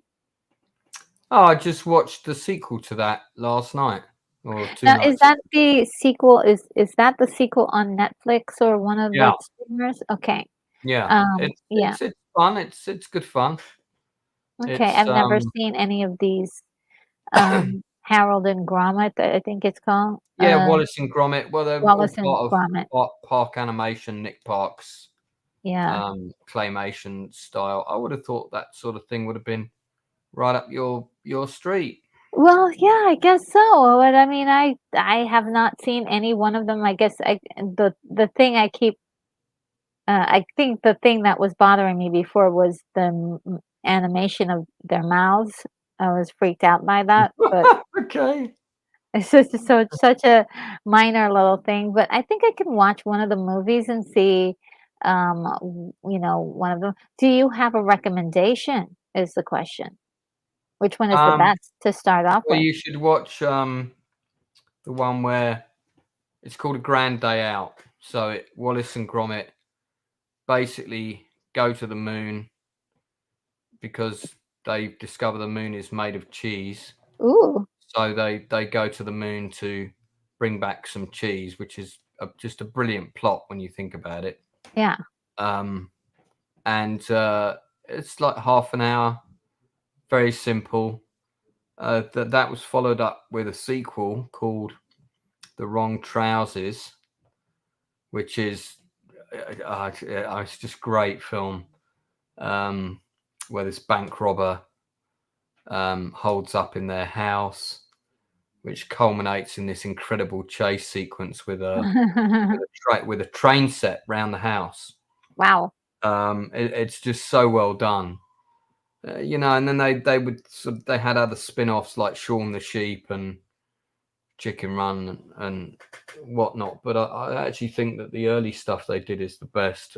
Oh, I just watched the sequel to that last night or two Now, is nights that ago. the sequel? Is that the sequel on Netflix or one of Yeah, the streamers? Okay. Yeah, it's Yeah. it's it's fun. It's good fun. Okay, It's I've never seen any of these. Harold and Gromit, I think it's called. yeah, Wallace and Gromit. Well, they're all Wallace and part of Gromit. Park Animation, Nick Park's Yeah. claymation style. I would have thought that sort of thing would have been right up your street. Well, yeah, I guess so. But I mean, I have not seen any one of them. I guess the thing I keep I think the thing that was bothering me before was the animation of their mouths. I was freaked out by that, but Okay. it's just such a minor little thing. But I think I can watch one of the movies and see, one of them. Do you have a recommendation? Is the question. Which one is the Um, best to start off well, with? you should watch the one where it's called A Grand Day Out. So Wallace and Gromit basically go to the moon because they discover the moon is made of cheese. Ooh, So they go to the moon to bring back some cheese, which is just a brilliant plot when you think about it. yeah. Um, and it's like half an hour, very simple. That was followed up with a sequel called The Wrong Trousers, which is it's just great film. Where this bank robber holds up in their house, which culminates in this incredible chase sequence with a train set round the house. Wow. It's just so well done. And then they had other spin-offs like Shaun the Sheep and Chicken Run and whatnot. But I actually think that the early stuff they did is the best.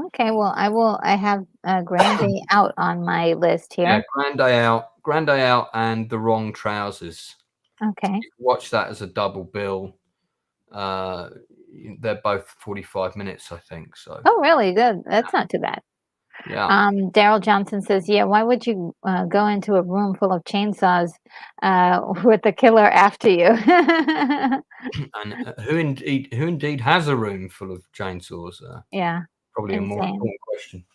Okay, well, I have Grand Day Out on my list Yeah, here. Grand Day Out, and The Wrong Trousers. Okay. You can watch that as a double bill. Uh, they're both 45 minutes, I think. So Oh, really? Good. That's not too bad. yeah. Daryl Johnson says, "Yeah, why would you go into a room full of chainsaws with the killer after you?" And who indeed has a room full of chainsaws? Yeah, Probably a more insane. important question.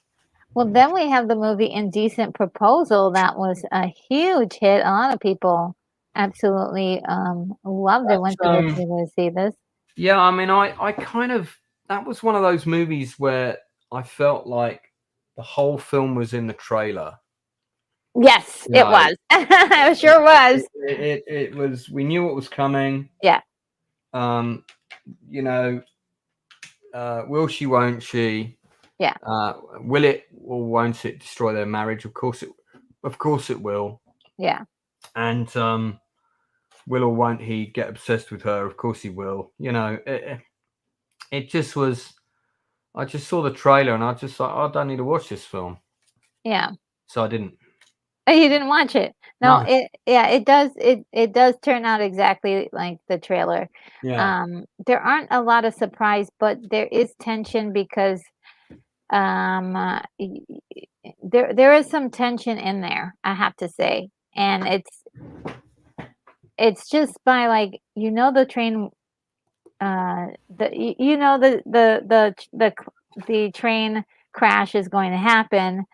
Well, then we have the movie Indecent Proposal that was a huge hit. A lot of people absolutely loved it, That's, went to the theater to see this. yeah, I mean, I kind of, that was one of those movies where I felt like the whole film was in the trailer. Yes, You it know, was. It sure was. it was. We knew what was coming. Yeah, Um, you know, will she? Won't she? yeah, Will it or won't it destroy their marriage? Of course it. Of course it will. yeah, And will or won't he get obsessed with her? Of course he will. It just was. I just saw the trailer and I just thought, I don't need to watch this film, yeah. so I didn't. Oh, you didn't watch it? No, No. it does turn out exactly like the trailer. Yeah. There aren't a lot of surprise, but there is tension because um uh, y- there is some tension in there, I have to say. And it's just by like the train the train crash is going to happen,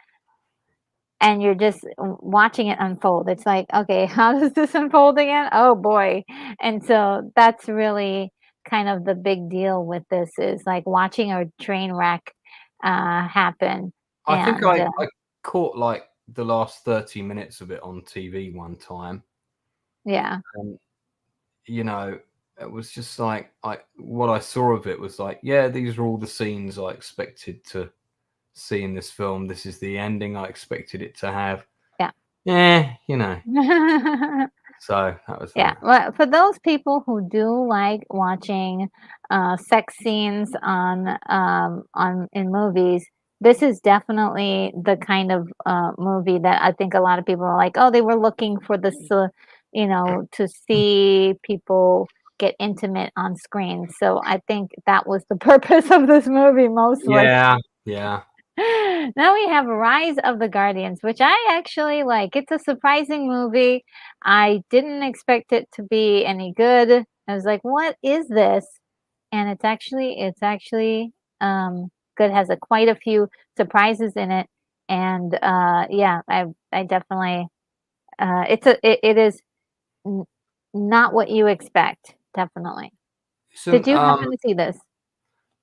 and you're just watching it unfold. It's like, okay, how does this unfold again? Oh boy. And so that's really kind of the big deal with this, is like watching a train wreck happen. I think And I caught like the last 30 minutes of it on TV one time. yeah, And, it was just like what I saw of it was like, yeah, these are all the scenes I expected to see in this film. This is the ending I expected it to have. yeah. Yeah, so that was Yeah, well, for those people who do like watching sex scenes on in movies, this is definitely the kind of movie that I think a lot of people are like, oh, they were looking for this, to see people get intimate on screen. So I think that was the purpose of this movie mostly. yeah, yeah. Now we have Rise of the Guardians, which I actually like. It's a surprising movie. I didn't expect it to be any good. I was like, "What is this?" And it's actually good. Has quite a few surprises in it, and yeah, I definitely it is n- not what you expect. Definitely. Did Isn't you happen to see this?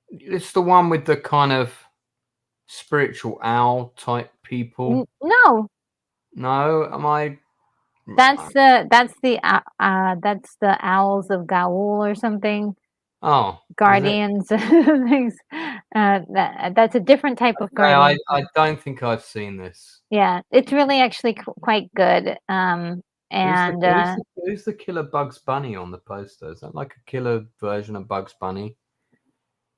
it's the one with the kind of spiritual owl type people? No, No, am I? that's the Owls of Gaul or something. Oh, is it? Guardians things. That's a different type of Okay, I guardian. I don't think I've seen this. Yeah, it's really actually quite good. And Who's the killer Bugs Bunny on the poster? Is that like a killer version of Bugs Bunny?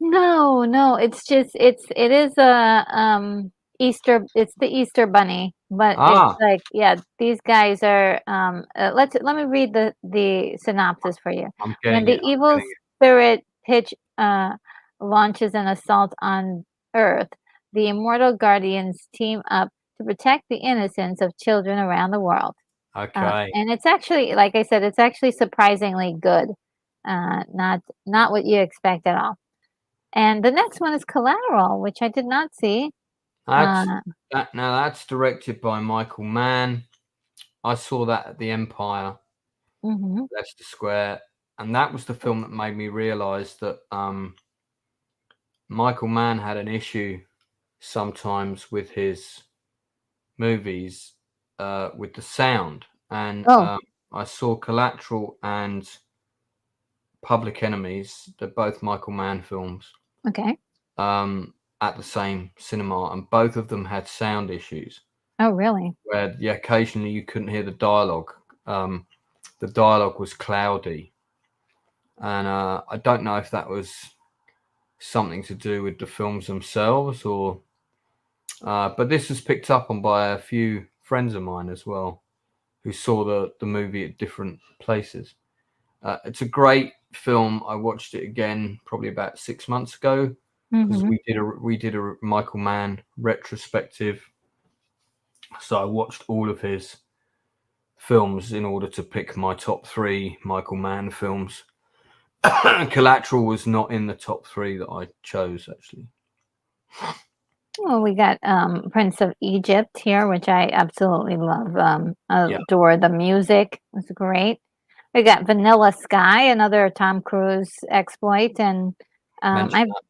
no, no, it's just it is a Easter. It's the Easter Bunny, but it's Ah, like yeah, these guys are. Let me read the synopsis for you. I'm When getting the it. I'm evil getting it. spirit pitch launches an assault on Earth, the immortal guardians team up to protect the innocence of children around the world. Okay. And it's actually, like I said, it's actually surprisingly good. Not what you expect at all. And the next one is Collateral, which I did not see. That's Uh, that's directed by Michael Mann. I saw that at the Empire, mhm. Leicester Square, and that was the film that made me realise that Michael Mann had an issue sometimes with his movies with the sound, and Oh, I saw Collateral and Public Enemies. They're both Michael Mann films. okay. At the same cinema, and both of them had sound issues Oh, really? where occasionally you couldn't hear the dialogue. The dialogue was cloudy, and I don't know if that was something to do with the films themselves or. But this was picked up on by a few friends of mine as well, who saw the movie at different places. It's a great film. I watched it again probably about 6 months ago because Mhm. we did a Michael Mann retrospective. So I watched all of his films in order to pick my top three Michael Mann films. Collateral was not in the top three that I chose actually. Well, we got Prince of Egypt here, which I absolutely love. Yeah, Adore the music. It's great. We got Vanilla Sky, another Tom Cruise exploit, and mention I that.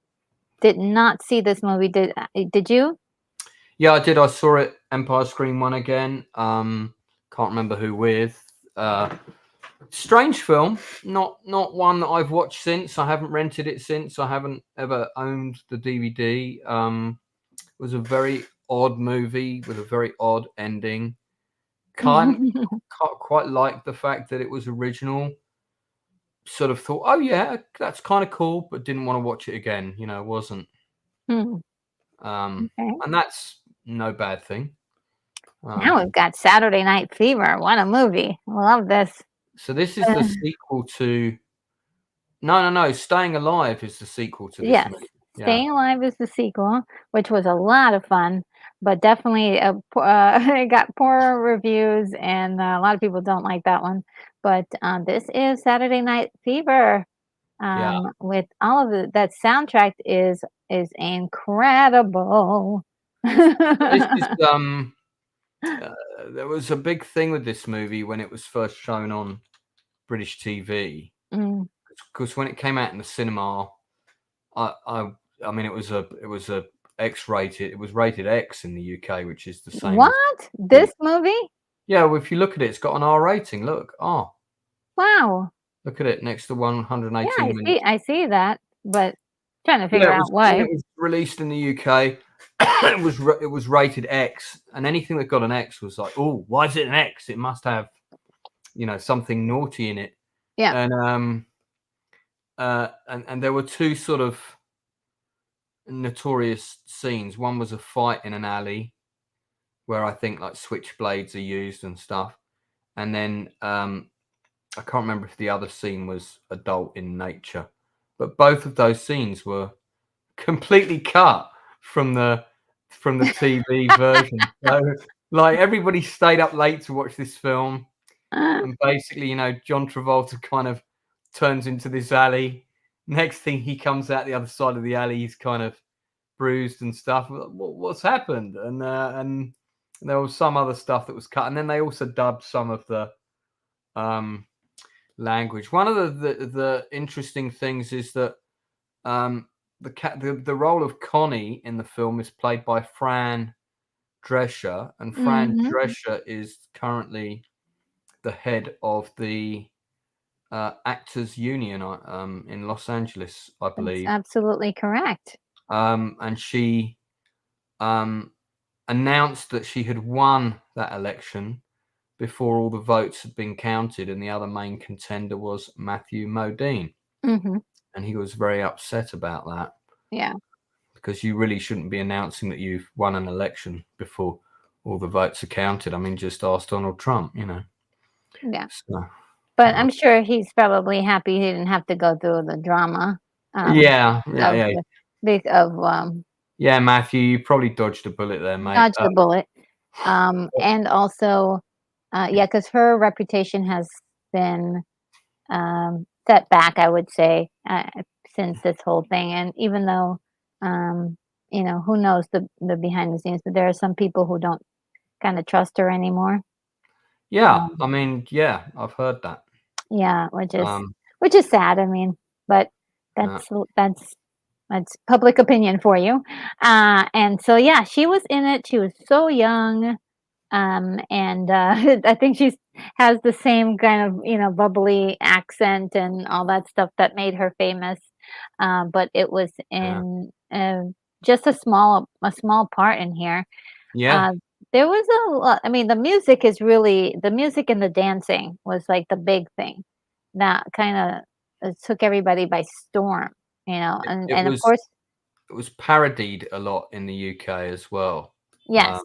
did not see this movie. Did you? Yeah, I did. I saw it Empire Screen One again. Can't remember who with. Strange film, not one that I've watched since. I haven't rented it since. I haven't ever owned the DVD. It was a very odd movie with a very odd ending. Can't quite like the fact that it was original. Sort of thought, oh yeah, that's kind of cool, but didn't want to watch it again. It wasn't. Hmm, Um, okay. and that's no bad thing. Now Um, we've got Saturday Night Fever. What a movie. Love this. so this is the Uh, sequel to. No. Staying Alive is the sequel to this yes. movie. Yeah, Staying Alive is the sequel, which was a lot of fun, but definitely it got poor reviews, and a lot of people don't like that one. But this is Saturday Night Fever. yeah. With all of that soundtrack is incredible. This is uh, there was a big thing with this movie when it was first shown on British TV. Mm. Because when it came out in the cinema, I, I, I mean, it was a X-rated. It was rated X in the UK, which is the same as. What? This movie? Yeah, well, if you look at it, it's got an R rating. Wow. Look at it next to Yeah, 118 minutes. I see that, but trying to Yeah, figure it out was when why. it was released in the UK. it was rated X, and anything that got an X was like, oh, why is it an X? It must have something naughty in it. Yeah. And and there were two sort of notorious scenes. One was a fight in an alley where I think like switchblades are used and stuff, and then I can't remember if the other scene was adult in nature, but both of those scenes were completely cut from the TV version. So like everybody stayed up late to watch this film, and basically, John Travolta kind of turns into this alley. Next thing he comes out the other side of the alley, he's kind of bruised and stuff. What's happened? And there was some other stuff that was cut, and then they also dubbed some of the language. One of the interesting things is that the role of Connie in the film is played by Fran Drescher, and Fran Mhm. Drescher is currently the head of the Actors Union in Los Angeles, I That's believe. absolutely correct. And she announced that she had won that election before all the votes had been counted, and the other main contender was Matthew Modine. Mhm. And he was very upset about that. Yeah. Because you really shouldn't be announcing that you've won an election before all the votes are counted. I mean, just ask Donald Trump, Yeah. So, But I'm sure he's probably happy he didn't have to go through the drama, yeah, of yeah. the big of, Yeah, Matthew, you probably dodged a bullet there, mate. dodged the bullet. And also, yeah, because her reputation has been, set back, I would say, since this whole thing, and even though, um, who knows the behind the scenes, but there are some people who don't kinda trust her anymore. Yeah, Um, I mean, yeah, I've heard that. yeah, Um, which is sad, I mean, but uh, that's that's public opinion for you. And so, yeah, she was in it, she was so young, and, I think she's has the same kind of, bubbly accent and all that stuff that made her famous, but it was yeah, in, just a small part in here. yeah, Uh, there was a lot I mean, the music and the dancing was, like, the big thing that kinda, took everybody by storm, it and of was course it was parodied a lot in the UK as well. yes. Um,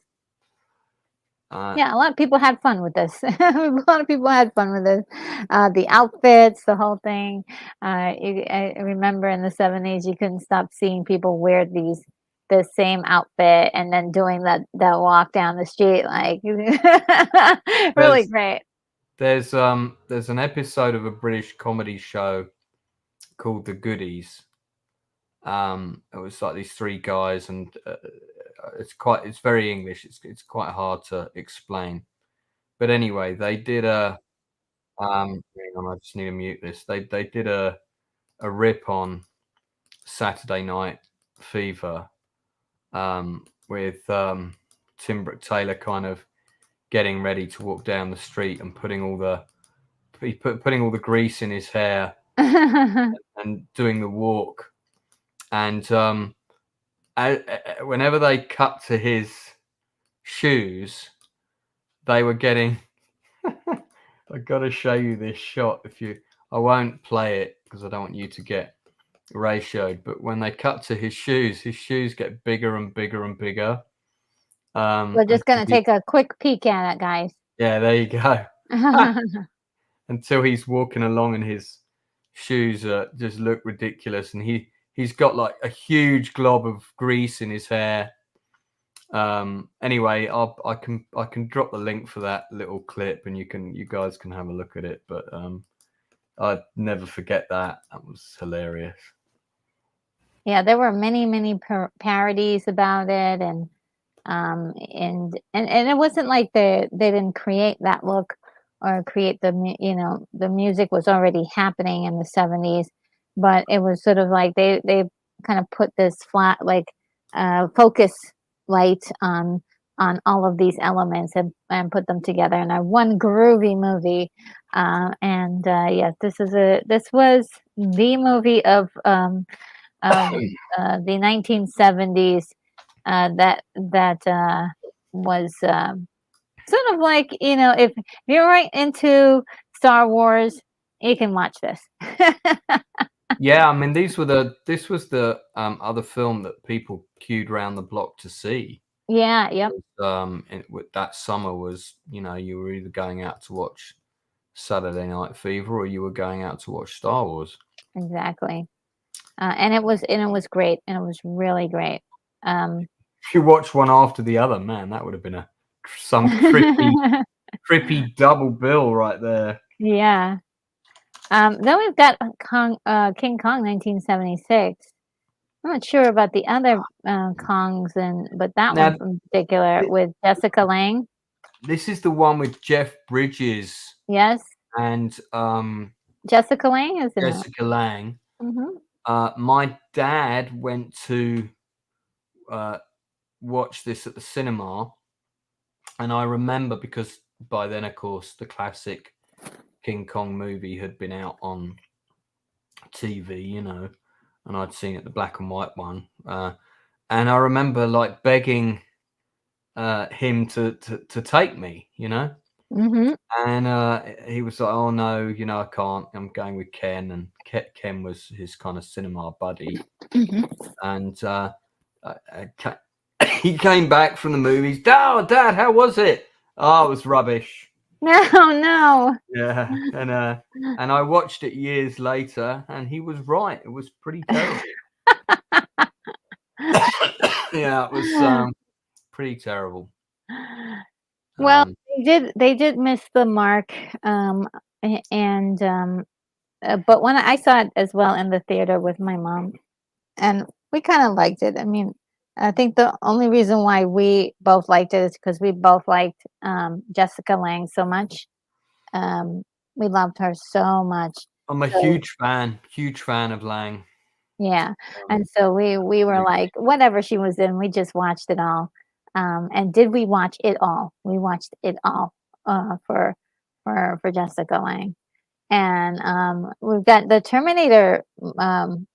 uh, Yeah, a lot of people had fun with this. A lot of people had fun with this. The outfits, the whole thing. I remember in the '70s, you couldn't stop seeing people wear the same outfit and then doing that walk down the street, like really there's great. there's an episode of a British comedy show called The Goodies. It was like these three guys, and it's very English. It's quite hard to explain. But anyway, they did hang on, I just need to mute this. They did a rip on Saturday Night Fever, with Tim Taylor kind of getting ready to walk down the street and putting all the grease in his hair and doing the walk. And whenever they cut to his shoes, they were getting. I gotta show you this shot. I won't play it because I don't want you to get ratioed. But when they cut to his shoes get bigger and bigger and bigger. We're just Until gonna take a quick peek at it, guys. yeah, there you go. Until he's walking along and his shoes just look ridiculous, and he's got like a huge glob of grease in his hair. Anyway, I can drop the link for that little clip, and you guys can have a look at it. But I'd never forget that. That was hilarious. Yeah, there were many, many parodies about it, and it wasn't like they didn't create that look or create the music was already happening in the '70s, but it was sort of like they kind of put this flat like focus light on all of these elements and put them together in a one groovy movie. And yes, this was the movie of the 1970s that was sort of like if you're right into Star Wars, you can watch this. Yeah, I mean this was the other film that people queued round the block to see. Yeah, yep, With that summer was, you were either going out to watch Saturday Night Fever or you were going out to watch Star Wars. exactly. And it was great, and it was really great. Um, If you watch one after the other, man, that would have been some trippy double bill right there. yeah. Then we've got King Kong 1976. I'm not sure about the other Kongs, but that one Now, in particular th- with Jessica Lange. this is the one with Jeff Bridges Yes, and Jessica Lange is in it. Jessica Lange. Hmm. My dad went to uh, watch this at the cinema, and I remember because by then, of course, the classic King Kong movie had been out on TV, and I'd seen it, the black and white one. And I remember like begging him to take me, Hmm. and he was like, "Oh no, I can't. I'm going with Ken," and Ken was his kind of cinema buddy, Hmm. and he came back from the movies. Dad, how was it? Oh, it was rubbish. No, no. Yeah, and I watched it years later, and he was right. It was pretty terrible. Yeah, it was pretty terrible. Well, Um, they did miss the mark, and but when I saw it as well in the theater with my mom, and we kind of liked it. I mean, I think the only reason why we both liked it is because we both liked Jessica Lange so much. Um, we loved her so much. I'm a So huge fan of Lang. yeah, Um, and so we were really, like, whatever she was in, we just watched it all. And did we watch it all? We watched it all for Jessica Lange. And we've got the Terminator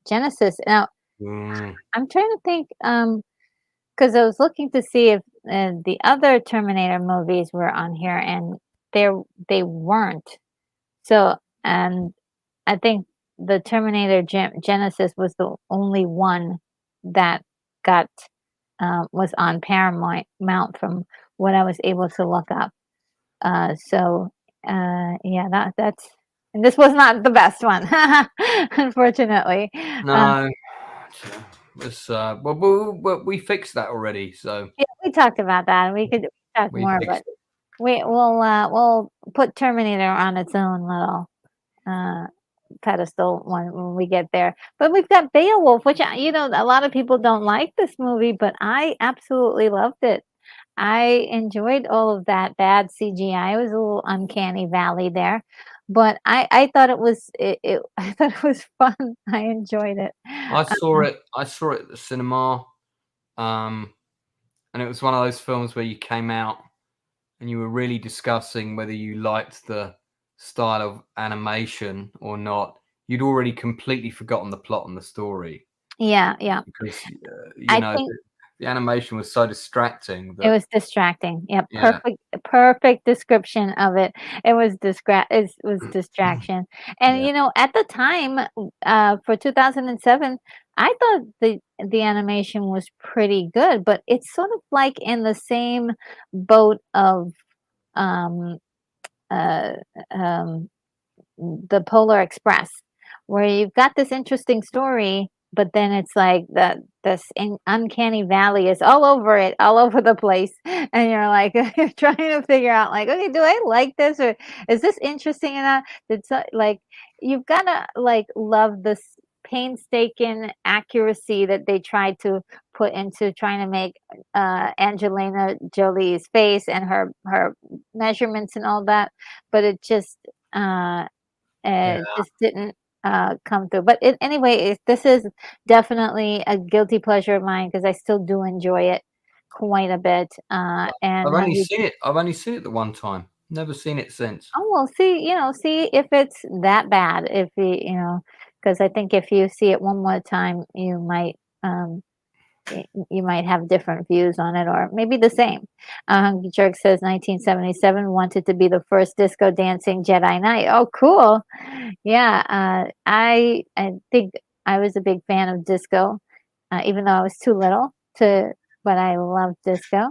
Genesis. Now mm, I'm trying to think because I was looking to see if the other Terminator movies were on here, and they they weren't. So, and I think the Terminator Genesis was the only one that got was on Paramount from what I was able to look up. So yeah, that's and this was not the best one, unfortunately. no, it's well, we fixed that already, so Yeah, we talked about that. We could talk we more, but fixed it. we'll put Terminator on its own little uh pedestal when we get there. But we've got Beowulf, which a lot of people don't like this movie, but I absolutely loved it. I enjoyed all of that bad CGI. It was a little uncanny valley there, but I thought I thought it was fun. I enjoyed it. I saw it at the cinema, um, and it was one of those films where you came out and you were really discussing whether you liked the style of animation or not. You'd already completely forgotten the plot and the story Yeah, yeah. because I think the animation was so distracting it that was distracting. Yeah, yeah, perfect description of it. It was distraction. And yeah, at the time, for 2007, I thought the animation was pretty good, but it's sort of like in the same boat of um uh um the Polar Express, where you've got this interesting story, but then it's like uncanny valley is all over it, all over the place, and you're like you're trying to figure out like, okay, do I like this or is this interesting enough? Like you've got to like love this painstaking accuracy that they tried to put into trying to make Angelina Jolie's face and her measurements and all that, but it uh yeah. just didn't come through. But anyway, this is definitely a guilty pleasure of mine because I still do enjoy it quite a bit. And when we I've only seen it the one time. Never seen it since. oh well, see if it's that bad. If because I think if you see it one more time, um you might have different views on it, or maybe the same. Jerk says 1977 wanted to be the first disco dancing Jedi Knight. Oh, cool. Yeah, I think I was a big fan of disco, even though I was too little to, but I loved disco.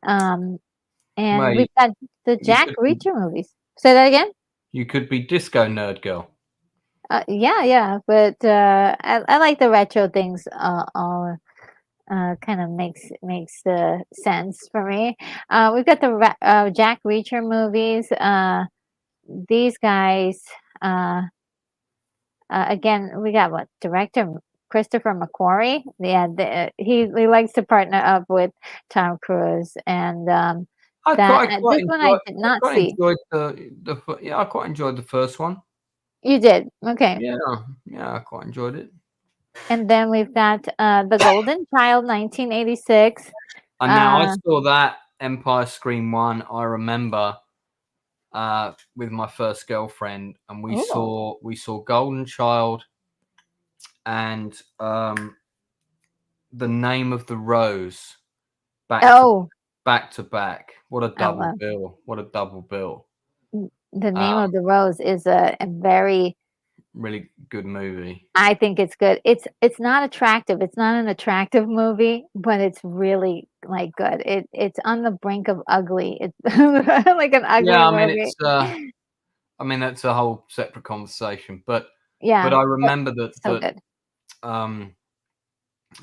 Um, and Well, we've got the you Jack could Reacher movies. Say that again? you could be disco nerd girl. Yeah, yeah, but I like the retro things. All kind of makes the sense for me. We've got the Jack Reacher movies. These guys. Uh, again, we got what director Christopher McQuarrie. Yeah, he likes to partner up with Tom Cruise, and that this one I did I not quite see. enjoyed yeah, I quite enjoyed the first one. You did, okay. Yeah, yeah, I quite enjoyed it. And then we've got The Golden Child, 1986. And now I Uh, saw that Empire Screen 1, I remember, with my first girlfriend, and oh, we saw Golden Child and The Name of the Rose back to oh, back to back. What a I double love bill. What a double bill. The Name Um, of the Rose is a very really good movie. I think it's good. It's not attractive. It's not an attractive movie, but it's really, like, good. It's on the brink of ugly. It's like an ugly Yeah, movie. I mean that's a whole separate conversation, but Yeah, I but remember so good. um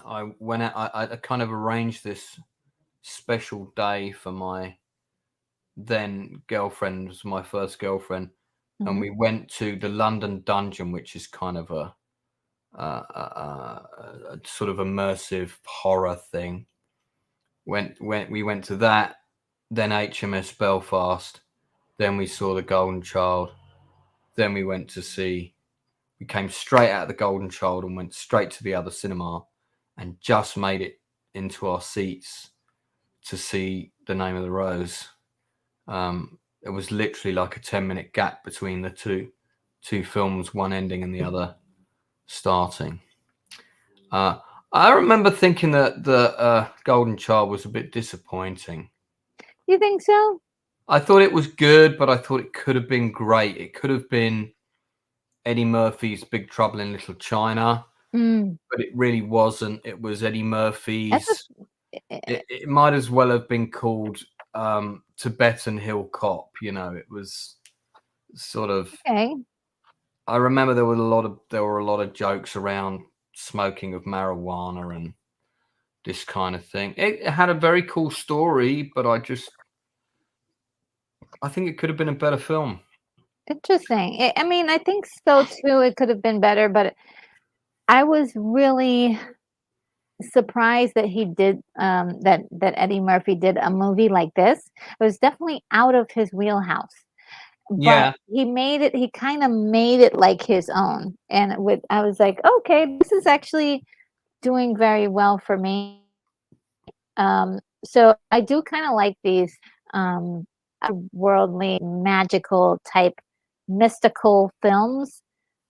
I went out, I kind of arranged this special day for my then girlfriend, was my first girlfriend, and Mhm. we went to the London Dungeon, which is kind of a sort of immersive horror thing. We went to that, then HMS Belfast, then we saw the Golden Child, then we came straight out of the Golden Child and went straight to the other cinema, and just made it into our seats to see The Name of the Rose. It was literally like a 10-minute gap between the two films, one ending and the other starting. Uh, I remember thinking that the Golden Child was a bit disappointing. You think so? I thought it was good, but I thought it could have been great. It could have been Eddie Murphy's Big Trouble in Little China, Mm, but it really wasn't. It was Eddie that's Murphy's. a It might as well have been called Tibetan Hill Cop. You know, it was sort of. okay. I remember there were a lot of jokes around smoking of marijuana and this kind of thing. It had a very cool story, but I think it could have been a better film. Interesting. I mean, I think so too. It could have been better, but I was really surprised that he did that Eddie Murphy did a movie like this. It was definitely out of his wheelhouse. But Yeah, he kinda made it like his own, and with I was like, "Okay, this is actually doing very well for me." So I do kinda like these, worldly, magical type mystical films,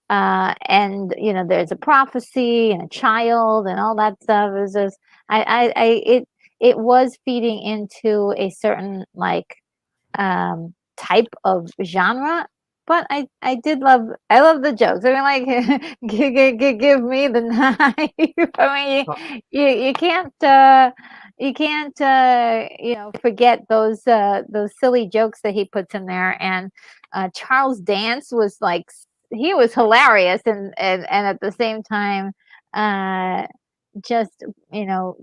and, there's a prophecy and a child and all that stuff. It was just I it was feeding into a certain, like, type of genre, but I love the jokes. I mean, like, give me the knife. I uh, mean, you can't, forget those silly jokes that he puts in there, and, Charles Dance was, like, he was hilarious and at the same time, uh, just, you know,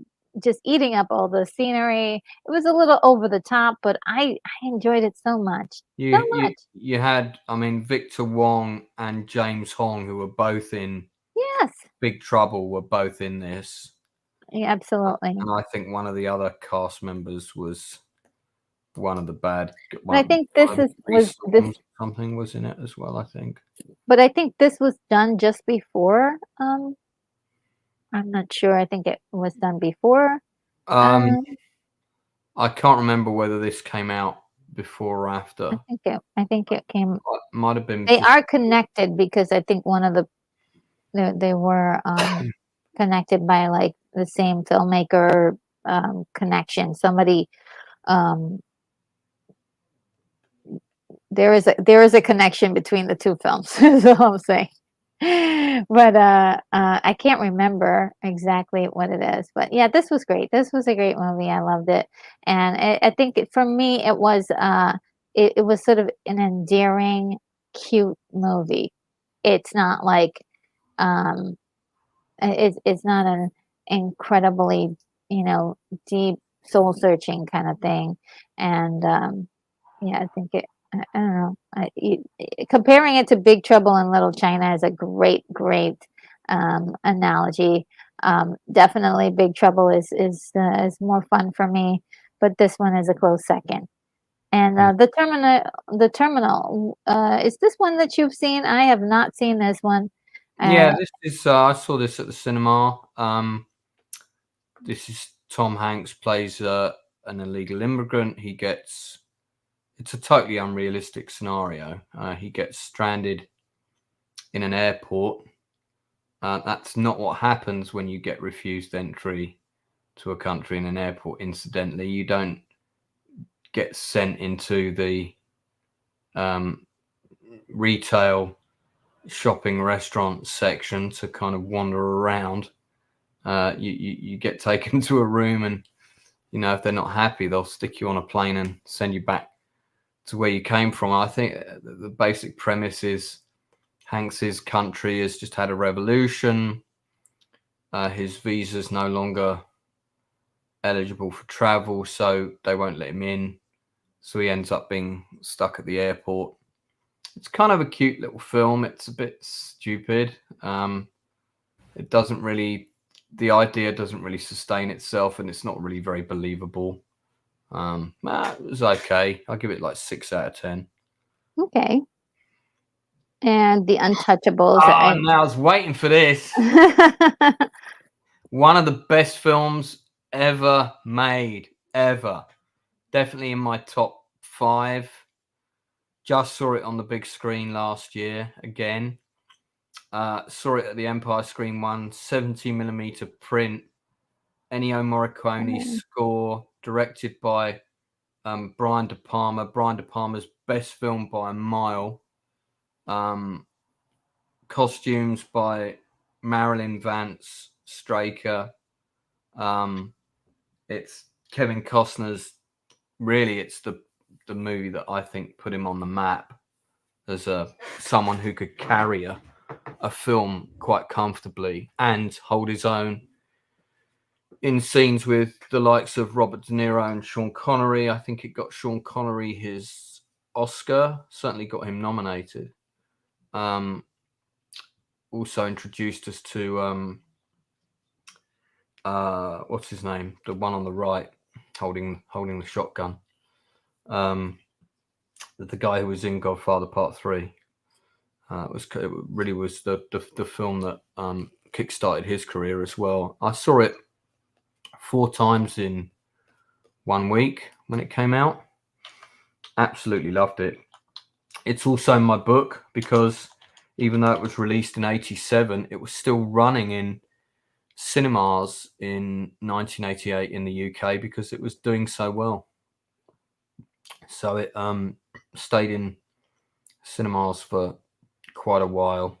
just eating up all the scenery. It was a little over the top, but I enjoyed it so much. So much. you had, I mean, Victor Wong and James Hong, who were both in Yes. Big Trouble, were both in this, Yeah, absolutely. and I think one of the other cast members was one of the bad But I one think one this of the is police was this storms or something was in it as well, I think. but I think this was done just before, I'm not sure. I think it was done before. Um, Um, I can't remember whether this came out before or after. I think it came Might have been they just are connected because I think one of the they were, connected by, like, the same filmmaker, connection. Somebody, um there is a connection between the 2 films, is all I'm saying. But, I can't remember exactly what it is, but yeah, this was great. This was a great movie. I loved it, and I think for me, it was sort of an endearing, cute movie. It's not like, um it's not an incredibly, you know, deep, soul searching kind of thing, and, yeah, I think I don't know, comparing it to Big Trouble in Little China is a great, great, analogy. Definitely, Big Trouble is more fun for me, but this one is a close second. And Mm. the terminal is this one that you've seen? I have not seen this one. Yeah, Uh, this is. I saw this at the cinema. This is Tom Hanks plays an illegal immigrant. He gets. It's a totally unrealistic scenario. He gets stranded in an airport. That's not what happens when you get refused entry to a country in an airport. Incidentally, you don't get sent into the retail shopping restaurant section to kind of wander around. You get taken to a room, and if they're not happy, they'll stick you on a plane and send you back to where you came from. I think the basic premise is Hanks's country has just had a revolution. His visa's no longer eligible for travel, so they won't let him in. So he ends up being stuck at the airport. It's kind of a cute little film. It's a bit stupid. It doesn't really, the idea doesn't really sustain itself, and it's not really very believable. It was okay. I'll give it like 6 out of 10. okay. And The Untouchables. I was waiting for this. One of the best films ever made, ever. Definitely in my top 5. Just saw it on the big screen last year again. Saw it at the Empire Screen 1, 70mm print. Ennio Morricone score, directed by Brian De Palma. Brian De Palma's best film by a mile. Costumes by Marilyn Vance Straker. It's Kevin Costner's. Really, it's the movie that I think put him on the map as someone who could carry a film quite comfortably and hold his own in scenes with the likes of Robert De Niro and Sean Connery. I think it got Sean Connery his Oscar, certainly got him nominated. Also introduced us to what's his name? The one on the right, holding the shotgun. The guy who was in Godfather Part 3. It really was the film that kickstarted his career as well. I saw it 4 times in 1 week when it came out. Absolutely loved it. It's also in my book because even though it was released in 87, it was still running in cinemas in 1988 in the UK because it was doing so well. So it stayed in cinemas for quite a while.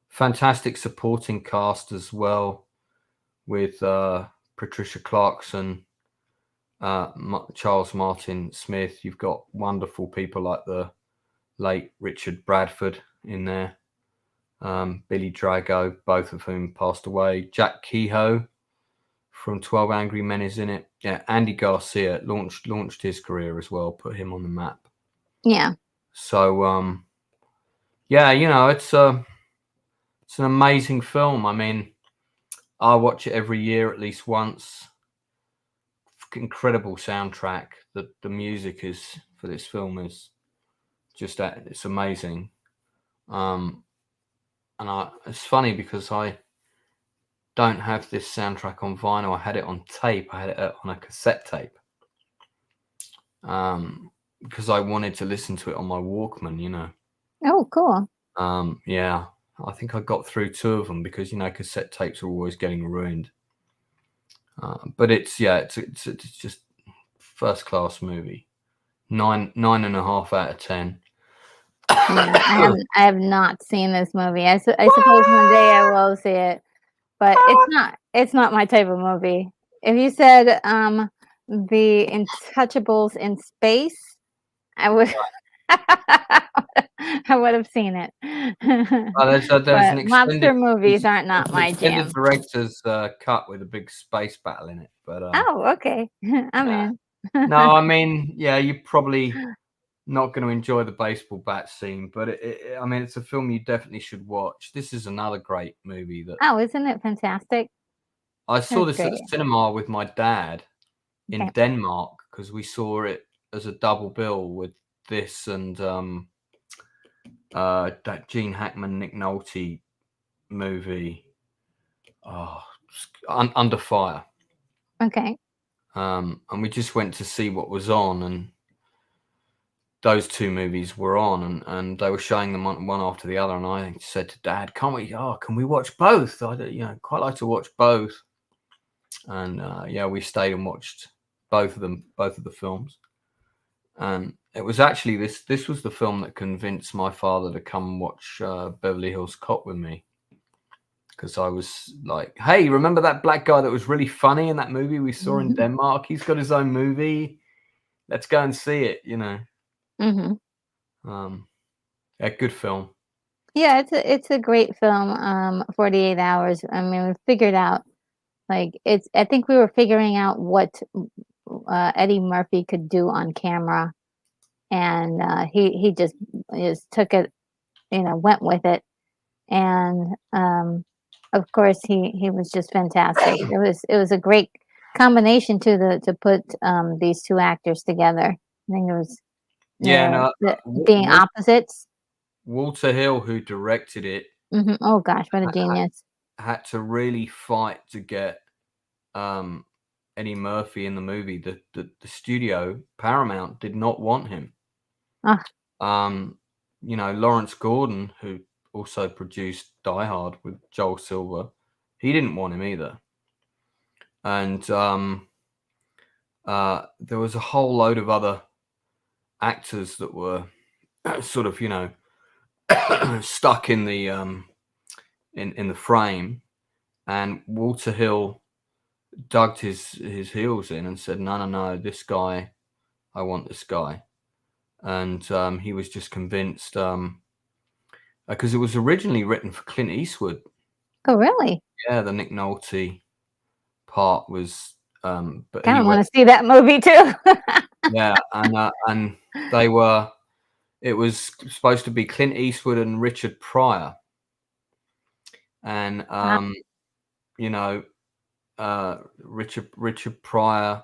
Fantastic supporting cast as well, with Patricia Clarkson, Charles Martin Smith. You've got wonderful people like the late Richard Bradford in there, Billy Drago, both of whom passed away. Jack Kehoe from 12 Angry Men is in it. Yeah, Andy Garcia launched his career as well, put him on the map. Yeah. So yeah, it's an amazing film. I mean, I watch it every year at least once. Incredible soundtrack. The music is for this film is just it's amazing. And it's funny because I don't have this soundtrack on vinyl. I had it on tape. I had it on a cassette tape. Because I wanted to listen to it on my Walkman, Oh, cool. Yeah, I think I got through 2 of them because cassette tapes are always getting ruined. But it's just first class movie. 9.5 out of 10. I have not seen this movie. I suppose one day I will see it, but it's not my type of movie. If you said The Untouchables in space, I would I would have seen it. There's an But extended monster movies aren't not my jam. director's cut with a big space battle in it. But Oh, okay. I'm in. no, I mean, yeah, you probably not going to enjoy the baseball bat scene, but I mean, it's a film you definitely should watch. This is another great movie that Oh, isn't it fantastic? I saw That's this at the great. cinema with my dad in Okay. Denmark because we saw it as a double bill with this and that Gene Hackman Nick Nolte movie, oh, Under Fire. Okay. And we just went to see what was on, and those two movies were on, and they were showing them one after the other. And I said to Dad, "Can we watch both? I quite like to watch both." And yeah, we stayed and watched both of the films. And it was actually this was the film that convinced my father to come watch Beverly Hills Cop with me. Because I was like, "Hey, remember that black guy that was really funny in that movie we saw in Denmark? He's got his own movie. Let's go and see it." Mm-hmm. Yeah, good film. Yeah, it's a great film. 48 Hours. I mean, we figured out like it's. I think we were figuring out what Eddie Murphy could do on camera, and he just took it, went with it, and of course he was just fantastic. It was a great combination to put these two actors together. I think it was Yeah, no, being opposites. Walter Hill, who directed it, Oh gosh, what a genius! had to really fight to get Eddie Murphy in the movie. The studio, Paramount, did not want him. Ah, Lawrence Gordon, who also produced Die Hard with Joel Silver, he didn't want him either. And there was a whole load of other actors that were sort of, stuck in the in the frame, and Walter Hill dug his heels in and said, no, this guy, I want this guy. And he was just convinced, because it was originally written for Clint Eastwood. oh really? Yeah, the Nick Nolte part was, but Kind he of went, want to see that movie too. yeah, and it was supposed to be Clint Eastwood and Richard Pryor, and Richard Pryor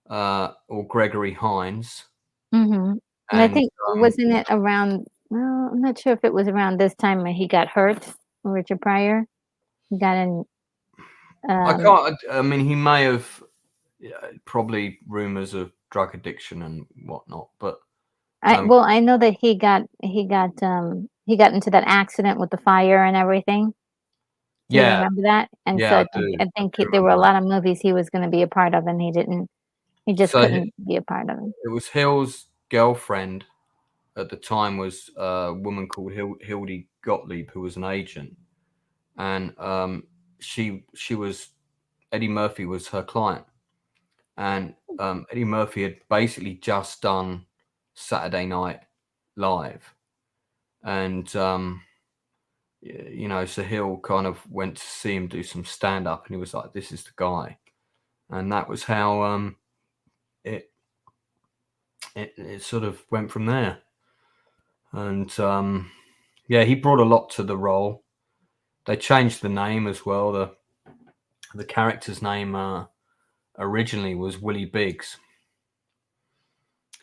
or Gregory Hines. And I think wasn't it around? Well, I'm not sure if it was around this time when he got hurt, Richard Pryor. He got in. I can't. I mean, he may have probably rumors of drug addiction and whatnot, but I know that he got into that accident with the fire and everything. Do you yeah, remember that? And so yeah, I I think do there were a remember lot of movies he was going to be a part of, and he didn't. He that. just So couldn't be a part of it. it was Hill's girlfriend at the time was a woman called Hildy Gottlieb, who was an agent, and she was Eddie Murphy was her client, and Eddie Murphy had basically just done Saturday Night Live, and so Hill kind of went to see him do some stand up, and he was like, "This is the guy," and that was how it sort of went from there. And yeah, he brought a lot to the role. They changed the name as well. The character's name originally was Willie Biggs,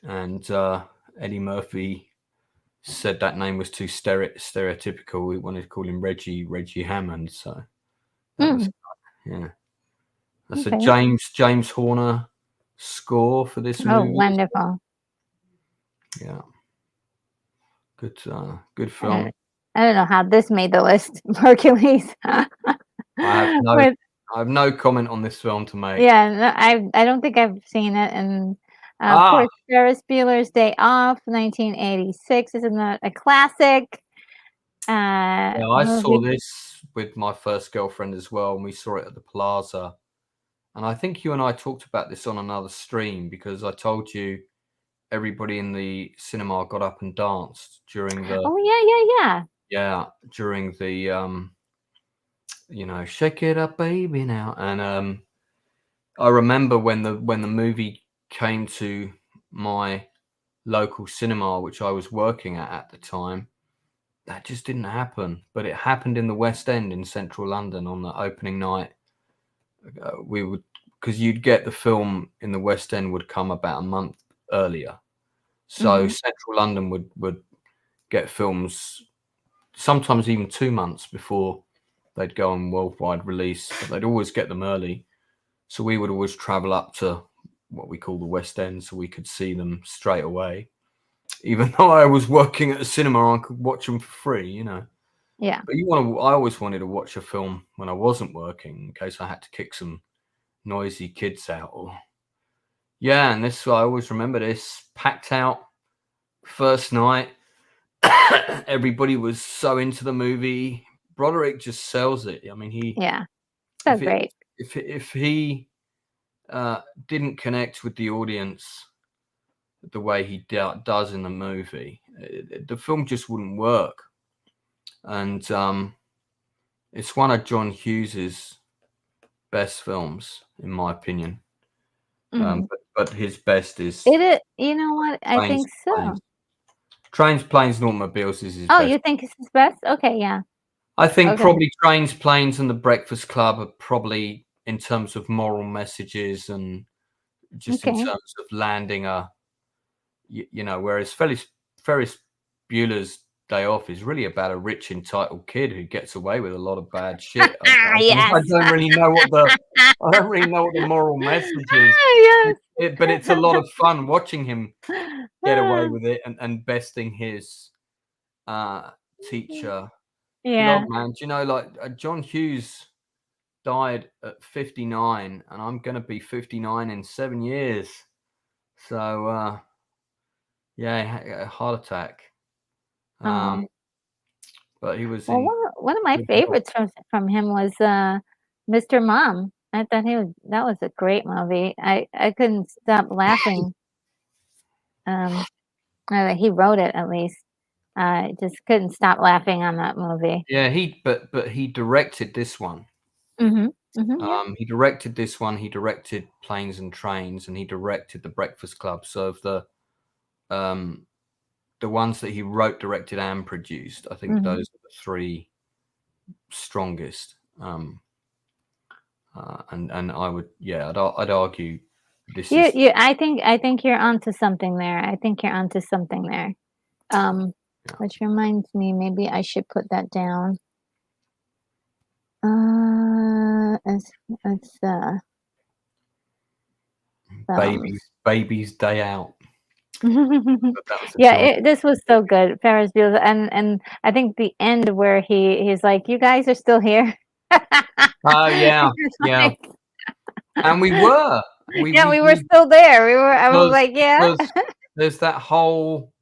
and Eddie Murphy said that name was too stereotypical. We wanted to call him Reggie Hammond. So that was, yeah. That's a Okay. James Horner score for this Oh, movie. wonderful. Yeah, good I film. I don't know how this made the list, Hercules. I With have no comment on this film to make. yeah, no, I don't think I've seen it, and, of Ah, course, Ferris Bueller's Day Off, 1986, isn't that a classic, yeah, I saw movie? this with my first girlfriend as well, and we saw it at the Plaza. And I think you and I talked about this on another stream because I told you everybody in the cinema got up and danced during the Oh, yeah. shake it up baby now. And I remember when the movie came to my local cinema, which I was working at the time, that just didn't happen. But it happened in the West End in central London on the opening night. We would, because you'd get the film in the West End would come about a month earlier. So central London would get films sometimes even 2 months before they'd go on worldwide release, but they'd always get them early. So we would always travel up to what we call the West End so we could see them straight away. Even though I was working at a cinema, I could watch them for free, you know. Yeah. But I always wanted to watch a film when I wasn't working in case I had to kick some noisy kids out. And this, I always remember this, packed out first night. Everybody was so into the movie. Broderick just sells it. I mean, So great. If he didn't connect with the audience the way he does in the movie, the film just wouldn't work. And it's one of John Hughes's best films, in my opinion. But his best is it. You know what? I think so. Trains, Planes, and Automobiles is his Oh, best. you think it's his best? Okay, yeah. I think probably Trains, Planes, and The Breakfast Club are probably, in terms of moral messages and just in terms of landing a, you know, whereas Ferris Bueller's Day Off is really about a rich, entitled kid who gets away with a lot of bad shit. I don't really know what the moral message is. But it's a lot of fun watching him get away with it and besting his teacher. Yeah. God, man, do you know, like John Hughes died at 59, and I'm going to be 59 in 7 years. So, a heart attack. But he was one of my favorites from him was Mr. Mom. I thought that was a great movie. I couldn't stop laughing. He wrote it, at least. I just couldn't stop laughing on that movie. Yeah, but he directed this one. He directed this one. He directed Planes and Trains, and he directed The Breakfast Club. So of the ones that he wrote, directed, and produced, I think those are the three strongest. And I would, I'd argue this is. I think you're onto something there. Which reminds me, maybe I should put that down. It's Baby's Day Out. This was so good, Ferris Bueller, and I think the end where he's like, "You guys are still here." Oh yeah, yeah. And we were. We were still there. I was like, yeah. There's that whole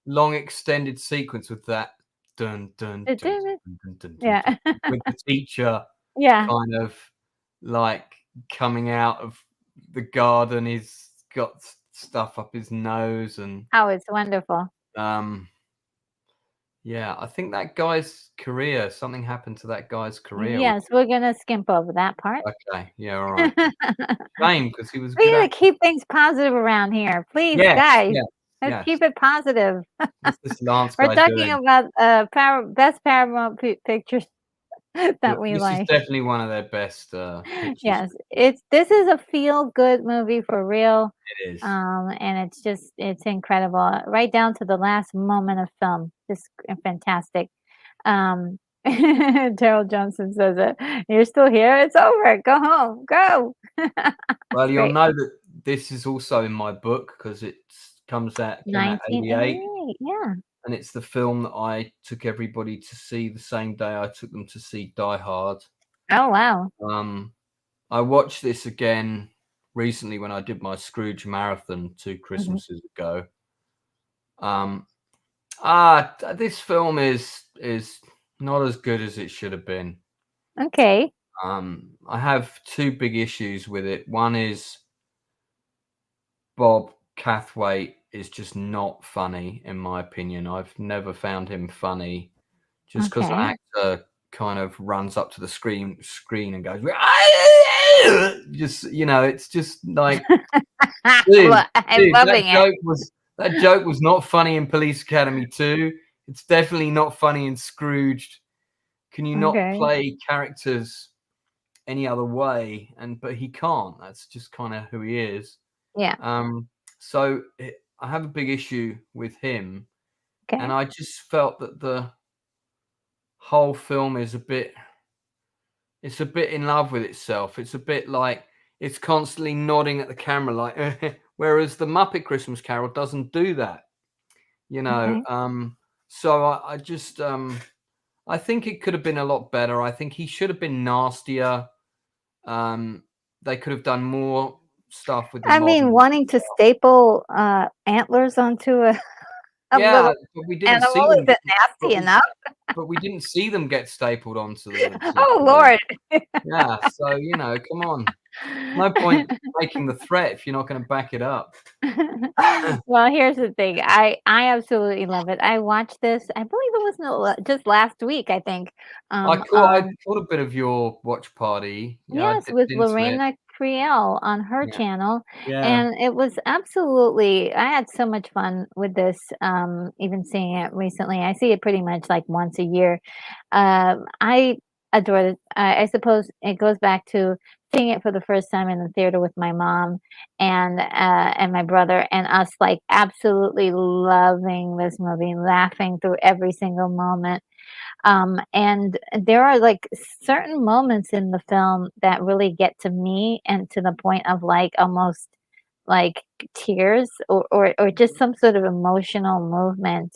long extended sequence with that dun dun dun, dun, dun, dun, dun, with the teacher kind of like coming out of the garden. He's got stuff up his nose and it's wonderful. I think that guy's career, something happened to that guy's career. Yes, we're gonna skimp over that part. Okay, yeah, all right. Shame, because he was. We gotta keep things positive around here, please, guys. Let's keep it positive. We're talking about best Paramount pictures that we like. This is definitely one of their best pictures. Yes, this is a feel-good movie for real. It is. And it's incredible, right down to the last moment of film. Just fantastic. Daryl Johnson says it. You're still here? It's over. Go home. Go. Well, you'll know that this is also in my book because it comes out in 1988. Yeah. And it's the film that I took everybody to see the same day I took them to see Die Hard. Oh, wow. I watched this again recently when I did my Scrooge marathon 2 Christmases ago. This film is not as good as it should have been. Okay. I have 2 big issues with it. One is Bob Cathway is just not funny, in my opinion. I've never found him funny. Just because an actor kind of runs up to the screen and goes, just, it's just like, dude, I'm loving it. That joke was not funny in Police Academy 2. It's definitely not funny in Scrooged. Can you not Okay. play characters any other way? But he can't. That's just kind of who he is. Yeah. So I have a big issue with him, and Okay. I just felt that the whole film is it's a bit in love with itself. It's a bit like it's constantly nodding at the camera, like whereas the Muppet Christmas Carol doesn't do that. You know, Okay. so I just I think it could have been a lot better. I think he should have been nastier. They could have done more stuff with the I mean, modern. wanting to staple, antlers onto a Yeah, little but we didn't see animal, is them. it But nasty we enough? but we didn't see them get stapled onto the Oh, to the. Lord. Yeah, so come on. No point making the threat if you're not going to back it up. Well, here's the thing. I absolutely love it. I watched this, I believe it was just last week, I think, I on caught a bit of your watch party. I yes, dipped with into it. Lorena Kriel on her Yeah, channel, yeah, and it was absolutely I had so much fun with this, even seeing it recently. I see it pretty much, like, once a year. I adore it. I suppose it goes back to seeing it for the first time in the theater with my mom and my brother, and us, like, absolutely loving this movie, laughing through every single moment. And there are, like, certain moments in the film that really get to me and to the point of, like, almost, like, tears or just some sort of emotional movement.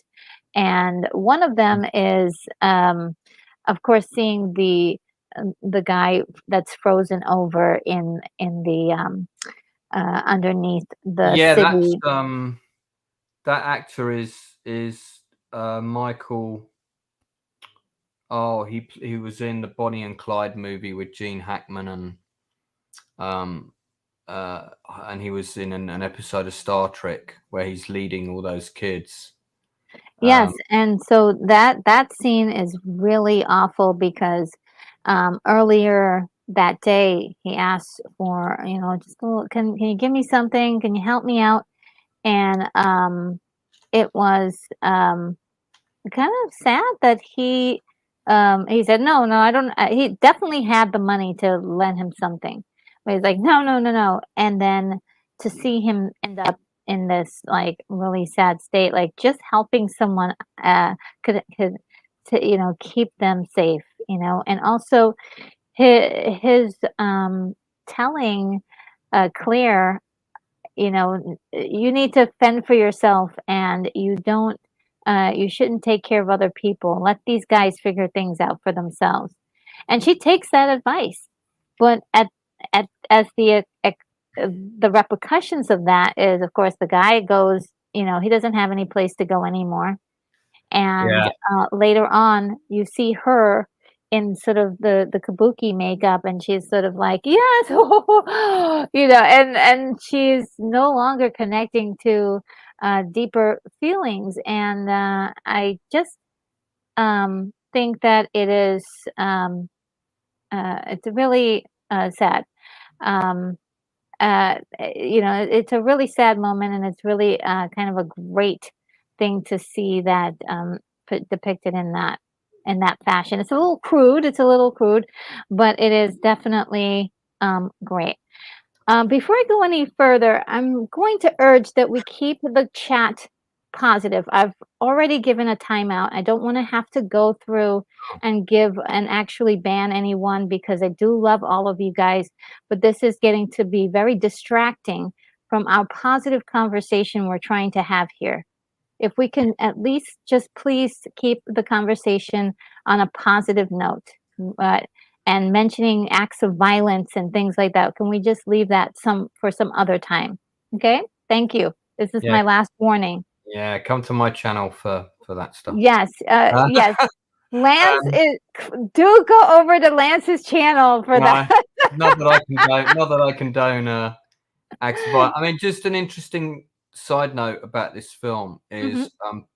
And one of them is, of course, seeing the guy that's frozen over in the, underneath the yeah. That's city. that actor is Michael. Oh, he was in the Bonnie and Clyde movie with Gene Hackman um and he was in an episode of Star Trek where he's leading all those kids. Yes, Um, and so that scene is really awful because, earlier that day, he asked for, just a little, "Can you give me something? Can you help me out?" And, it was, kind of sad that he said, "No, no, I don't." He definitely had the money to lend him something, but he's like, "No, no, no, no." And then to see him end up in this, like, really sad state, like, just helping someone, could to, keep them safe, and also his telling, Claire, you need to fend for yourself and you shouldn't take care of other people. Let these guys figure things out for themselves. And she takes that advice. But at as the repercussions of that is, of course, the guy goes, he doesn't have any place to go anymore. And, yeah, later on, you see her in sort of the kabuki makeup, and she's sort of like, "Yes!" And she's no longer connecting to, deeper feelings, and, I just, think that it's really, sad. Um, it's a really sad moment, and it's really, kind of a great thing to see that, depicted in that fashion. It's a little crude, but it is definitely, great. Before I go any further, I'm going to urge that we keep the chat positive. I've already given a timeout. I don't want to have to go through and give and actually ban anyone because I do love all of you guys, but this is getting to be very distracting from our positive conversation we're trying to have here. If we can at least just please keep the conversation on a positive note, uh, and mentioning acts of violence and things like that, can we just leave that for some other time? Okay? Thank you. This is yeah, my last warning. yeah. Come to my channel for that stuff. Yes, yes. Lance Um, is do go over to Lance's channel for that. no, not that I condone. Not that I condone acts of violence. I mean, just an interesting side note about this film Mhm. is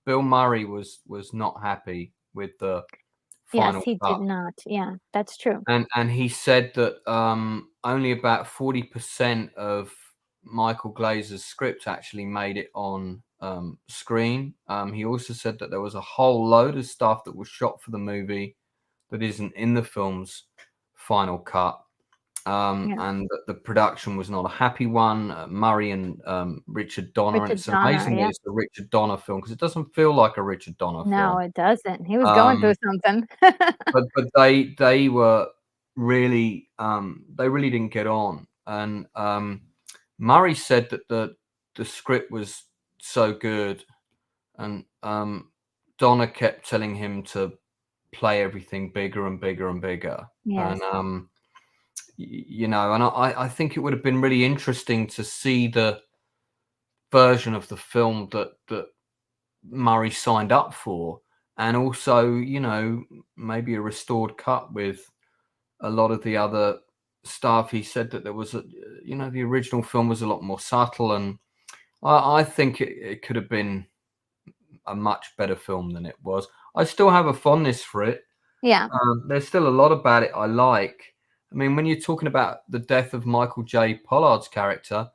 Bill Murray was not happy with the Yes, final he did cut, not. Yeah, that's true. and he said that only about 40% of Michael Glazer's script actually made it on screen. He also said that there was a whole load of stuff that was shot for the movie that isn't in the film's final cut. And that the production was not a happy one. Murray and Richard Donner, and Richard it's Donner, amazing that yeah. it's a Richard Donner film because it doesn't feel like a Richard Donner No, film. it doesn't. He was going through something. But they were really they really didn't get on. And Murray said that the script was so good, and Donner kept telling him to play everything bigger and bigger and bigger. Yes. And you know, and I think it would have been really interesting to see the version of the film that Murray signed up for, and also, you know, maybe a restored cut with a lot of the other stuff. He said that there was you know, the original film was a lot more subtle, and I think it could have been a much better film than it was. I still have a fondness for it. Yeah. There's still a lot about it I like. I mean, when you're talking about the death of Michael J. Pollard's character,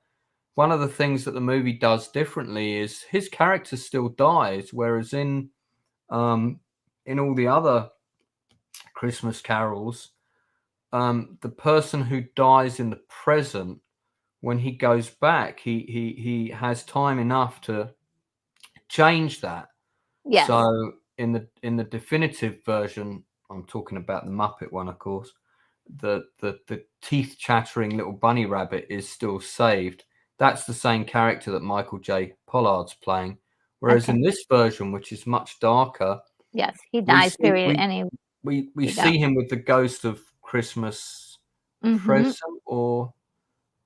one of the things that the movie does differently is his character still dies, whereas in all the other Christmas carols, the person who dies in the present, when he goes back, he has time enough to change that. Yes. So in the definitive version, I'm talking about the Muppet one, of course, the teeth chattering little bunny rabbit is still saved. That's the same character that Michael J. Pollard's playing. Whereas in this version, which is much darker, Yes, he we dies, see period, and we see him with the ghost of Christmas present, or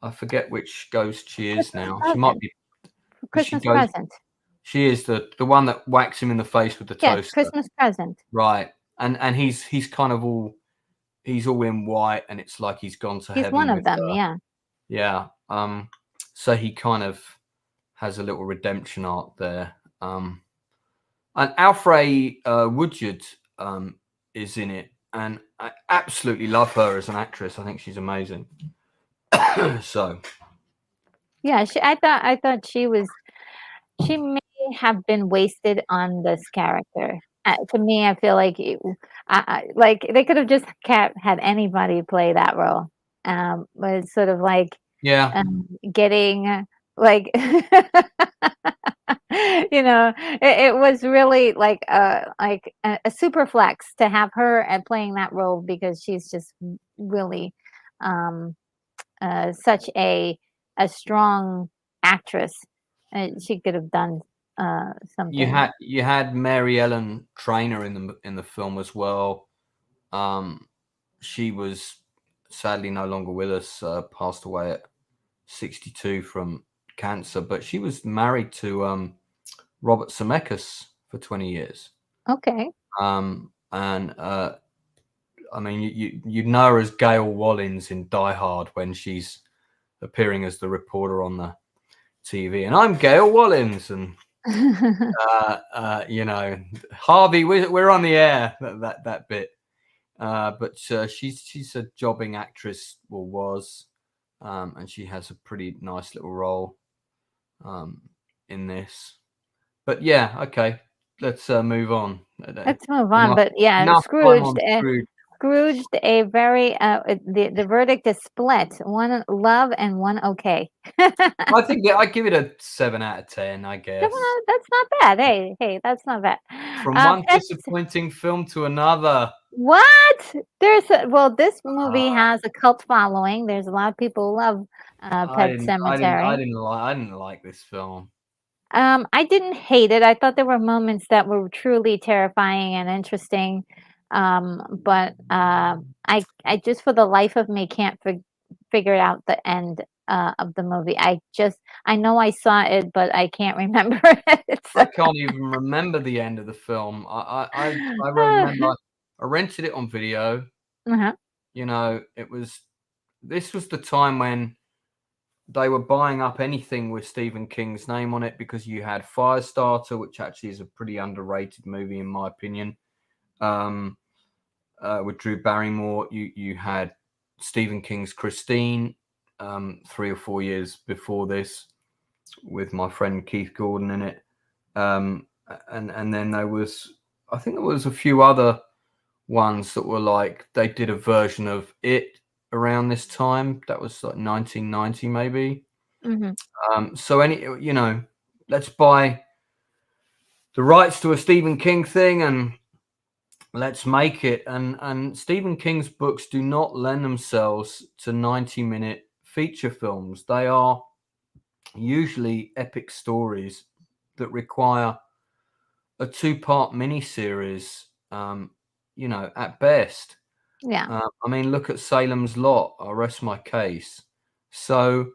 I forget which ghost she is Christmas now. She might present. be. She Christmas goes. present. She is the one that whacks him in the face with the Yes, toaster. Christmas present. Right. And he's kind of all in white, and it's like he's gone to He's heaven one of with them, her. yeah. Yeah. So he kind of has a little redemption arc there. And Alfre Woodyard is in it, and I absolutely love her as an actress. I think she's amazing. So Yeah, I thought she may have been wasted on this character. To me, I feel like like they could have just had anybody play that role. But it's sort of like yeah, getting like you know, it was really like a super flex to have her and playing that role because she's just really such a strong actress. She could have done something. you had Mary Ellen Trainor in the film as well. She was sadly no longer with us. Passed away at 62 from cancer, but she was married to Robert Zemeckis for 20 years. Okay. And I mean, you'd know her as Gail Wallins in Die Hard when she's appearing as the reporter on the TV, and I'm Gail Wallins, and you know, Harvey, we're on the air. That bit, but she's a jobbing actress, or was, and she has a pretty nice little role in this. But yeah, okay, let's move on. Let's move on. Enough, But yeah, enough time on Scrooged. Scrooge. Scrooged, a very the verdict is split. One love and one okay. I think I give it a 7 out of 10. I guess. That's not bad. Hey, that's not bad. From one Pets. disappointing film to another. What? This movie has a cult following. There's a lot of people who love Pet I Cemetery. didn't like this film. I didn't hate it. I thought there were moments that were truly terrifying and interesting. But I just for the life of me can't figure out the end of the movie. I know I saw it, but I can't remember it. I can't even remember the end of the film. I remember I rented it on video. Uh-huh. You know, this was the time when they were buying up anything with Stephen King's name on it, because you had Firestarter, which actually is a pretty underrated movie in my opinion. With Drew Barrymore, you had Stephen King's Christine, 3 or 4 years before this with my friend Keith Gordon in it. And then I think there was a few other ones that were like, they did a version of it around this time. That was like 1990 maybe. So let's buy the rights to a Stephen King thing and let's make it. And Stephen King's books do not lend themselves to 90-minute feature films. They are usually epic stories that require a 2-part miniseries, at best. Yeah. I mean, look at Salem's Lot. I'll rest my case. So,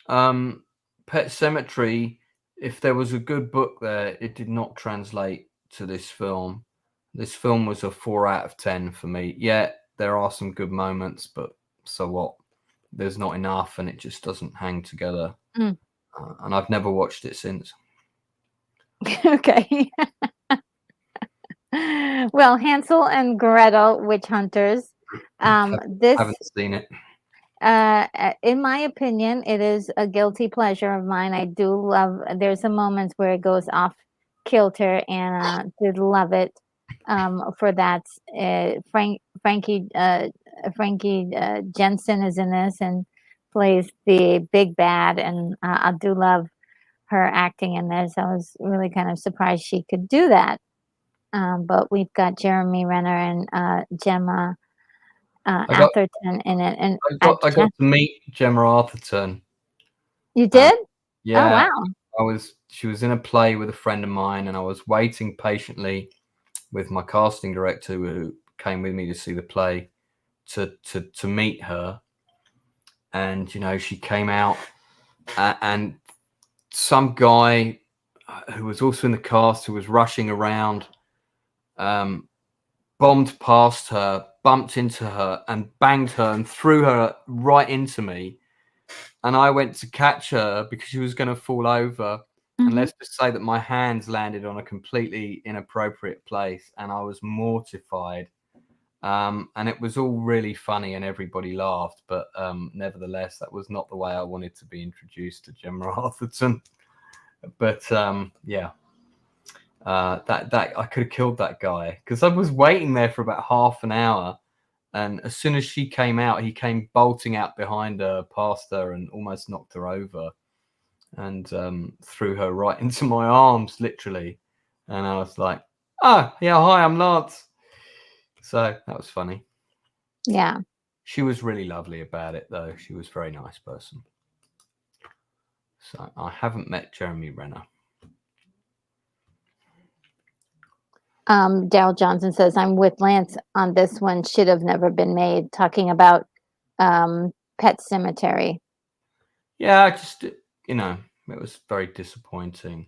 Pet Sematary, if there was a good book there, it did not translate to this film. This film was a 4 out of 10 for me. Yeah, there are some good moments, but so what? There's not enough, and it just doesn't hang together. And I've never watched it since. Okay. Well, Hansel and Gretel, Witch Hunters. This, Haven't seen it. in my opinion, it is a guilty pleasure of mine. I do love. There's some moments where it goes off kilter, and did love it for that. Frankie Jensen is in this and plays the big bad, and I do love her acting in this. I was really kind of surprised she could do that. But we've got Jeremy Renner and Gemma Atherton in it. And I got to meet Gemma Arthurton. You did? Yeah. Oh, wow. She was in a play with a friend of mine, and I was waiting patiently with my casting director who came with me to see the play to meet her. And, she came out, and some guy who was also in the cast, who was rushing around, bombed past her, bumped into her, and banged her and threw her right into me. And I went to catch her because she was going to fall over. And let's just say that my hands landed on a completely inappropriate place, and I was mortified. And it was all really funny, and everybody laughed. But nevertheless, that was not the way I wanted to be introduced to Gemma Arthurton. But yeah. That I could have killed that guy, because I was waiting there for about half an hour, and as soon as she came out, he came bolting out behind her, past her, and almost knocked her over, and threw her right into my arms, literally. And I was like, "Oh, yeah, hi, I'm Lance." So that was funny. Yeah. She was really lovely about it, though. She was a very nice person. So I haven't met Jeremy Renner. Daryl Johnson says, I'm with Lance on this one. Should have never been made. Talking about Pet Cemetery. Yeah, just, it was very disappointing.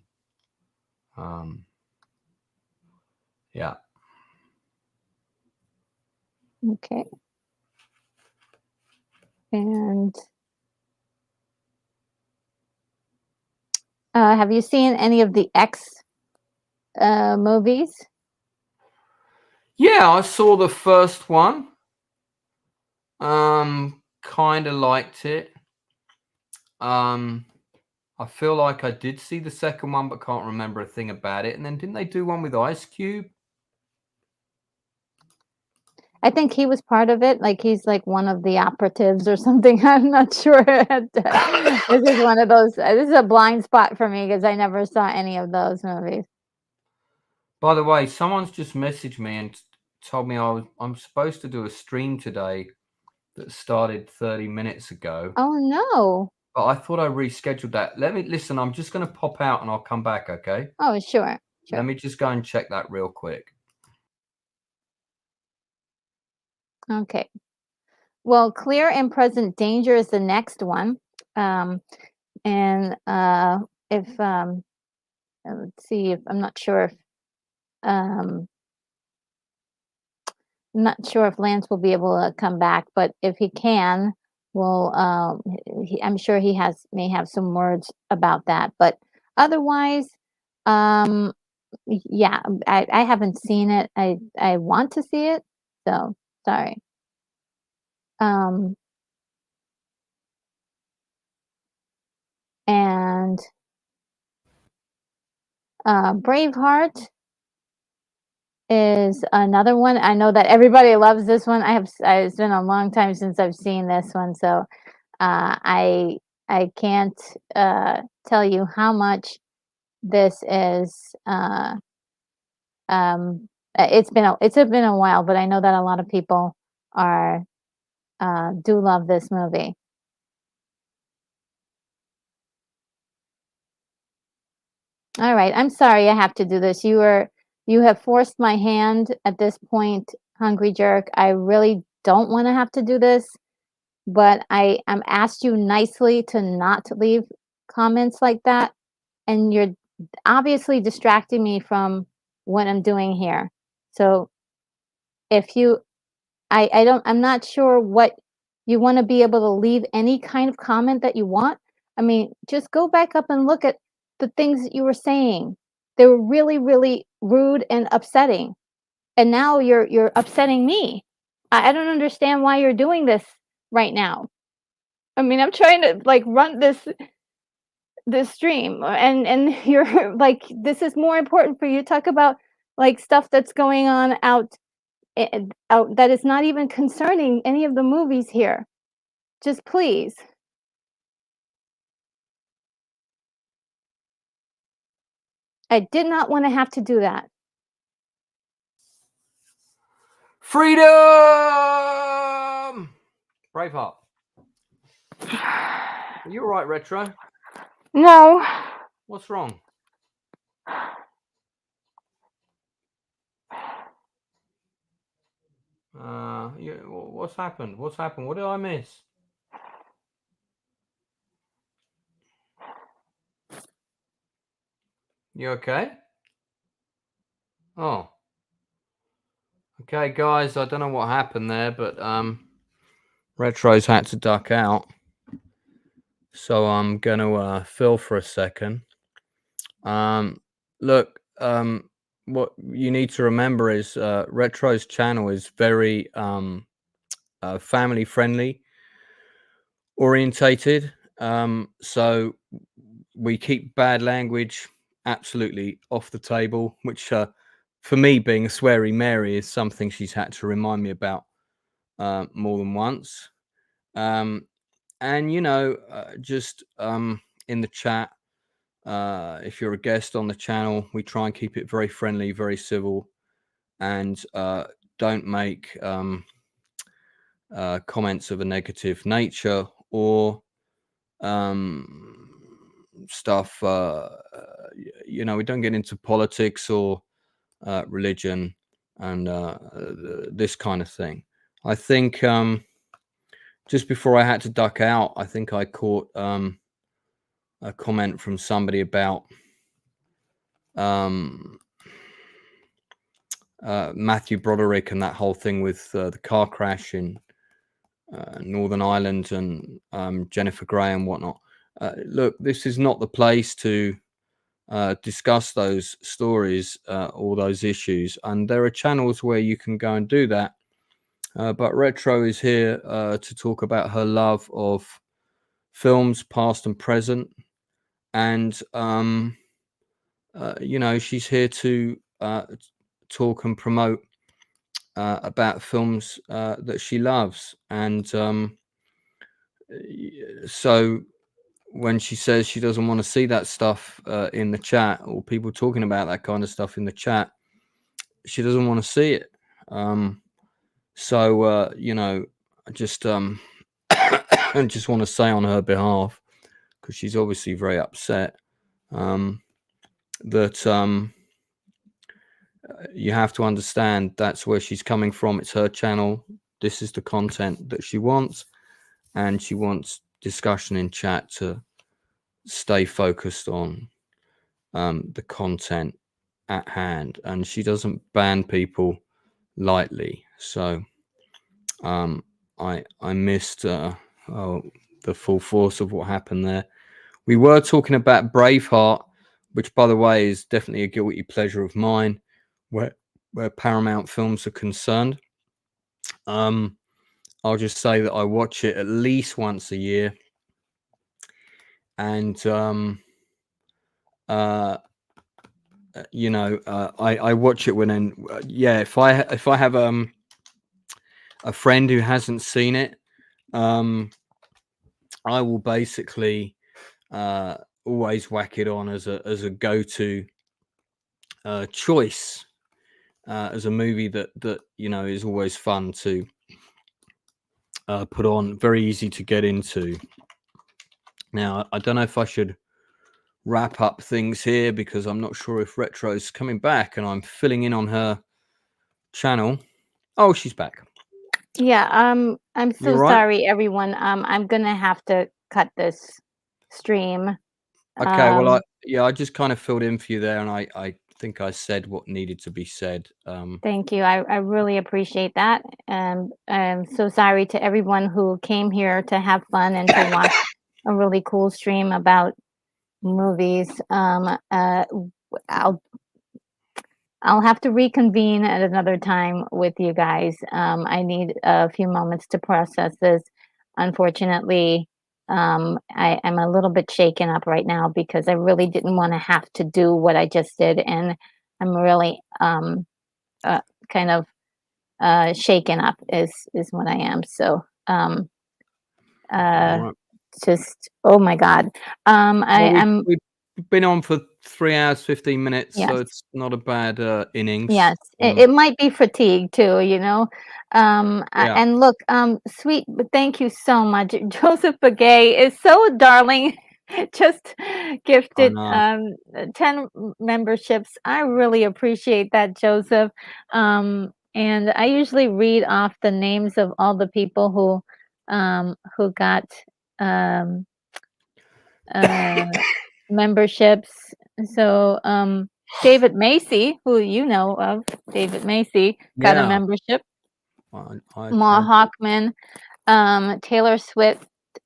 Yeah. Okay. And have you seen any of the X movies? Yeah, I saw the first one. Kind of liked it. I feel like I did see the second one, but can't remember a thing about it. And then didn't they do one with Ice Cube? I think he was part of it. Like he's like one of the operatives or something. I'm not sure. This is one of those. This is a blind spot for me because I never saw any of those movies. By the way, someone's just messaged me and told me I'm supposed to do a stream today that started 30 minutes ago. Oh no! But I thought I rescheduled that. Let me listen. I'm just going to pop out and I'll come back. Okay. Oh, sure. Let me just go and check that real quick. Okay. Well, Clear and Present Danger is the next one. And if let's see, if I'm not sure if Lance will be able to come back, but if he can, well, I'm sure he may have some words about that. But otherwise, yeah, I haven't seen it. I want to see it, so sorry. And Braveheart is another one. I know that everybody loves this one. It's been a long time since I've seen this one, so I can't tell you how much this is. It's been a while, but I know that a lot of people are do love this movie. All right, I'm sorry I have to do this. You have forced my hand at this point, Hungry Jerk. I really don't want to have to do this, but I'm asked you nicely to not leave comments like that, and you're obviously distracting me from what I'm doing here. So if you I'm not sure what you want to be able to leave any kind of comment that you want. I mean, just go back up and look at the things that you were saying. They were really, really rude and upsetting. And now you're upsetting me. I don't understand why you're doing this right now. I mean, I'm trying to like run this stream and you're like this is more important for you to talk about like stuff that's going on out that is not even concerning any of the movies here. Just please. I did not want to have to do that. Freedom! Braveheart. Are you all right, Retro? No. What's wrong? What's happened? What's happened? What did I miss? You okay? Oh. Okay, guys, I don't know what happened there, but Retro's had to duck out. So I'm going to fill for a second. Look, what you need to remember is Retro's channel is very family friendly orientated. So we keep bad language absolutely off the table, which for me, being a sweary Mary, is something she's had to remind me about more than once. And just in the chat, if you're a guest on the channel, we try and keep it very friendly, very civil, and don't make comments of a negative nature or stuff. We don't get into politics or religion and this kind of thing. I think just before I had to duck out, I think I caught a comment from somebody about Matthew Broderick and that whole thing with the car crash in Northern Ireland and Jennifer Grey and whatnot. Look, this is not the place to discuss those stories or those issues, and there are channels where you can go and do that. But Retro is here to talk about her love of films, past and present, and she's here to talk and promote about films that she loves. And so when she says she doesn't want to see that stuff in the chat or people talking about that kind of stuff in the chat, she doesn't want to see it. I just I just want to say on her behalf, because she's obviously very upset, that you have to understand that's where she's coming from. It's her channel. This is the content that she wants, and she wants discussion in chat to stay focused on the content at hand, and she doesn't ban people lightly. So I missed the full force of what happened there. We were talking about Braveheart, which, by the way, is definitely a guilty pleasure of mine, where Paramount films are concerned. I'll just say that I watch it at least once a year, and you know, I watch it when yeah, if I have a friend who hasn't seen it, I will basically always whack it on as a go-to choice, as a movie that you know is always fun to put on, very easy to get into. Now I don't know if I should wrap up things here because I'm not sure if Retro's coming back, and I'm filling in on her channel. Oh, she's back. Yeah, I'm You so all right? sorry, everyone. I'm gonna have to cut this stream. Okay, well, Um, I just kind of filled in for you there, and I think I said what needed to be said. Thank you. I really appreciate that. I'm so sorry to everyone who came here to have fun and to watch a really cool stream about movies. I'll I'll have to reconvene at another time with you guys. I need a few moments to process this. Unfortunately, I'm a little bit shaken up right now because I really didn't want to have to do what I just did, and I'm really kind of shaken up is what I am. So All uh, right. just oh my God. I Well, am we've been on for 3 hours 15 minutes, so Yes. it's not a bad innings. Yes, it might be fatigue too, you know? Yeah, And look, sweet, but thank you so much. Joseph Begay is so darling. Just I gifted know. 10 memberships. I really appreciate that, Joseph. And I usually read off the names of all the people who got um, uh, memberships. So, David Macy, who you know of, David Macy, got a Yeah, membership. I Ma Hawkman, Taylor Swift,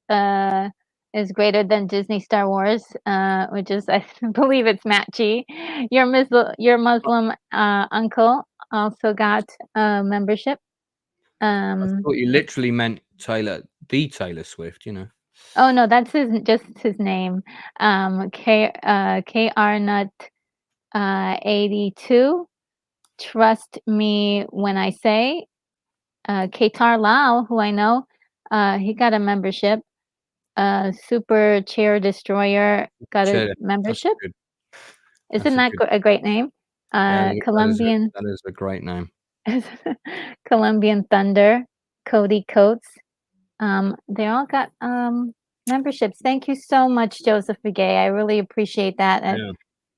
uh, is greater than Disney Star Wars, which is, I believe it's Matt G. Your Muslim uncle also got a membership. I Um, thought you literally meant Taylor Swift, you know. oh no, that's just his name. KR Nut 82. Trust me when I say, Qatar Lau, who I know, he got a membership. Super Chair Destroyer got a That's membership. good. Isn't That's a that good. a great name? Yeah, Colombian that is a great name. Colombian Thunder, Cody Coates. They all got memberships. Thank you so much, Joseph Begay. I really appreciate that. Yeah.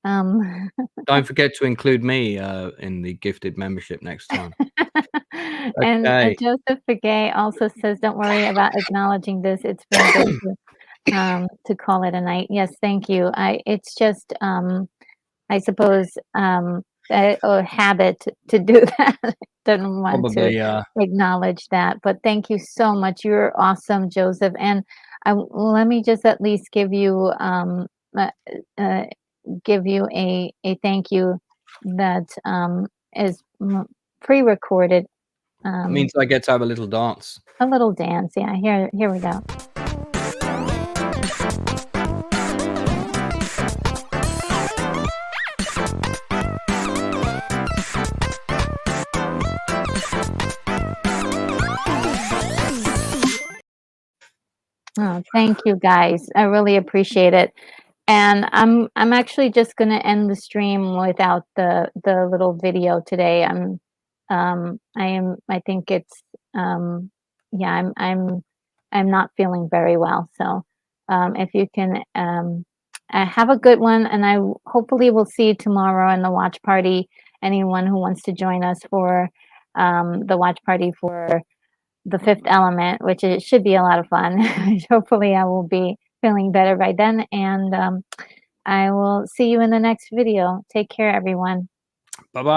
Um, Don't forget to include me in the gifted membership next time. and Okay. Joseph Begay also says, "Don't worry about acknowledging this. It's been good to call it a night." Yes, thank you. It's just I suppose a habit to do that. Don't want to Probably. acknowledge that, but thank you so much. You're awesome, Joseph. And let me just at least uh, uh, give you a thank you that is pre-recorded. Means I get to have a little dance. A little dance. Yeah, here we go. Oh, thank you guys. I really appreciate it. And I'm actually just gonna end the stream without the little video today. I think it's yeah, I'm not feeling very well. So if you can have a good one, and hopefully will see you tomorrow in the watch party. Anyone who wants to join us for the watch party for The Fifth Element, which it should be a lot of fun. Hopefully, I will be feeling better by then, and I will see you in the next video. Take care, everyone. Bye bye.